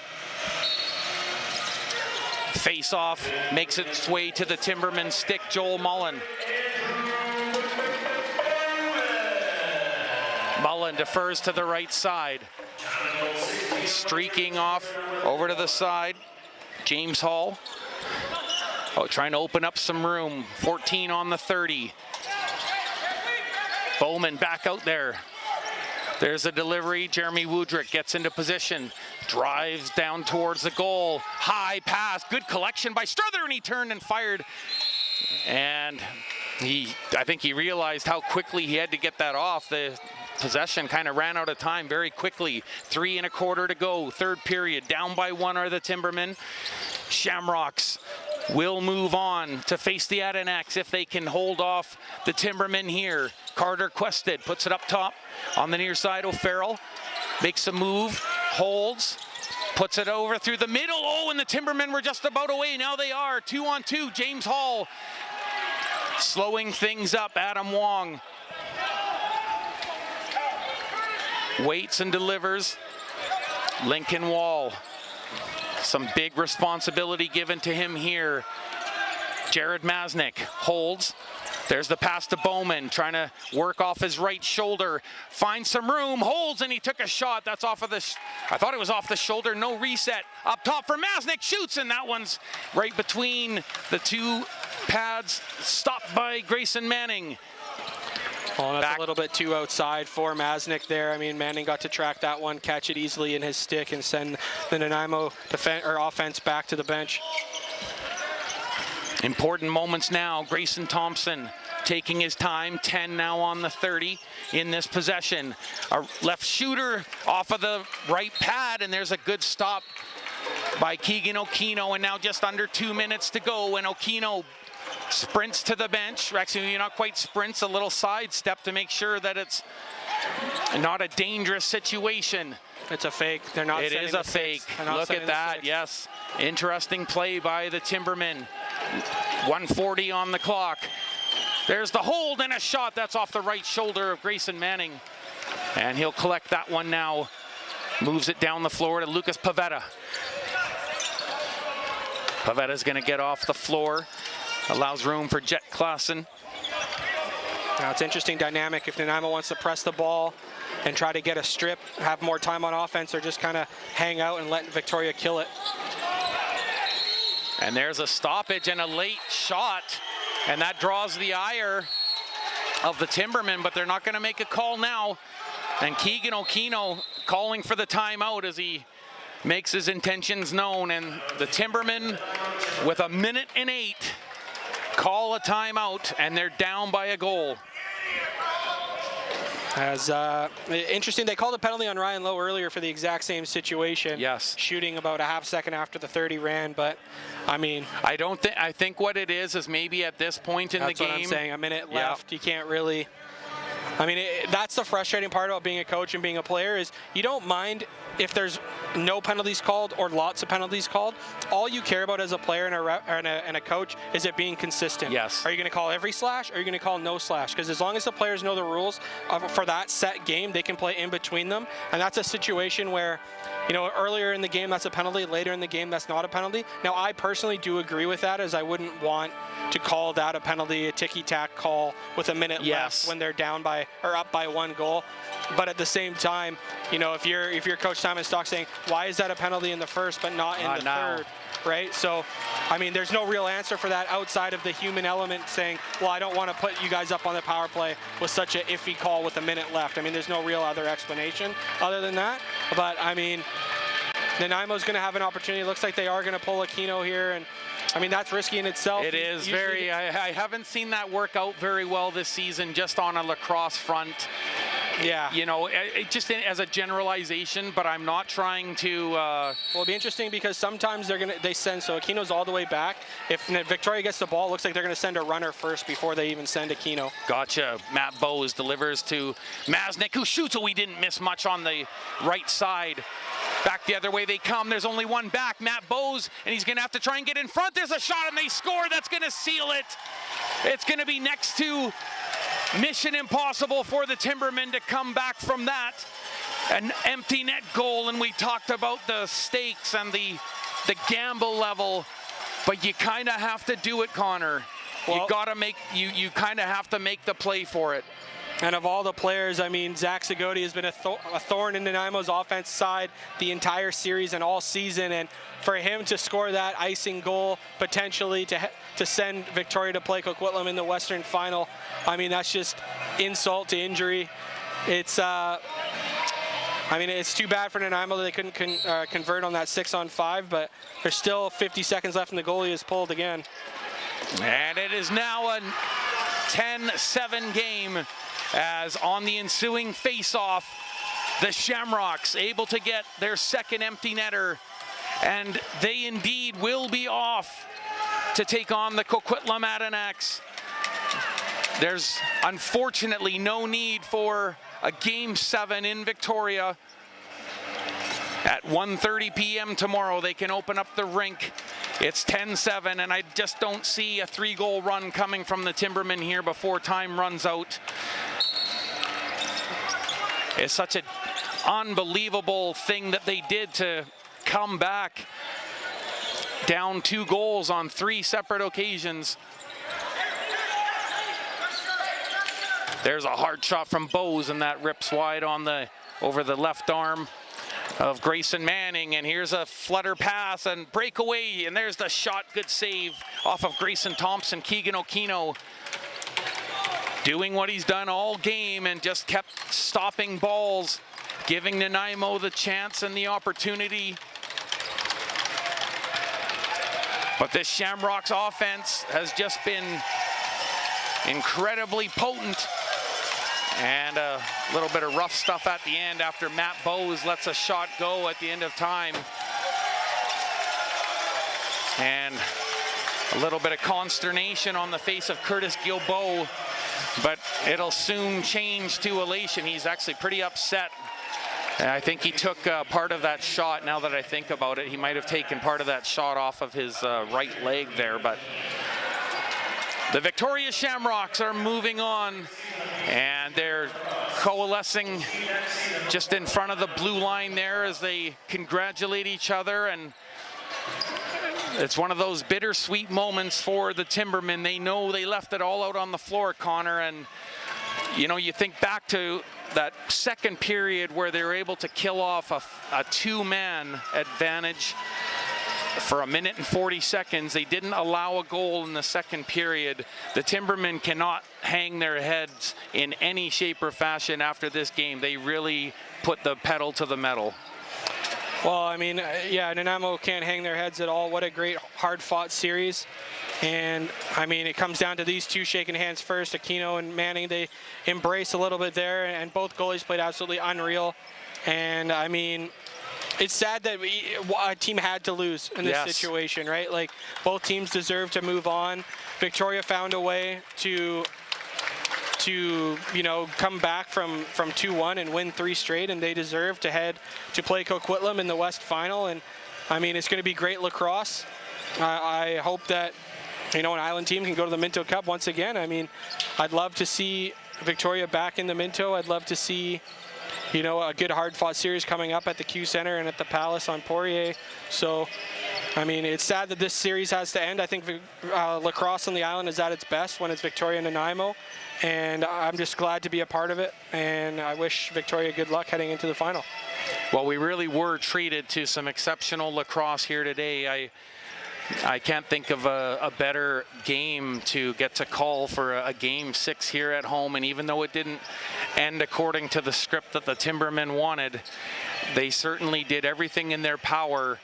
Face-off makes its way to the Timberman stick, Joel Mullen. Mullen defers to the right side. Streaking off over to the side, James Hall. Oh, trying to open up some room. 14 on the 30. Bowman back out there. There's a delivery. Jeremy Woodrick gets into position. Drives down towards the goal. High pass. Good collection by Strother, and he turned and fired. And I think he realized how quickly he had to get that off. The possession kind of ran out of time very quickly. 3 1/4 to go. Third period. Down by 1 are the Timbermen. Shamrocks will move on to face the Adirondacks if they can hold off the Timbermen here. Carter Quested puts it up top on the near side. O'Farrell makes a move, holds, puts it over through the middle. Oh, and the Timbermen were just about away. Now they are 2 on 2. James Hall slowing things up. Adam Wong waits and delivers. Lincoln Wall. Some big responsibility given to him here. Jared Masnick holds. There's the pass to Bowman, trying to work off his right shoulder. Finds some room, holds, and he took a shot. That's off of the, I thought it was off the shoulder, no reset. Up top for Masnick, shoots, and that one's right between the 2 pads. Stopped by Grayson Manning. Well, that's Back. a little bit too outside for Masnick there. I mean, Manning got to track that one, catch it easily in his stick, and send the Nanaimo offense back to the bench. Important moments now. Grayson Thompson taking his time. 10 now on the 30 in this possession. A left shooter off of the right pad, and there's a good stop by Keegan Okino, and now just under 2 minutes to go, and Okino sprints to the bench. Actually, not quite sprints, a little sidestep to make sure that it's not a dangerous situation. It's a fake. They're not. It is a fake. Look at that. Yes. Interesting play by the Timbermen. 1:40 on the clock. There's the hold and a shot. That's off the right shoulder of Grayson Manning. And he'll collect that one now. Moves it down the floor to Lucas Pavetta. Pavetta's going to get off the floor. Allows room for Jet Klassen. Now it's interesting dynamic if Nanaimo wants to press the ball and try to get a strip, have more time on offense, or just kind of hang out and let Victoria kill it. And there's a stoppage and a late shot, and that draws the ire of the Timbermen, but they're not going to make a call now. And Keegan Okino calling for the timeout as he makes his intentions known, and the Timbermen with 1:08 call a timeout, and they're down by a goal. As interesting, they called a penalty on Ryan Lowe earlier for the exact same situation. Yes. Shooting about a half second after the 30 ran, but I mean, I think what it is maybe at this point in the game. That's what I'm saying. A minute left. You can't really. I mean, that's the frustrating part about being a coach and being a player is you don't mind if there's no penalties called or lots of penalties called. All you care about as a player and a coach is it being consistent. Yes. Are you going to call every slash or are you going to call no slash? Because as long as the players know the rules for that set game, they can play in between them. And that's a situation where, earlier in the game that's a penalty, later in the game that's not a penalty. Now, I personally do agree with that, as I wouldn't want to call that a penalty, a ticky-tack call with a minute left when they're down by or up by 1 goal. But at the same time, if you're Coach Simon Stock saying, why is that a penalty in the first but not in the third, right? So, I mean, there's no real answer for that outside of the human element saying, well, I don't want to put you guys up on the power play with such an iffy call with a minute left. I mean, there's no real other explanation other than that. But, I mean, Nanaimo's going to have an opportunity. It looks like they are going to pull Aquino here, and I mean, that's risky in itself. It is very, I haven't seen that work out very well this season, just on a lacrosse front. Yeah. Just as a generalization, but I'm not trying to. Well, it'll be interesting because sometimes they send, so Aquino's all the way back. If Victoria gets the ball, it looks like they're going to send a runner first before they even send Aquino. Gotcha. Matt Bowes delivers to Masnick, who shoots, so he didn't miss much on the right side. Back the other way they come. There's only one back, Matt Bowes, and he's going to have to try and get in front. There's a shot, and they score. That's going to seal it. It's going to be next to mission impossible for the Timbermen to come back from that. An empty net goal, and we talked about the stakes and the gamble level, but you kind of have to do it, Connor. Well, you kind of have to make the play for it. And of all the players, I mean, Zach Zagoti has been a thorn in Nanaimo's offense side the entire series and all season. And for him to score that icing goal, potentially to send Victoria to play Coquitlam in the Western Final, I mean, that's just insult to injury. It's, I mean, it's too bad for Nanaimo that they couldn't convert on that 6-on-5, but there's still 50 seconds left and the goalie is pulled again. And it is now a 10-7 game. As on the ensuing face-off, the Shamrocks able to get their second empty netter, and they indeed will be off to take on the Coquitlam Atanaks. There's unfortunately no need for a Game 7 in Victoria. At 1:30 p.m. tomorrow, they can open up the rink. It's 10-7, and I just don't see a 3-goal run coming from the Timbermen here before time runs out. It's such an unbelievable thing that they did to come back down 2 goals on 3 separate occasions. There's a hard shot from Bowes, and that rips wide on over the left arm of Grayson Manning, and here's a flutter pass and breakaway, and there's the shot. Good save off of Grayson Thompson. Keegan Okino doing what he's done all game and just kept stopping balls, giving Nanaimo the chance and the opportunity. But this Shamrocks offense has just been incredibly potent. And a little bit of rough stuff at the end after Matt Bowes lets a shot go at the end of time. And a little bit of consternation on the face of Curtis Gilboa, but it'll soon change to elation. He's actually pretty upset. And I think he took part of that shot. Now that I think about it, he might have taken part of that shot off of his right leg there. But the Victoria Shamrocks are moving on, and they're coalescing just in front of the blue line there as they congratulate each other. And it's one of those bittersweet moments for the Timbermen. They know they left it all out on the floor, Connor, and you know, you think back to that second period where they were able to kill off a two-man advantage for 1 minute and 40 seconds. They didn't allow a goal in the second period. The Timbermen cannot hang their heads in any shape or fashion after this game. They really put the pedal to the metal. Well, I mean, yeah, Nanaimo can't hang their heads at all. What a great, hard-fought series. And, I mean, it comes down to these two shaking hands first. Aquino and Manning, they embrace a little bit there, and both goalies played absolutely unreal. And, I mean, it's sad that a team had to lose in this situation, right? Like, both teams deserve to move on. Victoria found a way to you know, come back from 2-1 and win 3 straight, and they deserve to head to play Coquitlam in the West Final. And I mean, it's going to be great lacrosse. I hope that, you know, an island team can go to the Minto Cup once again. I mean, I'd love to see Victoria back in the Minto. I'd love to see, you know, a good hard-fought series coming up at the Q Center and at the Palace on Poirier. So, I mean, it's sad that this series has to end. I think lacrosse on the island is at its best when it's Victoria and Nanaimo. And I'm just glad to be a part of it, and I wish Victoria good luck heading into the final. Well, we really were treated to some exceptional lacrosse here today. I can't think of a better game to get to call for a Game 6 here at home, and even though it didn't end according to the script that the Timbermen wanted, they certainly did everything in their power,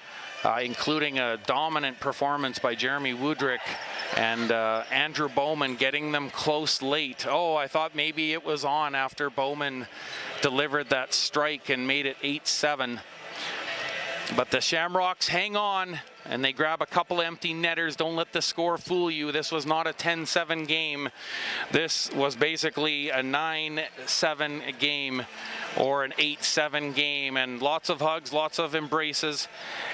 including a dominant performance by Jeremy Woodrick and Andrew Bowman getting them close late. Oh, I thought maybe it was on after Bowman delivered that strike and made it 8-7. But the Shamrocks hang on, and they grab a couple empty netters. Don't let the score fool you. This was not a 10-7 game. This was basically a 9-7 game or an 8-7 game, and lots of hugs, lots of embraces.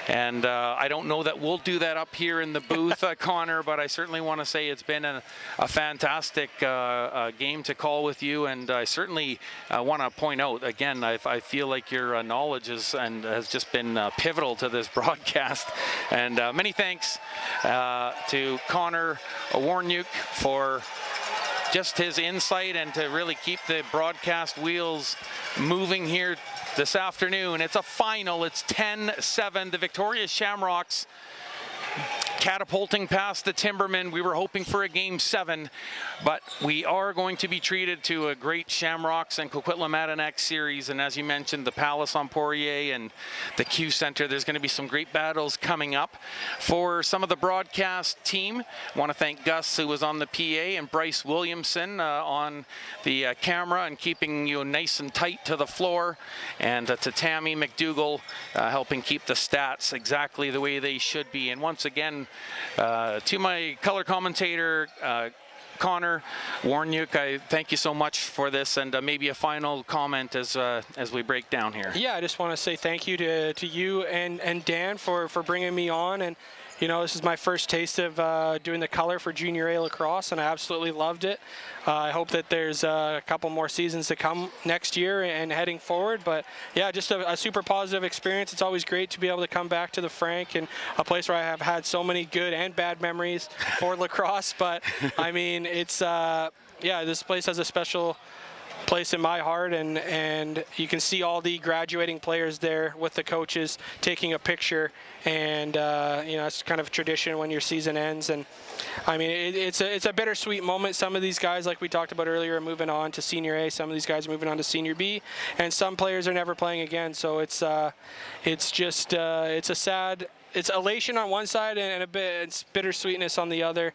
And I don't know that we'll do that up here in the booth, Connor, but I certainly want to say it's been a fantastic game to call with you. And I certainly want to point out, again, I feel like your knowledge has just been pivotal to this broadcast. And many thanks to Connor Warniuk for just his insight and to really keep the broadcast wheels moving here this afternoon. It's a final. It's 10-7. The Victoria Shamrocks catapulting past the Timbermen. We were hoping for a Game 7, but we are going to be treated to a great Shamrocks and Coquitlam Adirondack series. And as you mentioned, the Palace on Poirier and the Q Center, there's going to be some great battles coming up. For some of the broadcast team, I want to thank Gus, who was on the PA, and Bryce Williamson on the camera and keeping you nice and tight to the floor, and to Tammy McDougall helping keep the stats exactly the way they should be. And once again, to my color commentator, Connor Warniuk, I thank you so much for this, and maybe a final comment as we break down here. Yeah, I just want to say thank you to you and Dan for bringing me on. And you know, this is my first taste of doing the color for Junior A lacrosse, and I absolutely loved it. I hope that there's a couple more seasons to come next year and heading forward. But yeah, just a super positive experience. It's always great to be able to come back to the Frank, and a place where I have had so many good and bad memories for lacrosse. But I mean, it's yeah, this place has a special place in my heart, and you can see all the graduating players there with the coaches taking a picture, and it's kind of tradition when your season ends. And I mean, it's a bittersweet moment. Some of these guys, like we talked about earlier, are moving on to Senior A. Some of these guys are moving on to Senior B, and some players are never playing again. So it's elation on one side and it's bittersweetness on the other.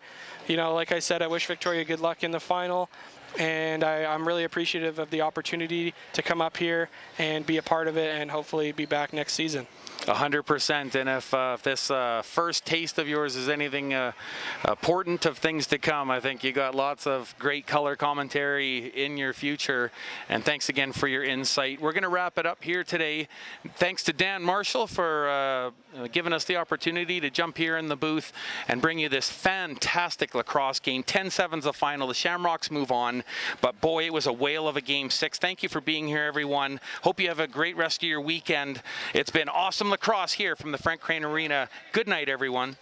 Like I said, I wish Victoria good luck in the final, and I'm really appreciative of the opportunity to come up here and be a part of it, and hopefully be back next season. 100%. And if this first taste of yours is anything important of things to come, I think you got lots of great color commentary in your future. And thanks again for your insight. We're going to wrap it up here today. Thanks to Dan Marshall for giving us the opportunity to jump here in the booth and bring you this fantastic lacrosse game. 10-7's the final. The Shamrocks move on, but boy, it was a whale of a game 6. Thank you for being here, everyone. Hope you have a great rest of your weekend. It's been awesome lacrosse here from the Frank Crane Arena. Good night, everyone.